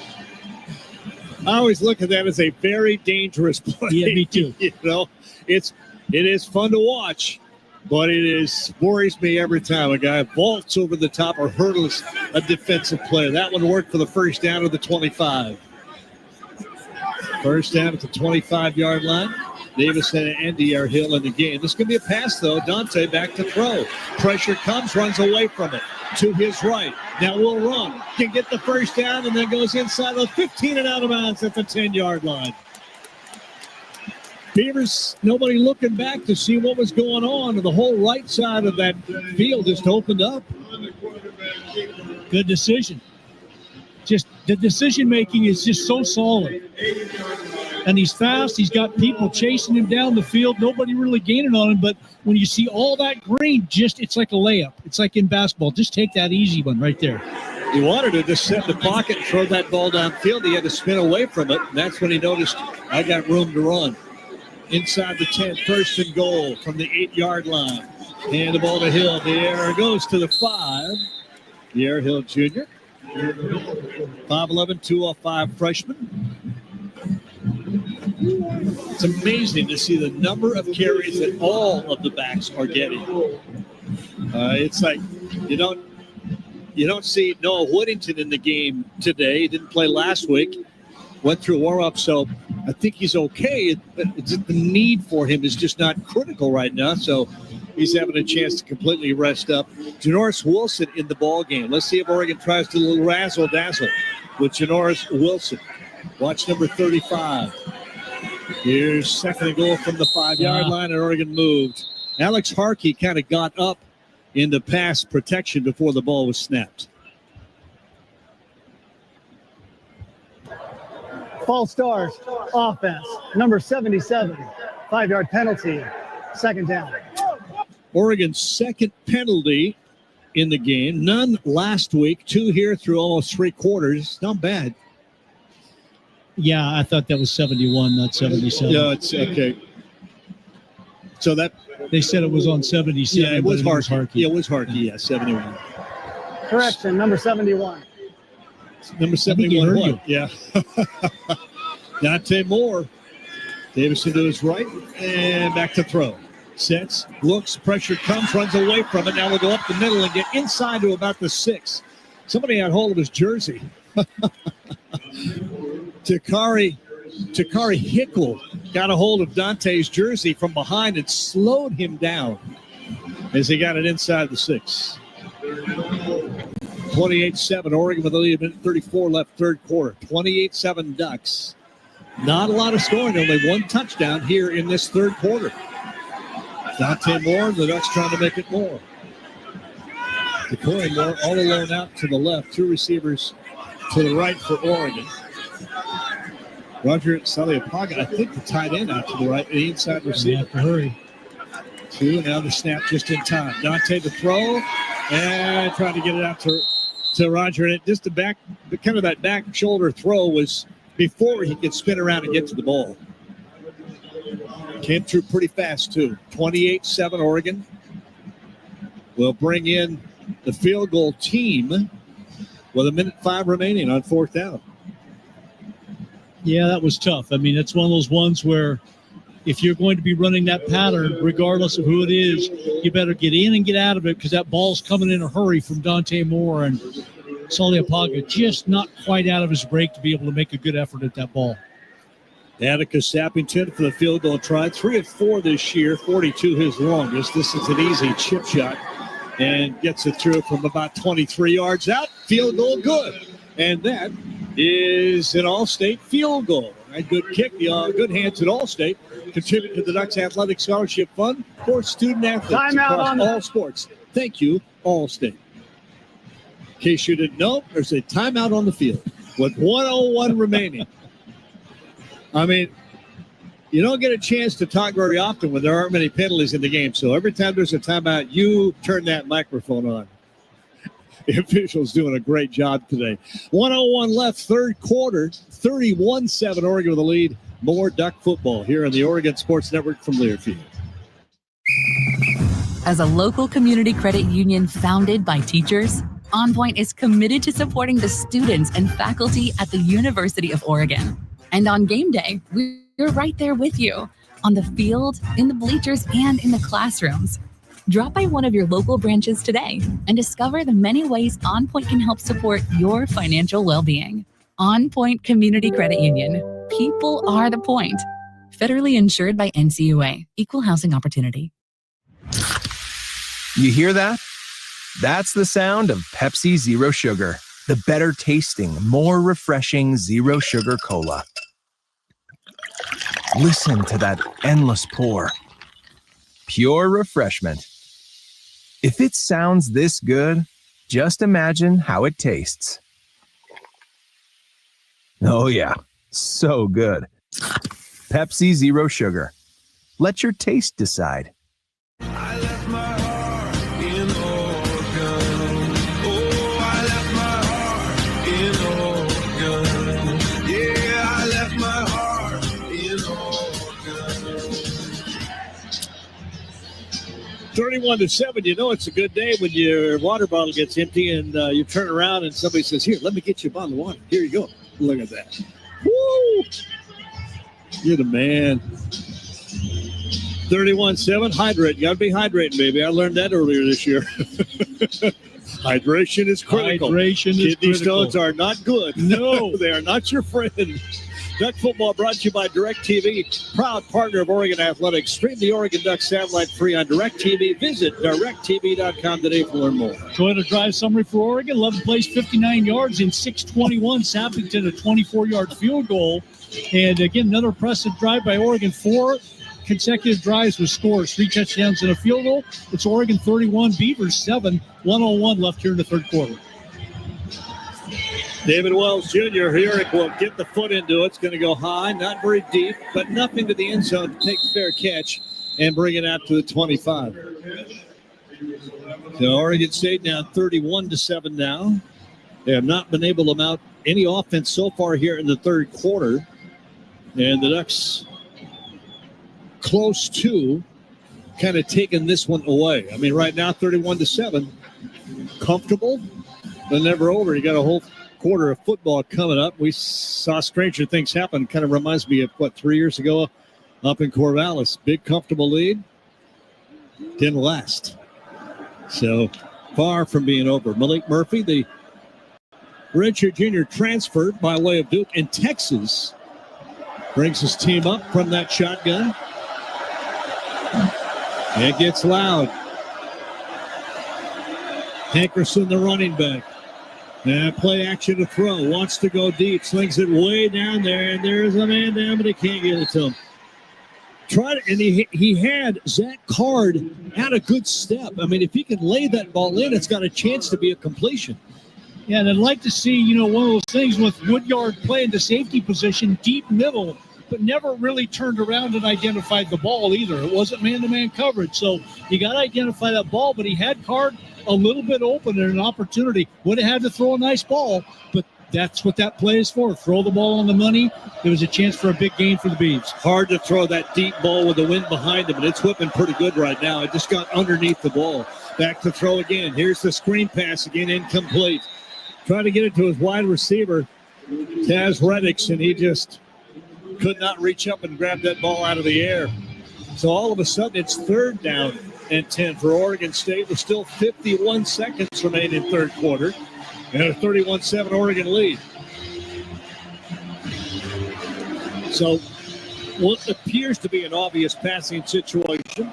I always look at that as a very dangerous play. Yeah, me too. You know, it is fun to watch, But worries me every time a guy vaults over the top or hurdles a defensive player. That one worked for the first down of the 25. First down at the 25-yard line. Davis and Andy are Hill in the game. This could be a pass, though. Dante back to throw. Pressure comes, runs away from it to his right. Now will run. Can get the first down and then goes inside the 15 and out of bounds at the 10-yard line. Beavers, nobody looking back to see what was going on. The whole right side of that field just opened up. Good decision. Just the decision making is just so solid. And he's fast. He's got people chasing him down the field. Nobody really gaining on him. But when you see all that green, it's like a layup. It's like in basketball. Just take that easy one right there. He wanted to just sit in the pocket and throw that ball downfield. He had to spin away from it. And that's when he noticed, I got room to run. Inside the 10, first and goal from the 8-yard line. And the ball to Hill. The air goes to the 5. Pierre Hill Jr. 5'11", 205 freshman. It's amazing to see the number of carries that all of the backs are getting. It's like you don't see Noah Woodington in the game today. He didn't play last week. Went through warm-up, so I think he's okay. But the need for him is just not critical right now, so he's having a chance to completely rest up. Janoris Wilson in the ball game. Let's see if Oregon tries to do a little razzle-dazzle with Janoris Wilson. Watch number 35. Here's second and goal from the 5-yard line, and Oregon moved. Alex Harkey kind of got up in the pass protection before the ball was snapped. False start offense, number 77, 5-yard penalty, second down. Oregon's second penalty in the game. None last week. 2 here through almost 3 quarters. Not bad. Yeah, I thought that was 71, not 77. Yeah, it's okay. So that they said it was on 77. Yeah, it was Harkey. Yeah, it was Harkey. Yeah, 71. Correction, number 71. Number 71. What? Yeah. Dante Moore. Davison to his right and back to throw. Sets, looks, pressure comes, runs away from it. Now we'll go up the middle and get inside to about the 6. Somebody had hold of his jersey. Takari Hickle got a hold of Dante's jersey from behind and slowed him down as he got it inside the 6. 28-7, Oregon with a lead, minute 34 left, third quarter. 28-7 Ducks. Not a lot of scoring, only 1 touchdown here in this third quarter. Dante Moore, the Ducks trying to make it more. Decoy Moore all alone out to the left, 2 receivers to the right for Oregon. Roger Saliapaga, I think the tight end out to the right, the inside receiver. Have to hurry. 2, now the snap just in time. Dante the throw, and trying to get it out to Roger. And it just that back shoulder throw was before he could spin around and get to the ball. Came through pretty fast, too. 28-7 Oregon will bring in the field goal team with a minute 5 remaining on 4th down. Yeah, that was tough. I mean, it's one of those ones where if you're going to be running that pattern, regardless of who it is, you better get in and get out of it because that ball's coming in a hurry from Dante Moore, and Saliapaga just not quite out of his break to be able to make a good effort at that ball. Atticus Sappington for the field goal try. 3 of 4 this year, 42 his longest. This is an easy chip shot and gets it through from about 23 yards out. Field goal good. And that is an All-State field goal. A good kick, good hands at All-State. Contribute to the Ducks Athletic Scholarship Fund for student athletes across all sports. Thank you, All-State. In case you didn't know, there's a timeout on the field with 1:01 remaining. I mean, you don't get a chance to talk very often when there aren't many penalties in the game. So every time there's a timeout, you turn that microphone on. The officials doing a great job today. 1:01 left, third quarter, 31-7 Oregon with the lead. More Duck football here on the Oregon Sports Network from Learfield. As a local community credit union founded by teachers, OnPoint is committed to supporting the students and faculty at the University of Oregon. And on game day, we're right there with you, on the field, in the bleachers, and in the classrooms. Drop by one of your local branches today and discover the many ways On Point can help support your financial well-being. On Point Community Credit Union. People are the point. Federally insured by NCUA. Equal housing opportunity. You hear that? That's the sound of Pepsi Zero Sugar, the better tasting, more refreshing zero sugar cola. Listen to that endless pour. Pure refreshment. If it sounds this good, just imagine how it tastes. Oh yeah, so good. Pepsi Zero Sugar. Let your taste decide. I left my heart in Oregon. Oh, I left my heart in Oregon. Yeah, I left my heart in Oregon. 31-7. You know it's a good day when your water bottle gets empty and you turn around and somebody says, "Here, let me get you a bottle of water. Here you go." Look at that. Woo! You're the man. 31-7. Hydrate. You got to be hydrating, baby. I learned that earlier this year. Hydration is critical. Kidney stones are not good. No, they are not your friend. Duck football brought to you by DirecTV, proud partner of Oregon Athletics. Stream the Oregon Ducks satellite free on DirecTV. Visit directtv.com today to learn more. Toyota drive summary for Oregon. 11 plays, 59 yards in 6:21. Sappington, a 24-yard field goal. And again, another impressive drive by Oregon. 4 consecutive drives with scores, 3 touchdowns and a field goal. It's Oregon 31, Beavers 7, 1:01 left here in the third quarter. David Wells Jr. here will get the foot into it. It's going to go high, not very deep, but nothing to the end zone to take the fair catch and bring it out to the 25. So Oregon State now 31-7 now. They have not been able to mount any offense so far here in the third quarter. And the Ducks close to kind of taking this one away. I mean, right now 31-7. Comfortable, but never over. You got a whole quarter of football coming up. We saw stranger things happen. Kind of reminds me of 3 years ago up in Corvallis. Big comfortable lead. Didn't last. So far from being over. Malik Murphy, the redshirt junior, transferred by way of Duke in Texas, brings his team up from that shotgun. It gets loud. Hankerson, the running back. And play action to throw. Wants to go deep. Slings it way down there. And there's a man down, but he can't get it to him. And he had Zach Card at a good step. I mean, if he can lay that ball in, it's got a chance to be a completion. Yeah, and I'd like to see, one of those things with Woodyard playing the safety position, deep middle, but never really turned around and identified the ball either. It wasn't man-to-man coverage. So you got to identify that ball, but he had Card a little bit open and an opportunity. Would have had to throw a nice ball, but that's what that play is for. Throw the ball on the money. There was a chance for a big gain for the Beavs. Hard to throw that deep ball with the wind behind him, and it's whipping pretty good right now. It just got underneath the ball. Back to throw again. Here's the screen pass again, incomplete. Trying to get it to his wide receiver, Taz Reddix, and he just could not reach up and grab that ball out of the air. So all of a sudden, it's third down and 10 for Oregon State. There's still 51 seconds remaining in third quarter. And a 31-7 Oregon lead. So what appears to be an obvious passing situation.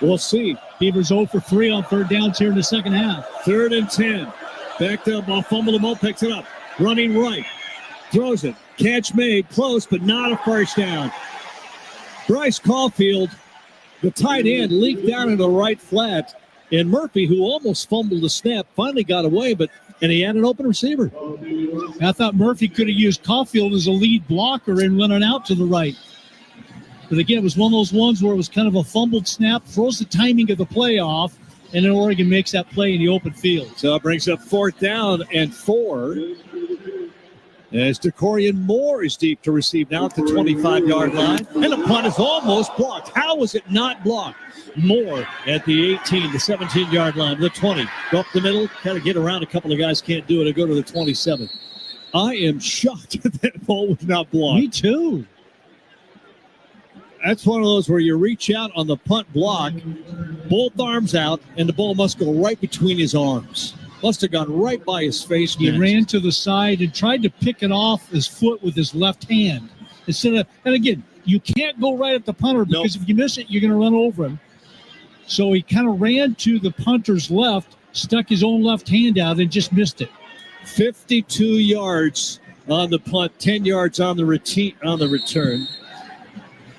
We'll see. Beavers 0 for 3 on third downs here in the second half. 3rd and 10. Backed up, ball fumble the ball, picks it up. Running right. Throws it. Catch made. Close, but not a first down. Bryce Caulfield, the tight end, leaked down in the right flat. And Murphy, who almost fumbled the snap, finally got away, and he had an open receiver. I thought Murphy could have used Caulfield as a lead blocker and went on out to the right. But again, it was one of those ones where it was kind of a fumbled snap, throws the timing of the play off, and then Oregon makes that play in the open field. So it brings up 4th down and 4. As DeCorian Moore is deep to receive now at the 25-yard line. And the punt is almost blocked. How was it not blocked? Moore at the 18, the 17-yard line, the 20. Go up the middle, kind of get around. A couple of guys can't do it and go to the 27. I am shocked that ball was not blocked. Me too. That's one of those where you reach out on the punt block, both arms out, and the ball must go right between his arms. Must have gone right by his face. He ran to the side and tried to pick it off his foot with his left hand. And again, you can't go right at the punter because if you miss it, you're going to run over him. So he kind of ran to the punter's left, stuck his own left hand out, and just missed it. 52 yards on the punt, 10 yards on the return.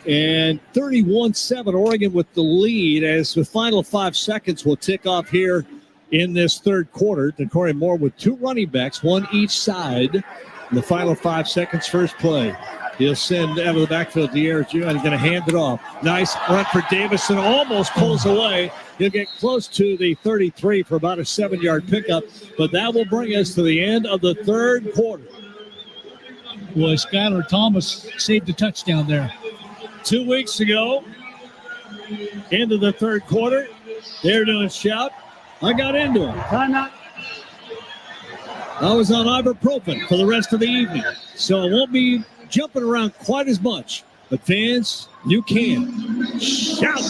And 31-7, Oregon with the lead as the final 5 seconds will tick off here in this third quarter. Corey Moore with 2 running backs, one each side. In the final 5 seconds, first play. He'll send out of the backfield to Eric Jr. He's going to hand it off. Nice run for Davison. Almost pulls away. He'll get close to the 33 for about a 7-yard pickup. But that will bring us to the end of the third quarter. Well, Skylar Thomas saved a touchdown there. 2 weeks ago, into the third quarter, they're doing shout. I got into it. Timeout. I was on ibuprofen for the rest of the evening, so I won't be jumping around quite as much. But fans, you can shout.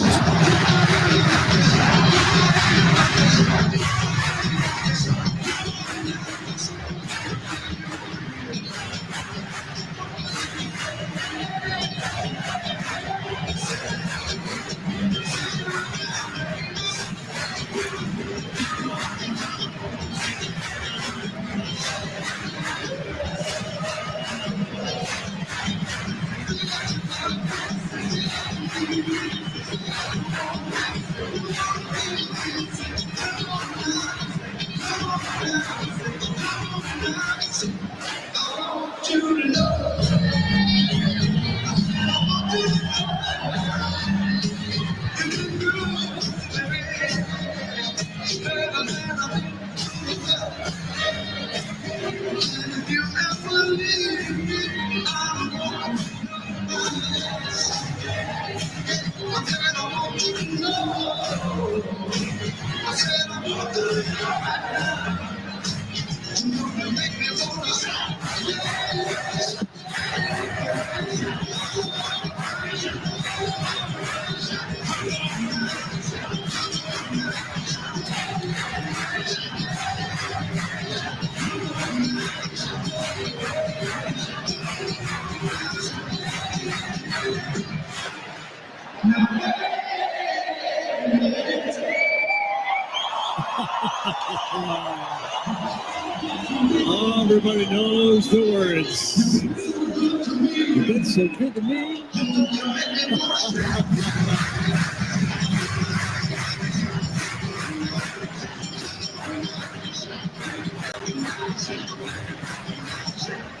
Everybody knows the words. You've been so good to me.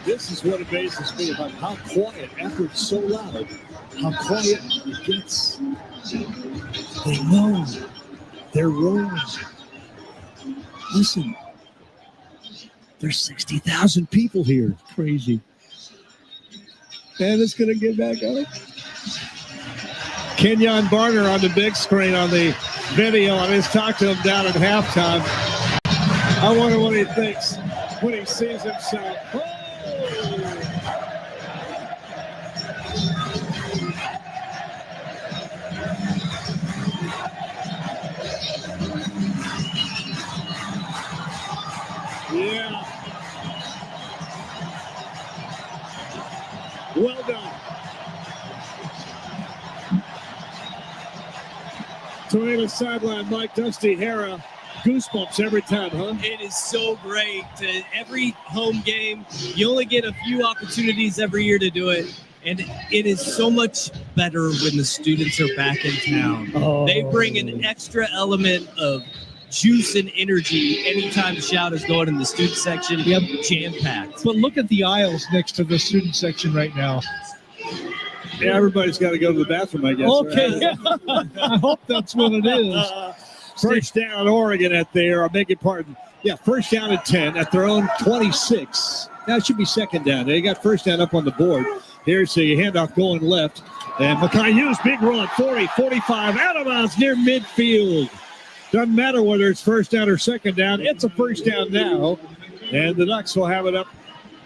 This is what amazes me about how quiet, after it's so loud, how quiet it gets. They know their roles. Listen. There's 60,000 people here. Crazy. And it's going to get back up. Kenyon Barner on the big screen on the video. I just talked to him down at halftime. I wonder what he thinks when he sees himself. Yeah. Well done. Toyota sideline, Mike Dusty Hara. Goosebumps every time, huh? It is so great. Every home game, you only get a few opportunities every year to do it. And it is so much better when the students are back in town. Oh. They bring an extra element of juice and energy anytime the shout is going in the student section. Yep. Jam-packed. But look at the aisles next to the student section right now. Yeah, everybody's got to go to the bathroom, I guess. Okay. Right? I hope that's what it is. First down, Oregon at their, I beg your pardon. Yeah, first down at 10 at their own 26. Now it should be second down. They got first down up on the board. Here's the handoff going left. And Mackay Hughes, big run, 40, 45, out of bounds near midfield. Doesn't matter whether it's first down or second down. It's a first down now. And the Ducks will have it up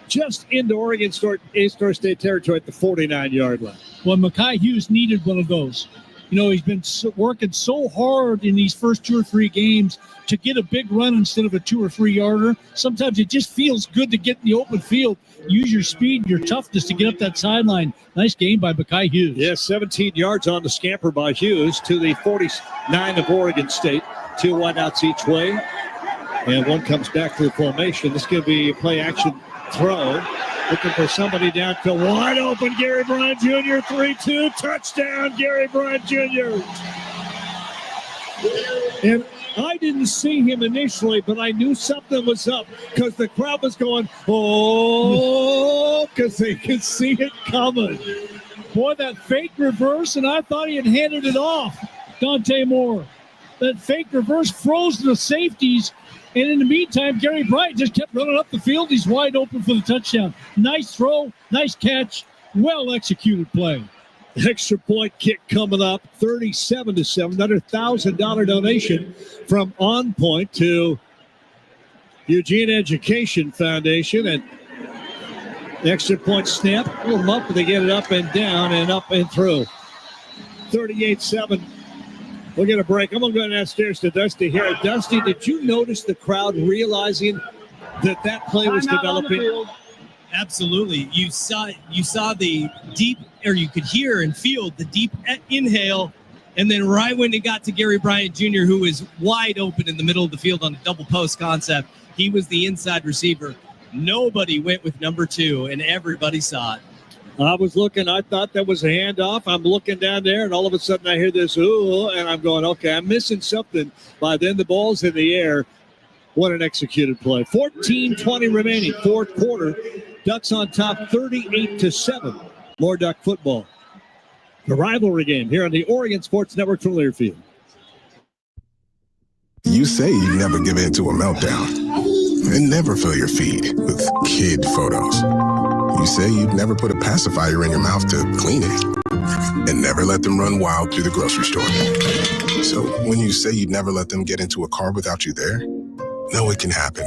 just into Oregon A-Star State territory at the 49-yard line. Well, Mekhi Hughes needed one of those. You know, he's been working so hard in these first 2 or 3 games to get a big run instead of a 2 or 3 yarder. Sometimes it just feels good to get in the open field. Use your speed and your toughness to get up that sideline. Nice game by Mekhi Hughes. Yeah, 17 yards on the scamper by Hughes to the 49 of Oregon State. 2 wideouts each way. And one comes back to the formation. This is going to be a play-action throw. Looking for somebody downfield. Wide open, Gary Bryant Jr. 3-2. Touchdown, Gary Bryant Jr. And I didn't see him initially, but I knew something was up because the crowd was going, oh, because they could see it coming. Boy, that fake reverse, and I thought he had handed it off. Dante Moore. That fake reverse froze the safeties. And in the meantime, Gary Bryant just kept running up the field. He's wide open for the touchdown. Nice throw, nice catch, well-executed play. Extra point kick coming up, 37-7. Another $1,000 donation from On Point to Eugene Education Foundation. And extra point snap, pull them up, and they get it up and down and up and through. 38-7. We'll get a break. I'm going to go downstairs to Dusty here. Dusty, did you notice the crowd realizing that play was developing? Absolutely. You saw the deep, or you could hear and feel the deep inhale. And then right when it got to Gary Bryant Jr., who was wide open in the middle of the field on a double post concept, he was the inside receiver. Nobody went with number 2, and everybody saw it. I was looking. I thought that was a handoff. I'm looking down there, and all of a sudden I hear this, ooh, and I'm going, okay, I'm missing something. By then the ball's in the air. What an executed play. 14:20 remaining, fourth quarter. Ducks on top, 38-7. More Duck football. The rivalry game here on the Oregon Sports Network from Learfield. You say you never give in to a meltdown and never fill your feed with kid photos. You say you'd never put a pacifier in your mouth to clean it and never let them run wild through the grocery store. So when you say you'd never let them get into a car without you there, no, it can happen.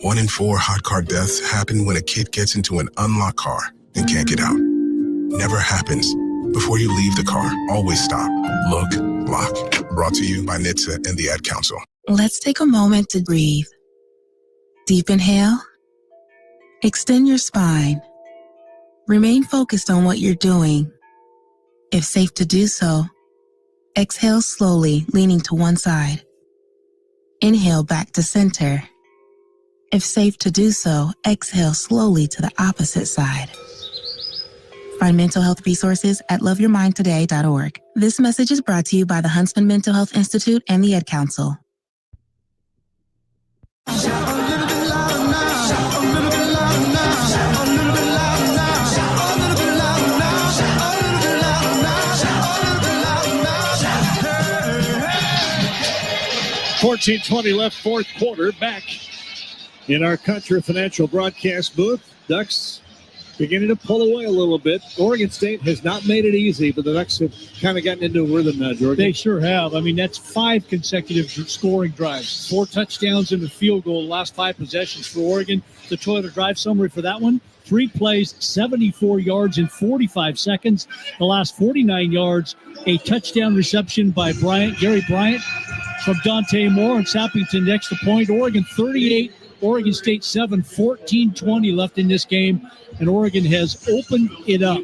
1 in 4 hot car deaths happen when a kid gets into an unlocked car and can't get out. Never happens. Before you leave the car, always stop, look, lock. Brought to you by NHTSA and the Ad Council. Let's take a moment to breathe. Deep inhale. Extend your spine. Remain focused on what you're doing. If safe to do so, exhale slowly, leaning to one side. Inhale back to center. If safe to do so, exhale slowly to the opposite side. Find mental health resources at loveyourmindtoday.org. This message is brought to you by the Huntsman Mental Health Institute and the Ad Council. $14:20 left, fourth quarter. Back in our Country Financial broadcast booth. Ducks beginning to pull away a little bit. Oregon State has not made it easy, but the Ducks have kind of gotten into a rhythm now, Jordan. They sure have. I mean, that's 5 consecutive scoring drives. 4 touchdowns and a field goal, last 5 possessions for Oregon. The Toyota Drive summary for that one: 3 plays, 74 yards in 45 seconds. The last 49 yards, a touchdown reception by Gary Bryant from Dante Moore, and Sappington next to point. Oregon 38, Oregon State 7, 14:20 left in this game, and Oregon has opened it up.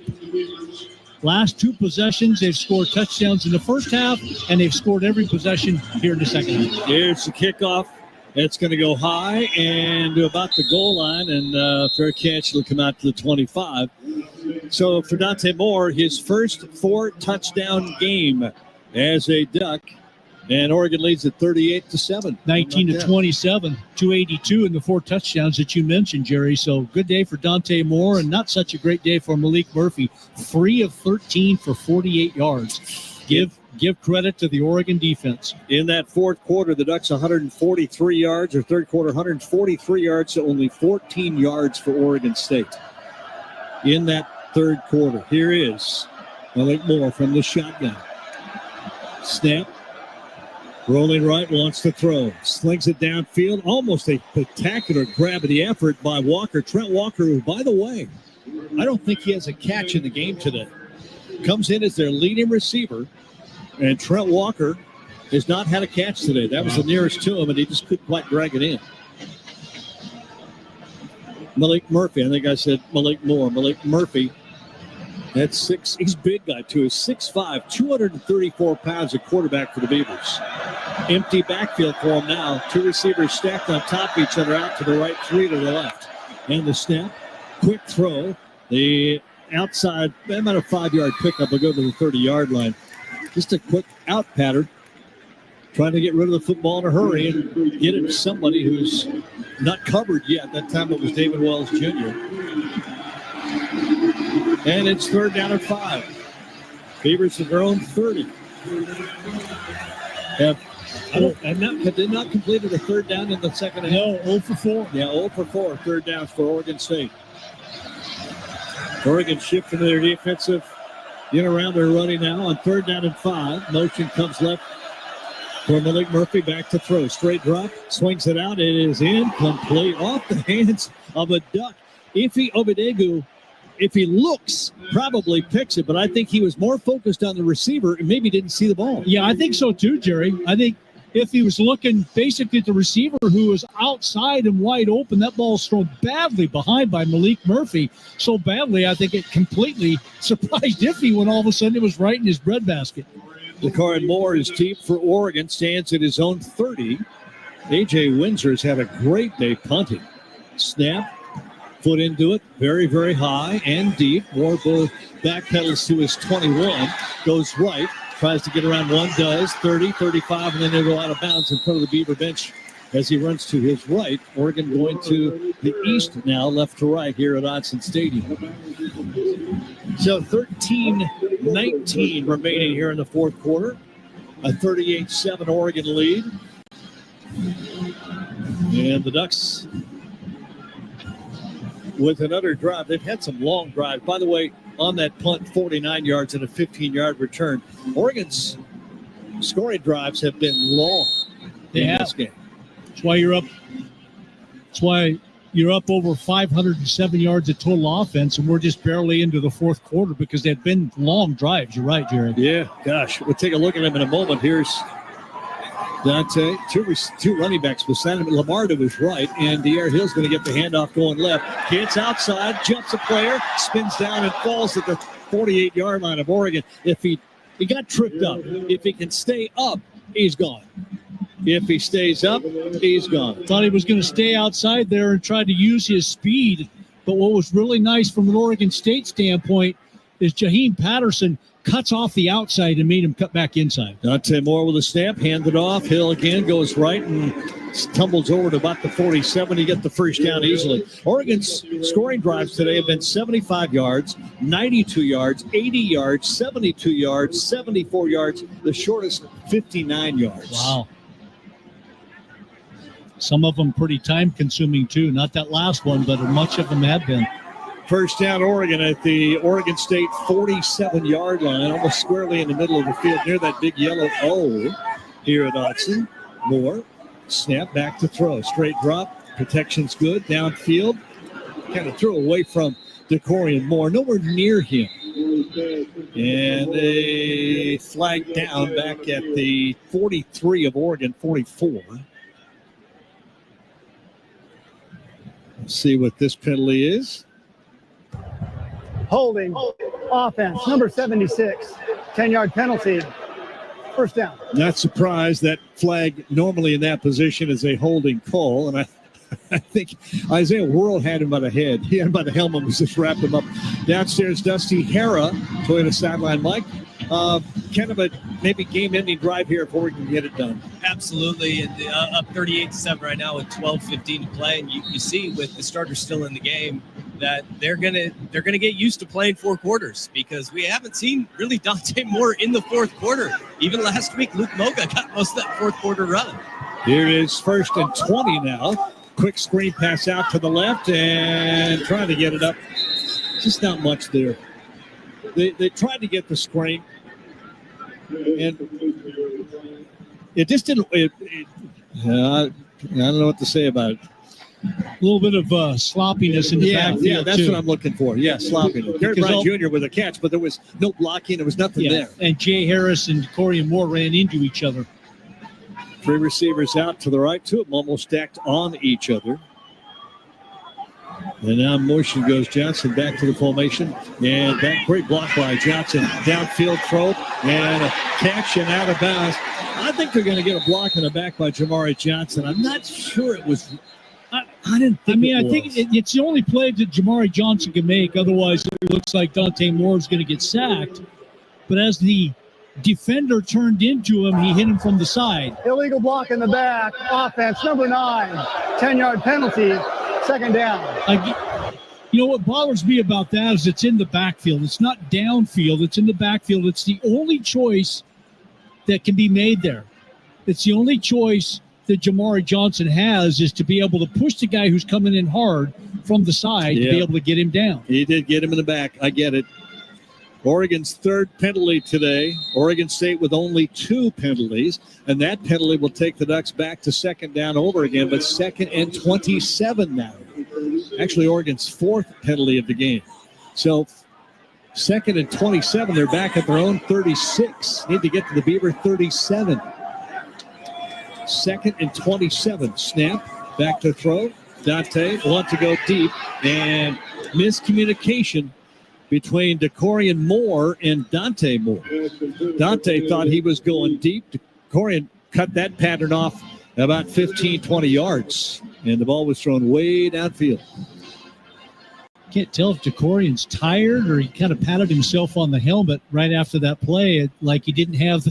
Last 2 possessions, they've scored touchdowns in the first half, and they've scored every possession here in the second half. Here's the kickoff. It's going to go high and to about the goal line, and fair catch will come out to the 25. So for Dante Moore, his first 4-touchdown game as a Duck. And Oregon leads at 38-7. 19-27, 282 in the 4 touchdowns that you mentioned, Jerry. So good day for Dante Moore, and not such a great day for Malik Murphy. 3 of 13 for 48 yards. Give credit to the Oregon defense. In that fourth quarter, the Ducks 143 yards, or third quarter 143 yards to only 14 yards for Oregon State. In that third quarter, here is Malik Moore from the shotgun. Snap. Rolling right, wants to throw. Slings it downfield. Almost a spectacular grab of the effort by Walker. Trent Walker, who, by the way, I don't think he has a catch in the game today. Comes in as their leading receiver, and Trent Walker has not had a catch today. That was the nearest to him, and he just couldn't quite drag it in. Malik Murphy, I think I said Malik Moore. Malik Murphy, that's 6. He's a big guy, too. He's 6'5", 234 pounds, a quarterback for the Beavers. Empty backfield for him now. 2 receivers stacked on top of each other, out to the right, 3 to the left. And the snap, quick throw. The outside, about a 5-yard pickup will go to the 30-yard line. Just a quick out pattern. Trying to get rid of the football in a hurry and get it to somebody who's not covered yet. That time it was David Wells Jr. And it's 3rd down and 5. Beavers at their own 30. Have they not completed a 3rd down in the second half? No, 0 for 4. Yeah, 0 for 4. 3rd downs for Oregon State. Oregon shifting their defensive in around their running now on 3rd down and 5. Motion comes left for Malik Murphy, back to throw. Straight drop, swings it out. It is incomplete, off the hands of a Duck. Ife Obedegu, if he looks, probably picks it, but I think he was more focused on the receiver and maybe didn't see the ball. Yeah, I think so too, Jerry. I think if he was looking basically at the receiver who was outside and wide open, that ball's thrown badly behind by Malik Murphy. So badly, I think it completely surprised Iffy when all of a sudden it was right in his breadbasket. Dakarian Moore is deep for Oregon, stands at his own 30. A.J. Windsor's had a great day punting. Snap, foot into it, very, very high and deep. Moore backpedals to his 21, goes right, tries to get around one, does, 30, 35, and then they'll go out of bounds in front of the Beaver bench as he runs to his right. Oregon going to the east now, left to right here at Autzen Stadium. So 13-19 remaining here in the fourth quarter. A 38-7 Oregon lead. And the Ducks with another drive. They've had some long drives. By the way, on that punt, 49 yards and a 15-yard return. Oregon's scoring drives have been long in this game. That's why you're up. That's why you're up over 507 yards of total offense, and we're just barely into the fourth quarter because they've been long drives. You're right, Jerry. Yeah, gosh. We'll take a look at them in a moment. Here's Dante, two running backs beside him. Lamar to his right, and De'Aaron Hill's going to get the handoff going left. Gets outside, jumps a player, spins down and falls at the 48-yard line of Oregon. If he got tripped up. If he can stay up, he's gone. If he stays up, he's gone. Thought he was going to stay outside there and try to use his speed. But what was really nice from an Oregon State standpoint is Jaheim Patterson cuts off the outside and made him cut back inside. Dante Moore with a snap, handed off. Hill again goes right and tumbles over to about the 47. He gets the first down easily. Oregon's scoring drives today have been 75 yards, 92 yards, 80 yards, 72 yards, 74 yards. The shortest, 59 yards. Wow. Some of them pretty time-consuming, too. Not that last one, but much of them have been. First down, Oregon at the Oregon State 47-yard line, almost squarely in the middle of the field, near that big yellow O here at Autzen. Moore, snap, back to throw. Straight drop, protection's good, downfield. Kind of threw away from Dakarian Moore, nowhere near him. And a flag down back at the 43 of Oregon, 44. Let's see what this penalty is. Holding offense, number 76, 10-yard penalty, first down. Not surprised. That flag normally in that position is a holding call, and I think Isaiah Worrell had him by the head. He had him by the helmet, was just wrapped him up. Downstairs, Dusty Hara, Toyota sideline. Mike, kind of a maybe game-ending drive here if Oregon can get it done. Absolutely, and up 38-7 right now with 12:15 to play, and you see with the starters still in the game that they're gonna get used to playing four quarters because we haven't seen really Dante Moore in the fourth quarter. Even last week, Luke Moga got most of that fourth quarter run. Here it is, 1st and 20 now. Quick screen pass out to the left and trying to get it up. Just not much there. They tried to get the screen, and It just didn't. I don't know what to say about it. A little bit of sloppiness in the backfield. Yeah, that's too. what I'm looking for. Yeah, sloppiness. Gary Brown Jr. with a catch, but there was no blocking. There was nothing there. And Jay Harris and Corian Moore ran into each other. 3 receivers out to the right, 2 of them almost stacked on each other. And now motion goes Johnson back to the formation. And that great block by Johnson. Downfield throw and a catch and out of bounds. I think they're going to get a block in the back by Jamari Johnson. I'm not sure it was. I didn't think I think it's the only play that Jamari Johnson can make. Otherwise, it looks like Dante Moore is going to get sacked. But as the defender turned into him, he hit him from the side. Illegal block in the back. Offense, number 9. 10-yard penalty. 2nd down. You know what bothers me about that is it's in the backfield. It's not downfield. It's in the backfield. It's the only choice that can be made there. It's the only choice that Jamari Johnson has is to be able to push the guy who's coming in hard from the side to be able to get him down. He did get him in the back. I get it. Oregon's 3rd penalty today. Oregon State with only 2 penalties, and that penalty will take the Ducks back to 2nd down over again, but 2nd and 27 now. Actually, Oregon's 4th penalty of the game. So 2nd and 27, they're back at their own 36. Need to get to the Beaver 37. 2nd and 27. Snap, back to throw. Dante wants to go deep, and miscommunication between DeCorian Moore and Dante Moore. Dante thought he was going deep. DeCorian cut that pattern off about 15, 20 yards, and the ball was thrown way downfield. Can't tell if DeCorian's tired or he kind of patted himself on the helmet right after that play, like he didn't have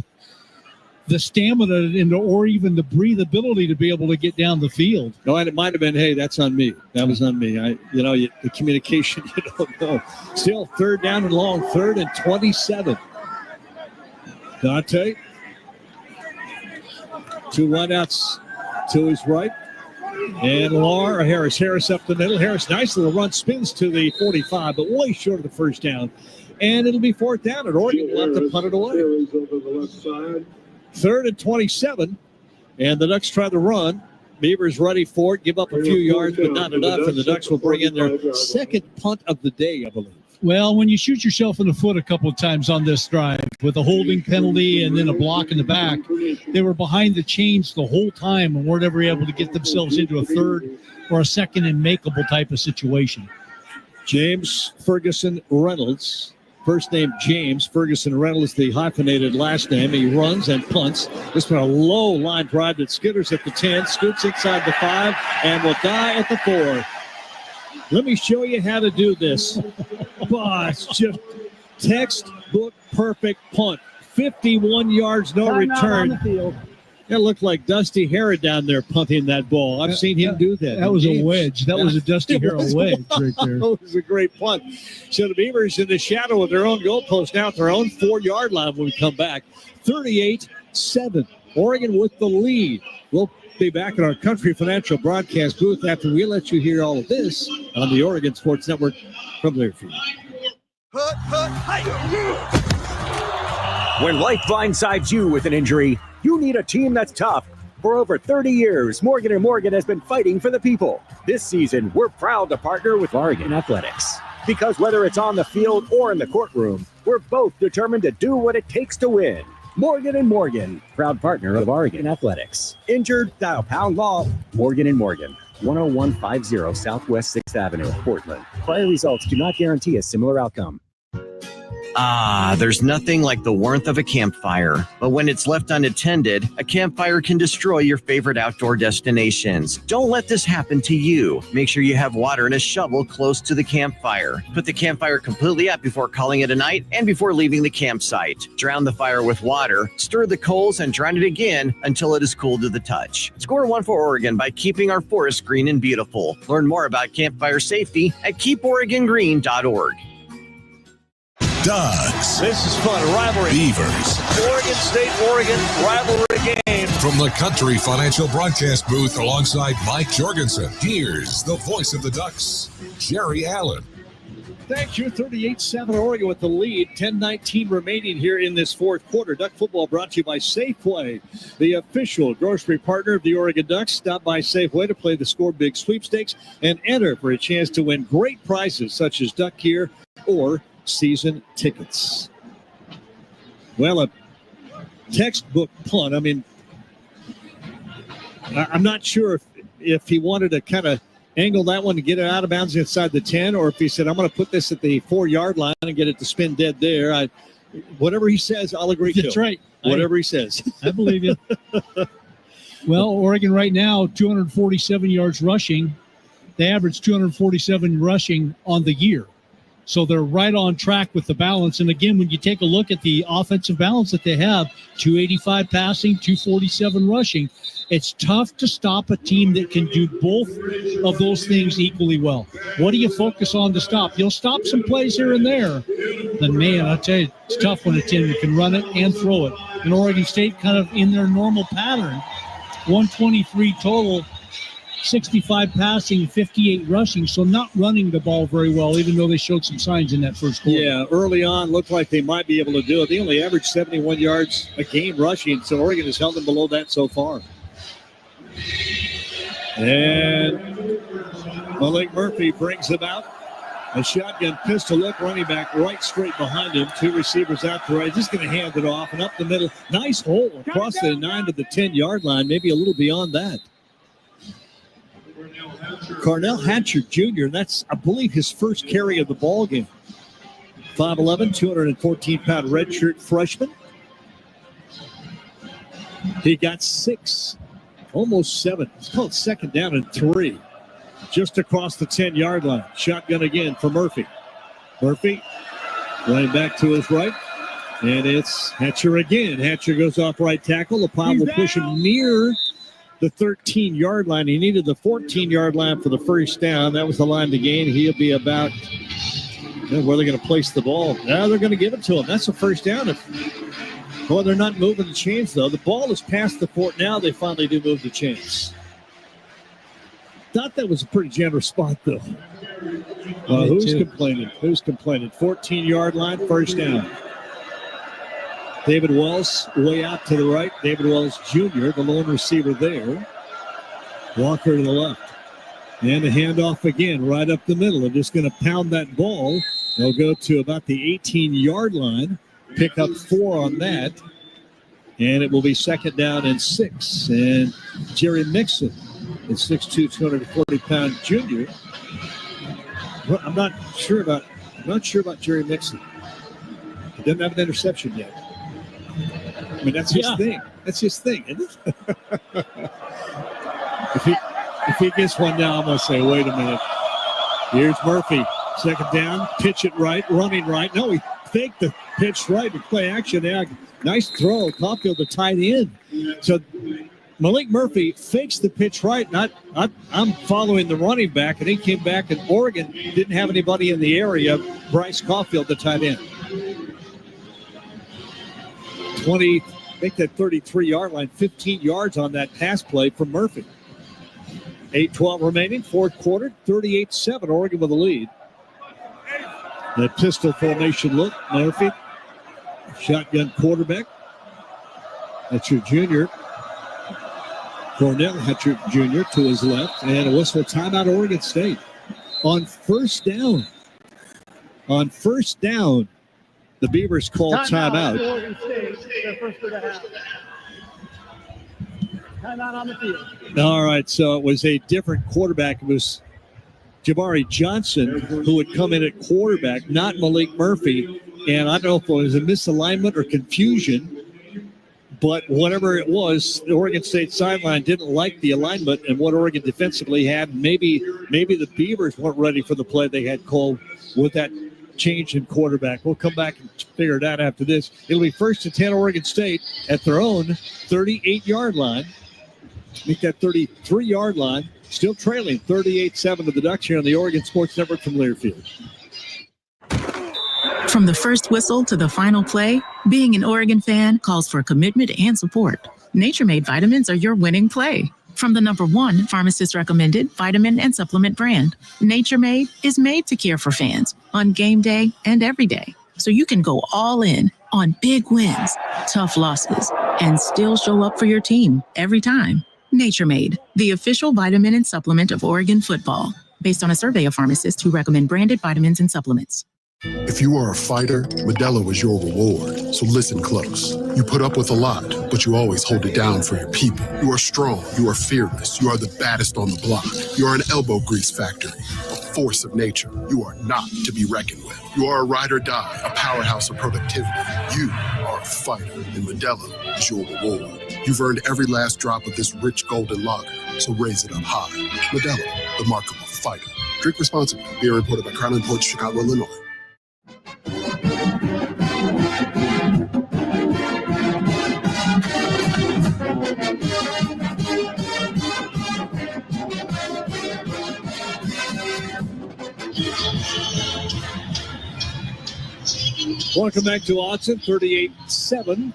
the stamina or even the breathability to be able to get down the field. No, and it might have been, hey, that's on me. That was on me. The communication, you don't know. Still 3rd down and long, 3rd and 27. Dante. 2 wideouts to his right. And Harris up the middle. Harris, nice little run, spins to the 45, but way short of the 1st down. And it'll be 4th down, and Oregon will have to punt it away. 3rd and 27, and the Ducks try to run. Beavers ready for it, give up a few yards, but not enough, and the Ducks will bring in their 2nd punt of the day, I believe. Well, when you shoot yourself in the foot a couple of times on this drive with a holding penalty and then a block in the back, they were behind the chains the whole time and weren't ever able to get themselves into a 3rd or a 2nd and makeable type of situation. James Ferguson Reynolds. First name James Ferguson Reynolds, the hyphenated last name. He runs and punts. This one a low line drive that skitters at the 10, scoots inside the 5, and will die at the 4. Let me show you how to do this. It's just textbook perfect punt. 51 yards, no return. It looked like Dusty Harrod down there punting that ball. I've seen him do that. That was a wedge. That was a Dusty Harrod wedge right there. That was a great punt. So the Beavers in the shadow of their own goalpost now at their own 4-yard line when we come back. 38-7. Oregon with the lead. We'll be back in our Country Financial broadcast booth after we let you hear all of this on the Oregon Sports Network from Learfield. When life blindsides you with an injury, you need a team that's tough. For over 30 years, Morgan & Morgan has been fighting for the people. This season, we're proud to partner with Oregon Athletics. Because whether it's on the field or in the courtroom, we're both determined to do what it takes to win. Morgan & Morgan, proud partner of Oregon Athletics. Injured? Dial pound law. Morgan & Morgan, 10150 Southwest 6th Avenue, Portland. Prior results do not guarantee a similar outcome. There's nothing like the warmth of a campfire. But when it's left unattended, a campfire can destroy your favorite outdoor destinations. Don't let this happen to you. Make sure you have water and a shovel close to the campfire. Put the campfire completely out before calling it a night and before leaving the campsite. Drown the fire with water, stir the coals, and drown it again until it is cool to the touch. Score one for Oregon by keeping our forests green and beautiful. Learn more about campfire safety at keeporegongreen.org. Ducks. This is fun. A rivalry. Beavers. Oregon State, Oregon rivalry game. From the Country Financial broadcast booth alongside Mike Jorgensen, here's the voice of the Ducks, Jerry Allen. Thank you. 38-7 Oregon with the lead. 10-19 remaining here in this fourth quarter. Duck football brought to you by Safeway, the official grocery partner of the Oregon Ducks. Stop by Safeway to play the Score Big sweepstakes and enter for a chance to win great prizes such as duck gear or season tickets. Well, a textbook punt. I mean, I'm not sure if he wanted to kind of angle that one to get it out of bounds inside the 10, or if he said, I'm going to put this at the 4-yard line and get it to spin dead there. Whatever he says, I'll agree to. That's right. Whatever he says. I believe you. Well, Oregon right now, 247 yards rushing. They average 247 rushing on the year. So they're right on track with the balance. And again, when you take a look at the offensive balance that they have, 285 passing, 247 rushing, it's tough to stop a team that can do both of those things equally well. What do you focus on to stop? You'll stop some plays here and there. But, man, I tell you, it's tough when a team can run it and throw it. And Oregon State kind of in their normal pattern, 123 total, 65 passing, 58 rushing, so not running the ball very well, even though they showed some signs in that first quarter. Yeah, early on looked like they might be able to do it. They only averaged 71 yards a game rushing, so Oregon has held them below that so far. And Malik Murphy brings them out. A shotgun pistol look, running back right straight behind him. Two receivers out to right. Just going to hand it off and up the middle. Nice hole across the 9 to the 10-yard line, maybe a little beyond that. Carnell Hatcher Jr., that's, I believe, his first carry of the ball game. 5'11", 214-pound redshirt freshman. He got 6, almost 7. It's called second down and 3. Just across the 10-yard line. Shotgun again for Murphy. Murphy running back to his right. And it's Hatcher again. Hatcher goes off right tackle. The pile will push him near the 13-yard line. He needed the 14-yard line for the first down. That was the line to gain. He'll be about where they're going to place the ball. Now they're going to give it to him. That's a first down. Well, they're not moving the chains, though. The ball is past the fort. Now they finally do move the chains. Thought that was a pretty generous spot, though. Who's complaining? 14-yard line, first down. David Wells way out to the right. David Wells Jr., the lone receiver there. Walker to the left. And the handoff again, right up the middle. They're just going to pound that ball. They'll go to about the 18-yard line. Pick up 4 on that. And it will be second down and 6. And Jerry Mixon is 6'2", 240-pound junior. Well, I'm not sure about Jerry Mixon. He doesn't have an interception yet. I mean, that's his thing. That's his thing, isn't it? If he gets one now, I'm going to say, wait a minute. Here's Murphy. Second down, pitch it right, running right. No, he faked the pitch right to play action. Now, nice throw. Caulfield the tight end. So Malik Murphy fakes the pitch right. I'm following the running back, and he came back, and Oregon didn't have anybody in the area. Bryce Caulfield, the tight end. 20, make that 33-yard line, 15 yards on that pass play from Murphy. 8:12 remaining, fourth quarter, 38-7, Oregon with the lead. The pistol formation look, Murphy. Shotgun quarterback. That's your junior. Cornell Hatcher Jr. to his left. And a whistle timeout, Oregon State. On first down, the Beavers call timeout. Oregon State, their first of the half. Timeout on the field. All right, so it was a different quarterback. It was Jabari Johnson who would come in at quarterback, not Malik Murphy. And I don't know if it was a misalignment or confusion, but whatever it was, the Oregon State sideline didn't like the alignment and what Oregon defensively had. Maybe the Beavers weren't ready for the play they had called with that change in quarterback. We'll come back and figure it out after this. It'll be first and 10 Oregon State at their own 38-yard line. Make that 33-yard line. Still trailing 38-7 to the Ducks here on the Oregon Sports Network from Learfield. From the first whistle to the final play, being an Oregon fan calls for commitment and support. Nature Made vitamins are your winning play. From the #1 pharmacist recommended vitamin and supplement brand, Nature Made is made to care for fans on game day and every day. So you can go all in on big wins, tough losses, and still show up for your team every time. Nature Made, the official vitamin and supplement of Oregon football, based on a survey of pharmacists who recommend branded vitamins and supplements. If you are a fighter, Modelo is your reward. So listen close. You put up with a lot, but you always hold it down for your people. You are strong. You are fearless. You are the baddest on the block. You are an elbow grease factory, a force of nature. You are not to be reckoned with. You are a ride or die, a powerhouse of productivity. You are a fighter, and Modelo is your reward. You've earned every last drop of this rich golden lager, so raise it up high. Modelo, the mark of a fighter. Drink responsibly. Beer imported by Crown Imports, Chicago, Illinois. Welcome back to Autzen, 38-7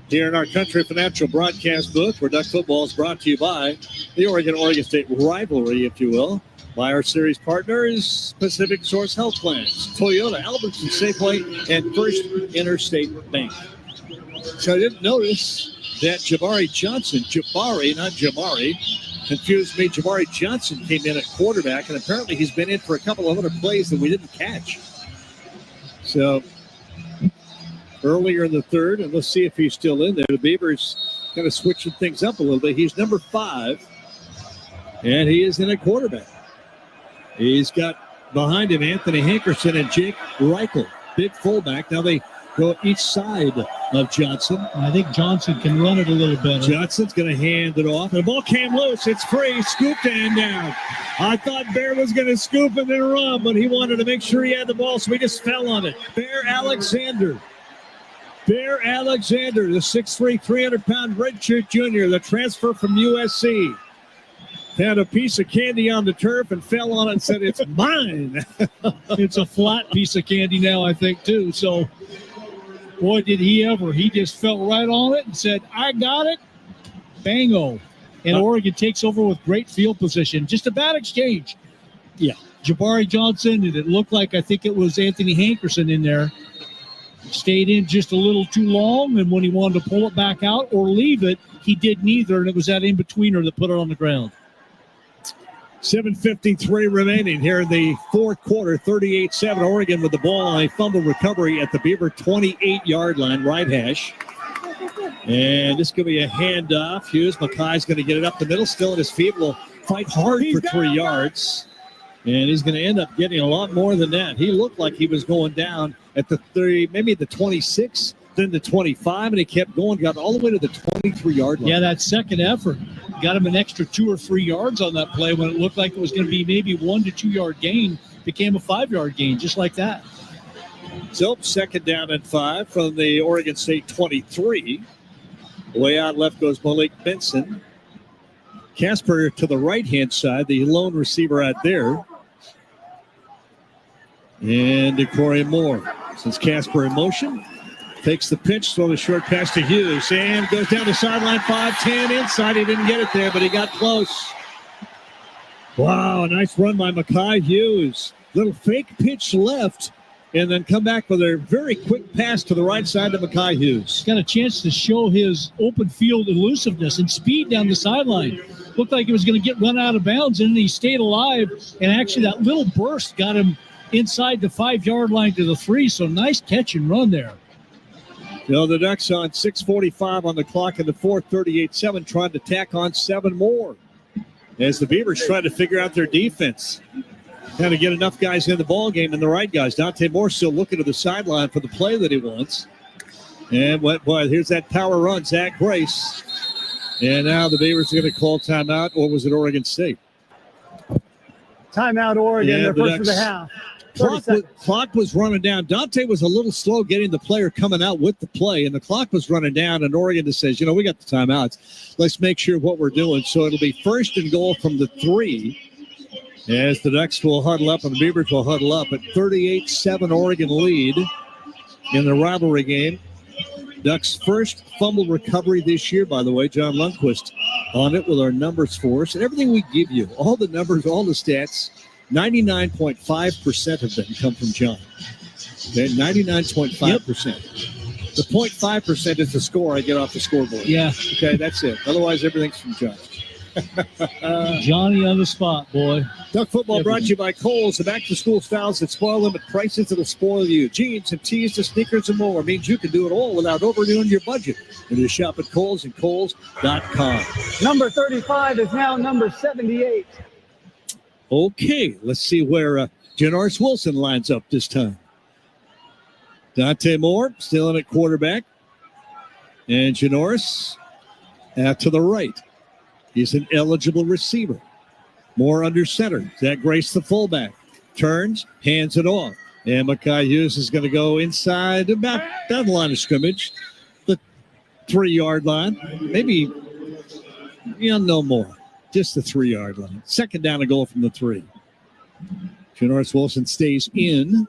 here in our Country Financial broadcast booth, where Duck Football is brought to you by the Oregon State Rivalry, if you will, by our series partners, Pacific Source Health Plans, Toyota, Albertson Safeway, and First Interstate Bank. So I didn't notice that Jabari Johnson, not Jamari, confused me. Jabari Johnson came in at quarterback, and apparently he's been in for a couple of other plays that we didn't catch. So earlier in the third, and let's see if he's still in there. The Beavers kind of switching things up a little bit. He's number 5, and he is in at quarterback. He's got behind him Anthony Hankerson and Jake Reichel, big fullback. Now they go each side of Johnson. I think Johnson can run it a little better. Johnson's going to hand it off. The ball came loose. It's free. Scooped and down. I thought Bear was going to scoop and then run, but he wanted to make sure he had the ball, so he just fell on it. Bear Alexander, the 6'3", 300-pound redshirt junior, the transfer from USC. Had a piece of candy on the turf and fell on it and said, "It's mine." It's a flat piece of candy now, I think, too. So, boy, did he ever. He just fell right on it and said, "I got it." Bango. And Oregon takes over with great field position. Just a bad exchange. Yeah. Jabari Johnson, and it looked like, I think it was Anthony Hankerson in there, stayed in just a little too long, and when he wanted to pull it back out or leave it, he did neither, and it was that in-betweener that put it on the ground. 7:53 remaining here in the fourth quarter. 38-7 Oregon with the ball on a fumble recovery at the Beaver 28-yard line, right hash. And this could be a handoff. Hughes, Mackay's going to get it up the middle, still at his feet. Will fight hard for 3 yards. And he's going to end up getting a lot more than that. He looked like he was going down at the 30, maybe the 26, then the 25, and he kept going, got all the way to the 23-yard line. Yeah, that second effort got him an extra 2 or 3 yards on that play when it looked like it was going to be maybe 1 to 2 yard gain. Became a 5-yard gain, just like that. So, second down and 5 from the Oregon State 23. Way out left goes Malik Benson. Casper to the right-hand side, the lone receiver out there. And DeCory Moore. Since Casper in motion, takes the pitch, throw the short pass to Hughes, and goes down the sideline, 5-10 inside. He didn't get it there, but he got close. Wow, a nice run by Mackay Hughes. Little fake pitch left, and then come back with a very quick pass to the right side to Mackay Hughes. Got a chance to show his open field elusiveness and speed down the sideline. Looked like he was going to get run out of bounds, and he stayed alive, and actually that little burst got him inside the 5-yard line to the 3, so nice catch and run there. You know, the Ducks on 6:45 on the clock in the fourth, 38-7, trying to tack on 7 more. As the Beavers try to figure out their defense. Trying to get enough guys in the ball game and the right guys. Dante Moore still looking to the sideline for the play that he wants. And here's that power run, Zach Grace. And now the Beavers are going to call timeout, or was it Oregon State? Timeout, Oregon. They're first of the half. Clock was running down. Dante was a little slow getting the player coming out with the play, and the clock was running down, and Oregon just says, we got the timeouts. Let's make sure what we're doing. So it'll be first and goal from the 3 as the Ducks will huddle up and the Beavers will huddle up. At 38-7 Oregon lead in the rivalry game. Ducks' first fumble recovery this year, by the way. John Lundquist on it with our numbers for us. And everything we give you, all the numbers, all the stats, 99.5% of them come from John. Okay, 99.5%. The 0.5% is the score I get off the scoreboard. Yeah. Okay, that's it. Otherwise, everything's from John. Johnny on the spot, boy. Duck football brought to you by Kohl's. The back-to-school styles that spoil them at prices that'll spoil you. Jeans and tees to sneakers and more means you can do it all without overdoing your budget. And you shop at Kohl's and Kohl's.com. Number 35 is now number 78. Okay, let's see where Janoris Wilson lines up this time. Dante Moore still in at quarterback. And Janoris to the right. He's an eligible receiver. Moore under center. Zach Grace, the fullback. Turns, hands it off. And Mekhi Hughes is going to go inside about that line of scrimmage. The 3-yard line. Maybe, no more. Just the 3-yard line. Second down and goal from the 3. Janoris Wilson stays in.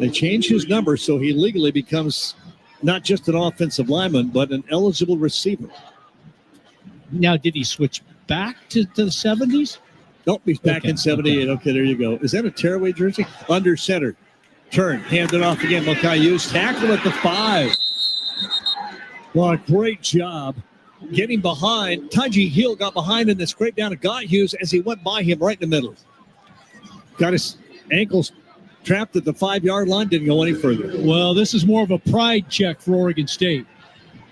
They changed his number so he legally becomes not just an offensive lineman, but an eligible receiver. Now, did he switch back to the 70s? Nope, he's back in 78. Okay, there you go. Is that a tearaway jersey? Under center. Turn, hand it off again. Mekhi Hughes tackle at the 5. Well, a great job getting behind. Taji Hill got behind and then scraped down and got Hughes as he went by him right in the middle. Got his ankles trapped at the 5-yard line, didn't go any further. Well, this is more of a pride check for Oregon State.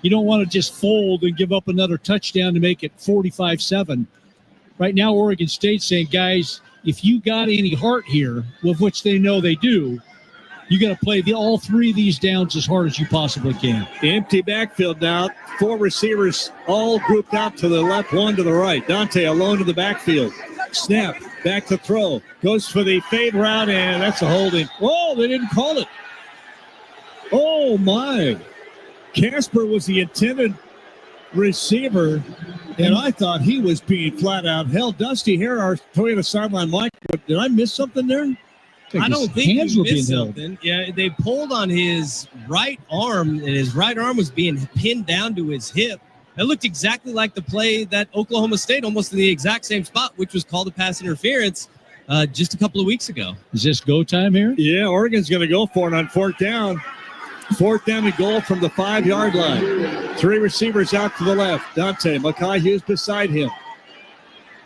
You don't want to just fold and give up another touchdown to make it 45-7. Right now, Oregon State's saying, guys, if you got any heart here, with which they know they do, you got to play all 3 of these downs as hard as you possibly can. Empty backfield now. 4 receivers all grouped out to the left, 1 to the right. Dante alone to the backfield. Snap, back to throw. Goes for the fade route, and that's a holding. Oh, they didn't call it. Oh, my. Casper was the intended receiver, and I thought he was being flat out held. Dusty here, our Toyota sideline Mike. Did I miss something there? I don't think you missed something. Yeah, they pulled on his right arm, and his right arm was being pinned down to his hip. It looked exactly like the play that Oklahoma State, almost in the exact same spot, which was called a pass interference just a couple of weeks ago. Is this go time here? Yeah, Oregon's going to go for it on 4th down. 4th down and goal from the 5-yard line. 3 receivers out to the left. Dante, Mekhi Hughes beside him.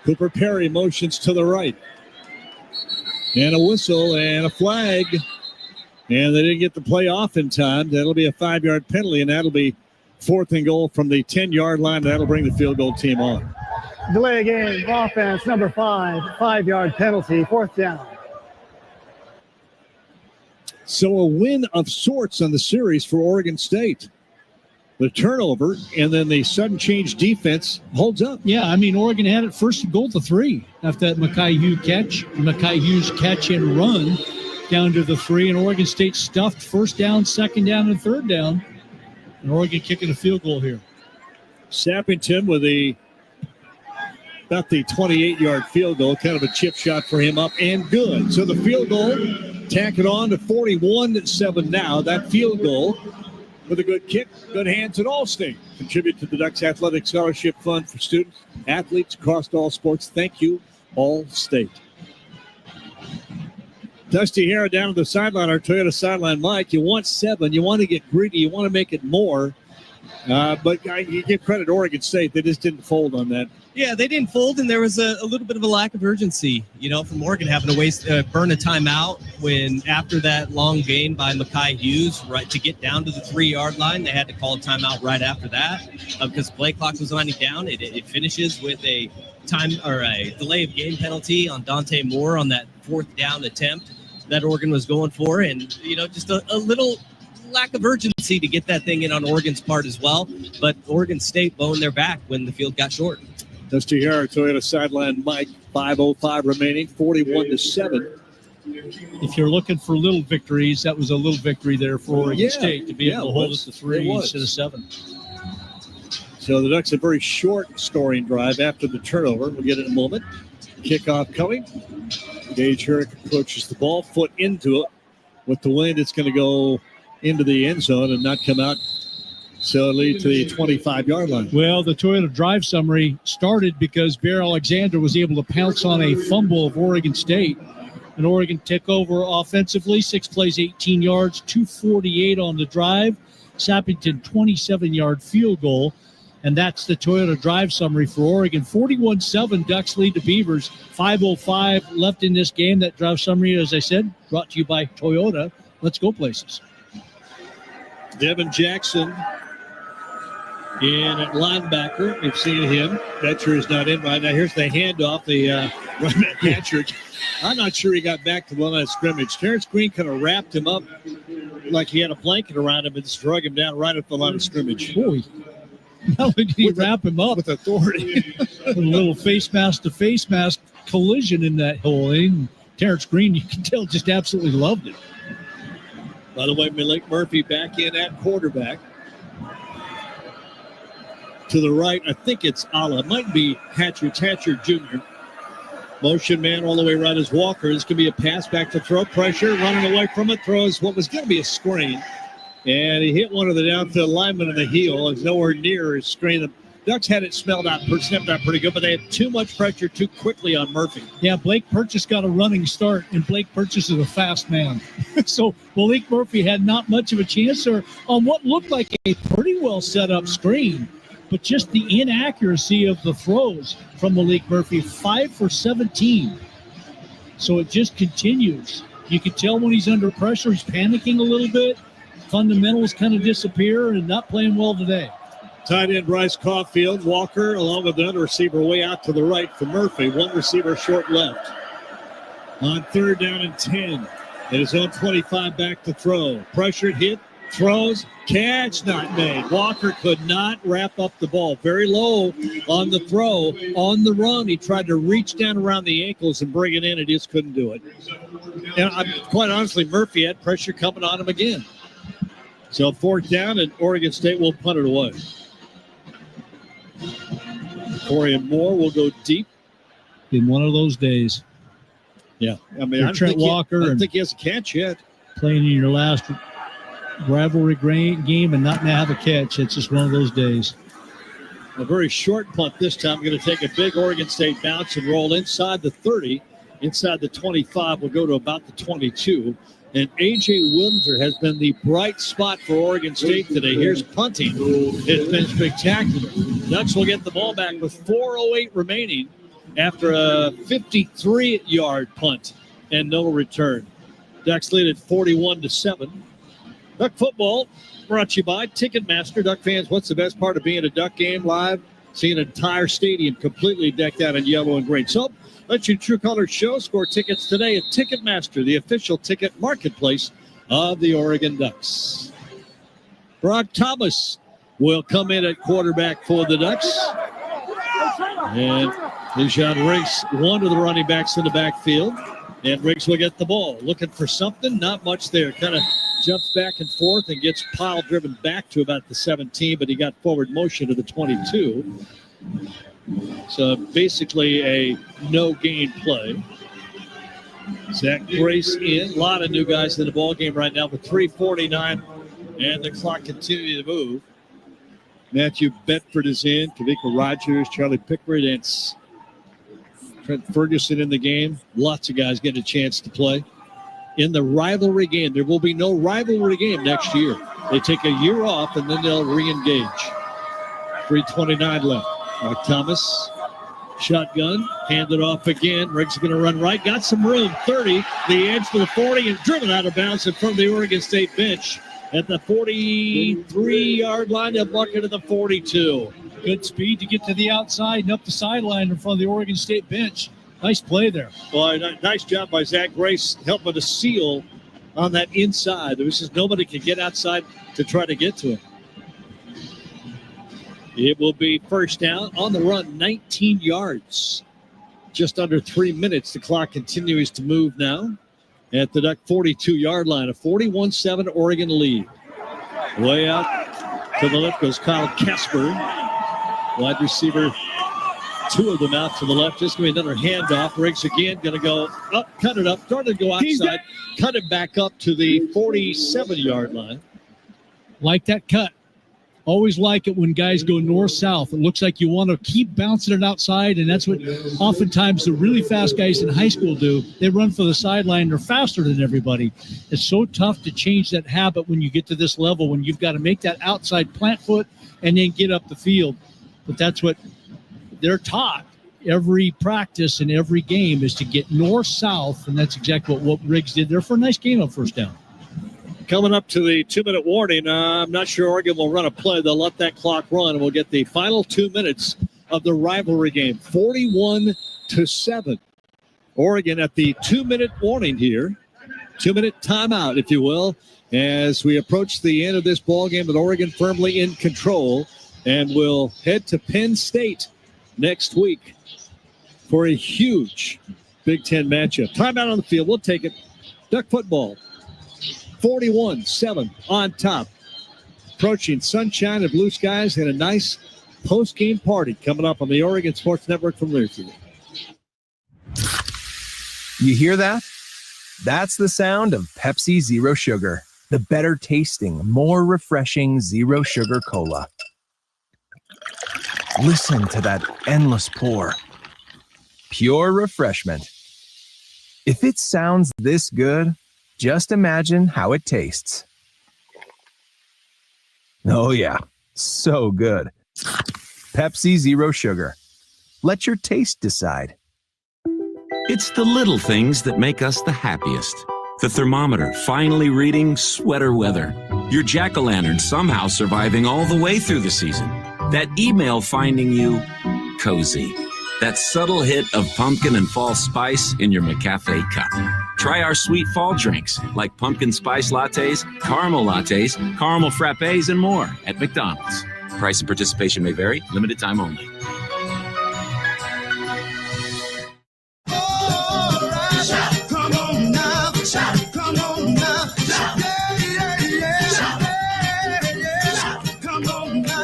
Cooper Perry motions to the right. And a whistle and a flag. And they didn't get the play off in time. That'll be a 5-yard penalty, and that'll be 4th and goal from the 10-yard line. That'll bring the field goal team on. Delay game, offense, number 5, 5-yard penalty, 4th down. So a win of sorts on the series for Oregon State. The turnover and then the sudden change defense holds up. Yeah, I mean, Oregon had it 1st and goal to 3 after that Mekhi Hughes catch and run down to the 3, and Oregon State stuffed 1st down, 2nd down, and 3rd down. And Oregon kicking a field goal here. Sappington with about the 28-yard field goal, kind of a chip shot for him up and good. So the field goal, tack it on to 41-7 now. That field goal with a good kick, good hands at Allstate. Contribute to the Ducks Athletic Scholarship Fund for students, athletes across all sports. Thank you, Allstate. Dusty Hara down to the sideline, our Toyota sideline. Mike, you want 7. You want to get greedy. You want to make it more. But you give credit to Oregon State. They just didn't fold on that. Yeah, they didn't fold, and there was a little bit of a lack of urgency, from Oregon having to burn a timeout when after that long gain by Mekhi Hughes, right, to get down to the 3-yard line. They had to call a timeout right after that because play clock was winding down. It finishes with a time or a delay of game penalty on Dante Moore on that 4th down attempt that Oregon was going for, and just a little lack of urgency to get that thing in on Oregon's part as well. But Oregon State boned their back when the field got short. Dusty Hara, Toyota sideline Mike, 5:05 remaining, 41-7. If you're looking for little victories, that was a little victory there for Oregon State to be able to hold us to 3 instead of 7. So the Ducks a very short scoring drive after the turnover. We'll get it in a moment. Kickoff coming. Gage Herrick approaches the ball, foot into it. With the wind, it's going to go into the end zone and not come out So it leads to the 25-yard line. Well, the Toyota drive summary started because Bear Alexander was able to pounce on a fumble of Oregon State. And Oregon took over offensively, 6 plays, 18 yards, 2:48 on the drive. Sappington, 27-yard field goal. And that's the Toyota drive summary for Oregon. 41-7, Ducks lead the Beavers. 5:05 left in this game. That drive summary, as I said, brought to you by Toyota. Let's go places. Devin Jackson in at linebacker. You've seen him. Betcher is not in right now. Here's the handoff. The running back Hatcher. I'm not sure he got back to the line of scrimmage. Terrence Green kind of wrapped him up like he had a blanket around him and just drug him down right at the line of scrimmage. Boy. Not only did he wrap him up with authority. With a little face mask to face mask collision in that hole. And Terrence Green, you can tell, just absolutely loved it. By the way, Malik Murphy back in at quarterback. To the right, I think it's Ala. It might be Hatcher. It's Hatcher Jr. Motion man all the way right is Walker. This could be a pass back to throw. Pressure, running away from it. Throws what was going to be a screen. And he hit one of the downfield linemen in the heel. It's nowhere near his screen. The Ducks had it snipped out pretty good, but they had too much pressure too quickly on Murphy. Yeah, Blake Purchase got a running start, and Blake Purchase is a fast man. So Malik Murphy had not much of a chance there on what looked like a pretty well set up screen. But just the inaccuracy of the throws from Malik Murphy, 5 for 17. So it just continues. You can tell when he's under pressure, he's panicking a little bit. Fundamentals kind of disappear and not playing well today. Tight end Bryce Caulfield. Walker, along with another receiver way out to the right for Murphy. One receiver short left. On 3rd down and 10. It is on 25 back to throw. Pressured hit. Throws, catch not made. Walker could not wrap up the ball. Very low on the throw. On the run, he tried to reach down around the ankles and bring it in, and just couldn't do it. And quite honestly, Murphy had pressure coming on him again. So 4th down, and Oregon State will punt it away. Corey Moore will go deep. In one of those days. Yeah. I mean, I don't think he has a catch yet. Playing in your last rivalry game and not have a catch. It's just one of those days. A very short punt this time. Going to take a big Oregon State bounce and roll inside the 30. Inside the 25 will go to about the 22. And A.J. Windsor has been the bright spot for Oregon State today. Here's punting. It's been spectacular. Ducks will get the ball back with 4:08 remaining after a 53-yard punt and no return. Ducks lead at 41-7. Duck football brought to you by Ticketmaster. Duck fans, what's the best part of being a Duck game live? Seeing an entire stadium completely decked out in yellow and green. So let your True Colors show. Score tickets today at Ticketmaster, the official ticket marketplace of the Oregon Ducks. Brock Thomas will come in at quarterback for the Ducks. And Dijon Riggs, one of the running backs in the backfield. And Riggs will get the ball. Looking for something, not much there. Kind of jumps back and forth and gets pile driven back to about the 17, but he got forward motion to the 22. So basically a no gain play. Zach Grace in. A lot of new guys in the ball game right now with 3:49 and the clock continuing to move. Matthew Bedford is in. Kavika Rogers, Charlie Pickard, and Trent Ferguson in the game. Lots of guys getting a chance to play. In the rivalry game, there will be no rivalry game next year. They take a year off and then they'll re-engage. 3:29 left. Thomas, shotgun, handed off again. Riggs going to run right. Got some room. 30, the edge to the 40, and driven out of bounds in front of the Oregon State bench at the 43-yard line. They'll bucket to the 42. Good speed to get to the outside and up the sideline in front of the Oregon State bench. Nice play there. Well, nice job by Zach Grace helping to seal on that inside. There was just nobody could get outside to try to get to him. It will be first down on the run, 19 yards. Just under 3 minutes. The clock continues to move now at the Duck 42-yard line. A 41-7 Oregon lead. Way out to the left goes Kyle Casper. Wide receiver, two of them out to the left. Just going to be another handoff. Riggs again going to go up, cut it up, started to go outside, cut it back up to the 47-yard line. Like that cut. Always like it when guys go north-south. It looks like you want to keep bouncing it outside, and that's what oftentimes the really fast guys in high school do. They run for the sideline. They're faster than everybody. It's so tough to change that habit when you get to this level, when you've got to make that outside plant foot and then get up the field. But that's what they're taught. Every practice and every game is to get north-south, and that's exactly what Riggs did there for a nice game on first down. Coming up to the 2-minute warning, I'm not sure Oregon will run a play. They'll let that clock run, and we'll get the final 2 minutes of the rivalry game, 41-7. Oregon at the 2-minute warning here, 2-minute timeout, if you will, as we approach the end of this ball game with Oregon firmly in control, and we'll head to Penn State next week for a huge Big Ten matchup. Timeout on the field. We'll take it. Duck football. 41-7 on top. Approaching sunshine and blue skies and a nice post-game party coming up on the Oregon Sports Network from Learfield. You hear that? That's the sound of Pepsi Zero Sugar, the better tasting, more refreshing Zero Sugar Cola. Listen to that endless pour. Pure refreshment. If it sounds this good, just imagine how it tastes. Oh yeah, so good. Pepsi Zero Sugar. Let your taste decide. It's the little things that make us the happiest. The thermometer finally reading sweater weather. Your jack-o'-lantern somehow surviving all the way through the season. That email finding you cozy. That subtle hit of pumpkin and fall spice in your McCafe cup. Try our sweet fall drinks like pumpkin spice lattes, caramel frappes, and more at McDonald's. Price and participation may vary. Limited time only. Come on now, come on now. Come on now.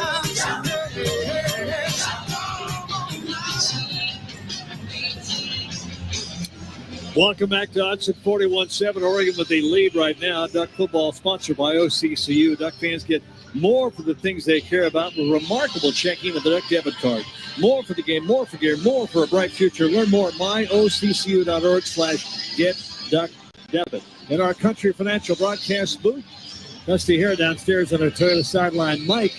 Welcome back to Hudson 41-7. Oregon with the lead right now. Duck football sponsored by OCCU. Duck fans get more for the things they care about with remarkable checking of the Duck debit card. More for the game, more for gear, more for a bright future. Learn more at myoccu.org/getduckdebit. In our Country Financial broadcast booth, Dusty Hare downstairs on our Toyota sideline. Mike,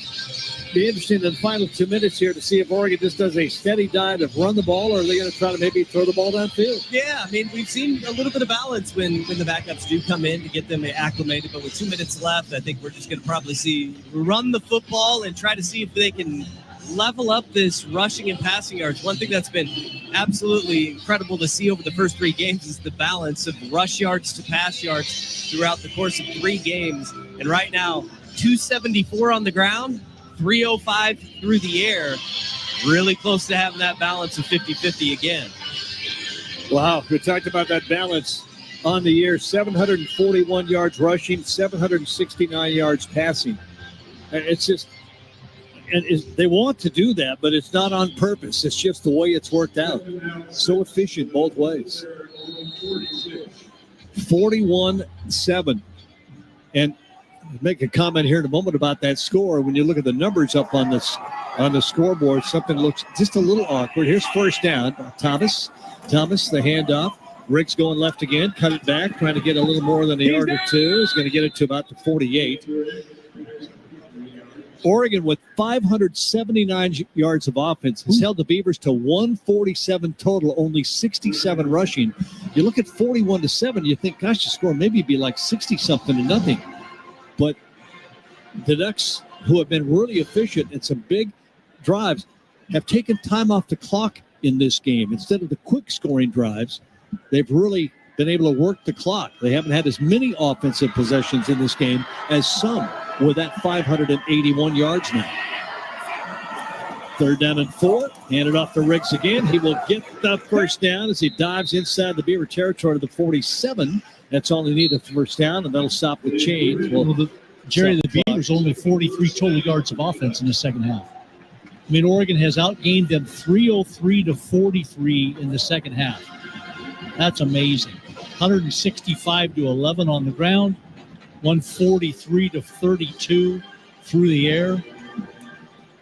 be interesting in the final 2 minutes here to see if Oregon just does a steady diet of run the ball, or are they going to try to maybe throw the ball downfield? Yeah, I mean, we've seen a little bit of balance when the backups do come in to get them acclimated, but with 2 minutes left, I think we're just going to probably see run the football and try to see if they can level up this rushing and passing yards. One thing that's been absolutely incredible to see over the first 3 games is the balance of rush yards to pass yards throughout the course of 3 games. And right now, 274 on the ground, 305 through the air. Really close to having that balance of 50-50 again. Wow, we talked about that balance on the year. 741 yards rushing, 769 yards passing. It's just, and they want to do that, but it's not on purpose. It's just the way it's worked out. So efficient both ways. 41-7. And make a comment here in a moment about that score. When you look at the numbers up on the scoreboard, something looks just a little awkward. Here's first down. Thomas, the handoff. Rick's going left again. Cut it back, trying to get a little more than a yard or two. He's going to get it to about the 48. Oregon with 579 yards of offense has held the Beavers to 147 total, only 67 rushing. You look at 41-7, you think, gosh, the score maybe be like 60-something to nothing. But the Ducks, who have been really efficient in some big drives, have taken time off the clock in this game. Instead of the quick scoring drives, they've really been able to work the clock. They haven't had as many offensive possessions in this game as some, with that 581 yards now. 3rd down and 4. Hand it off to Riggs again. He will get the first down as he dives inside the Beaver territory to the 47. That's all he needed, first down, and that'll stop the change. Well, Jerry, the Beavers only 43 total yards of offense in the second half. I mean, Oregon has outgained them 303-43 in the second half. That's amazing. 165-11 on the ground, 143-32 through the air.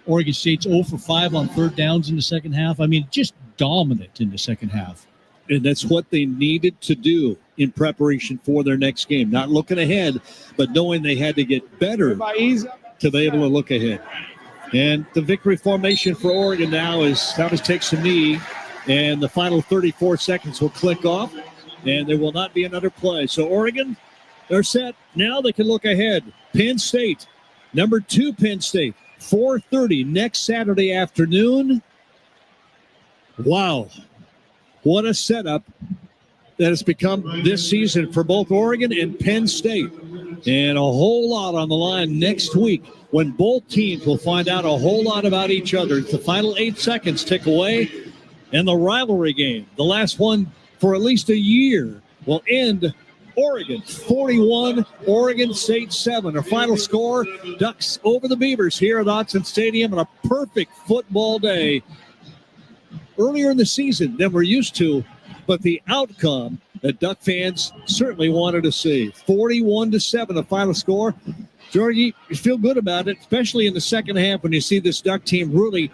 Oregon State's 0 for 5 on third downs in the second half. I mean, just dominant in the second half. And that's what they needed to do in preparation for their next game. Not looking ahead, but knowing they had to get better to be able to look ahead. And the victory formation for Oregon now is Thomas takes a knee, and the final 34 seconds will click off, and there will not be another play. So Oregon, they're set. Now they can look ahead. Penn State, number 2 Penn State, 4:30 next Saturday afternoon. Wow. What a setup that has become this season for both Oregon and Penn State. And a whole lot on the line next week when both teams will find out a whole lot about each other. The final 8 seconds tick away, and the rivalry game, the last one for at least a year, will end Oregon 41, Oregon State 7. Our final score, Ducks over the Beavers here at Autzen Stadium on a perfect football day. Earlier in the season than we're used to, but the outcome that Duck fans certainly wanted to see. 41-7, the final score. Georgie, you feel good about it, especially in the second half when you see this Duck team really,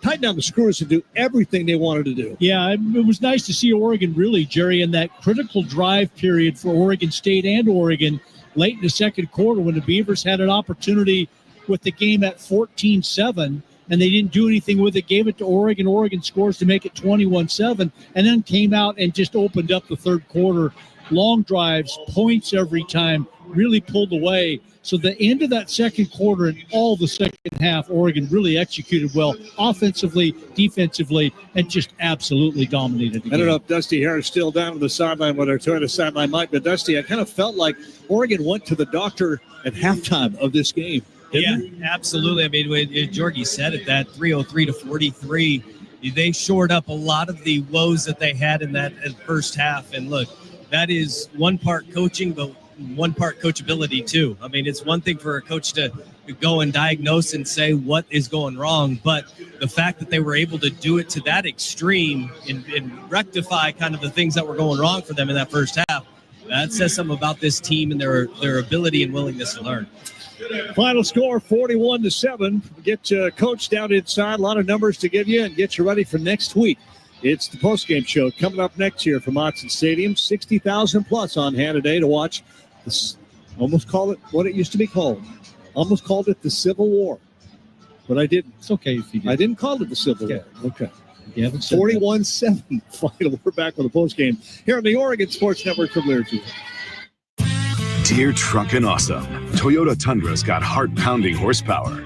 tighten down the screws and do everything they wanted to do. Yeah, it was nice to see Oregon really, Jerry, in that critical drive period for Oregon State and Oregon late in the second quarter when the Beavers had an opportunity with the game at 14-7. And they didn't do anything with it, gave it to Oregon. Oregon scores to make it 21-7, and then came out and just opened up the third quarter. Long drives, points every time, really pulled away. So the end of that second quarter and all the second half, Oregon really executed well, offensively, defensively, and just absolutely dominated the game. I don't know if Dusty Harris still down on the sideline with our Toyota sideline mic, but Dusty, I kind of felt like Oregon went to the doctor at halftime of this game. Yeah, absolutely. I mean, when Jorgie said it, that 303-43, they shored up a lot of the woes that they had in that first half. And look, that is one part coaching, but one part coachability too. I mean, it's one thing for a coach to go and diagnose and say what is going wrong, but the fact that they were able to do it to that extreme and rectify kind of the things that were going wrong for them in that first half, that says something about this team and their ability and willingness to learn. Final score, 41-7. Get Coach down inside. A lot of numbers to give you and get you ready for next week. It's the postgame show coming up next year from Autzen Stadium. 60,000 plus on hand today to watch this. Almost call it what it used to be called. Almost called it the Civil War. But I didn't. It's okay if you did. I didn't call it the Civil War. Okay. You haven't said 41-7 final. We're back with the postgame here on the Oregon Sports Network from Learfield. Dear Truckin' Awesome, Toyota Tundra's got heart-pounding horsepower,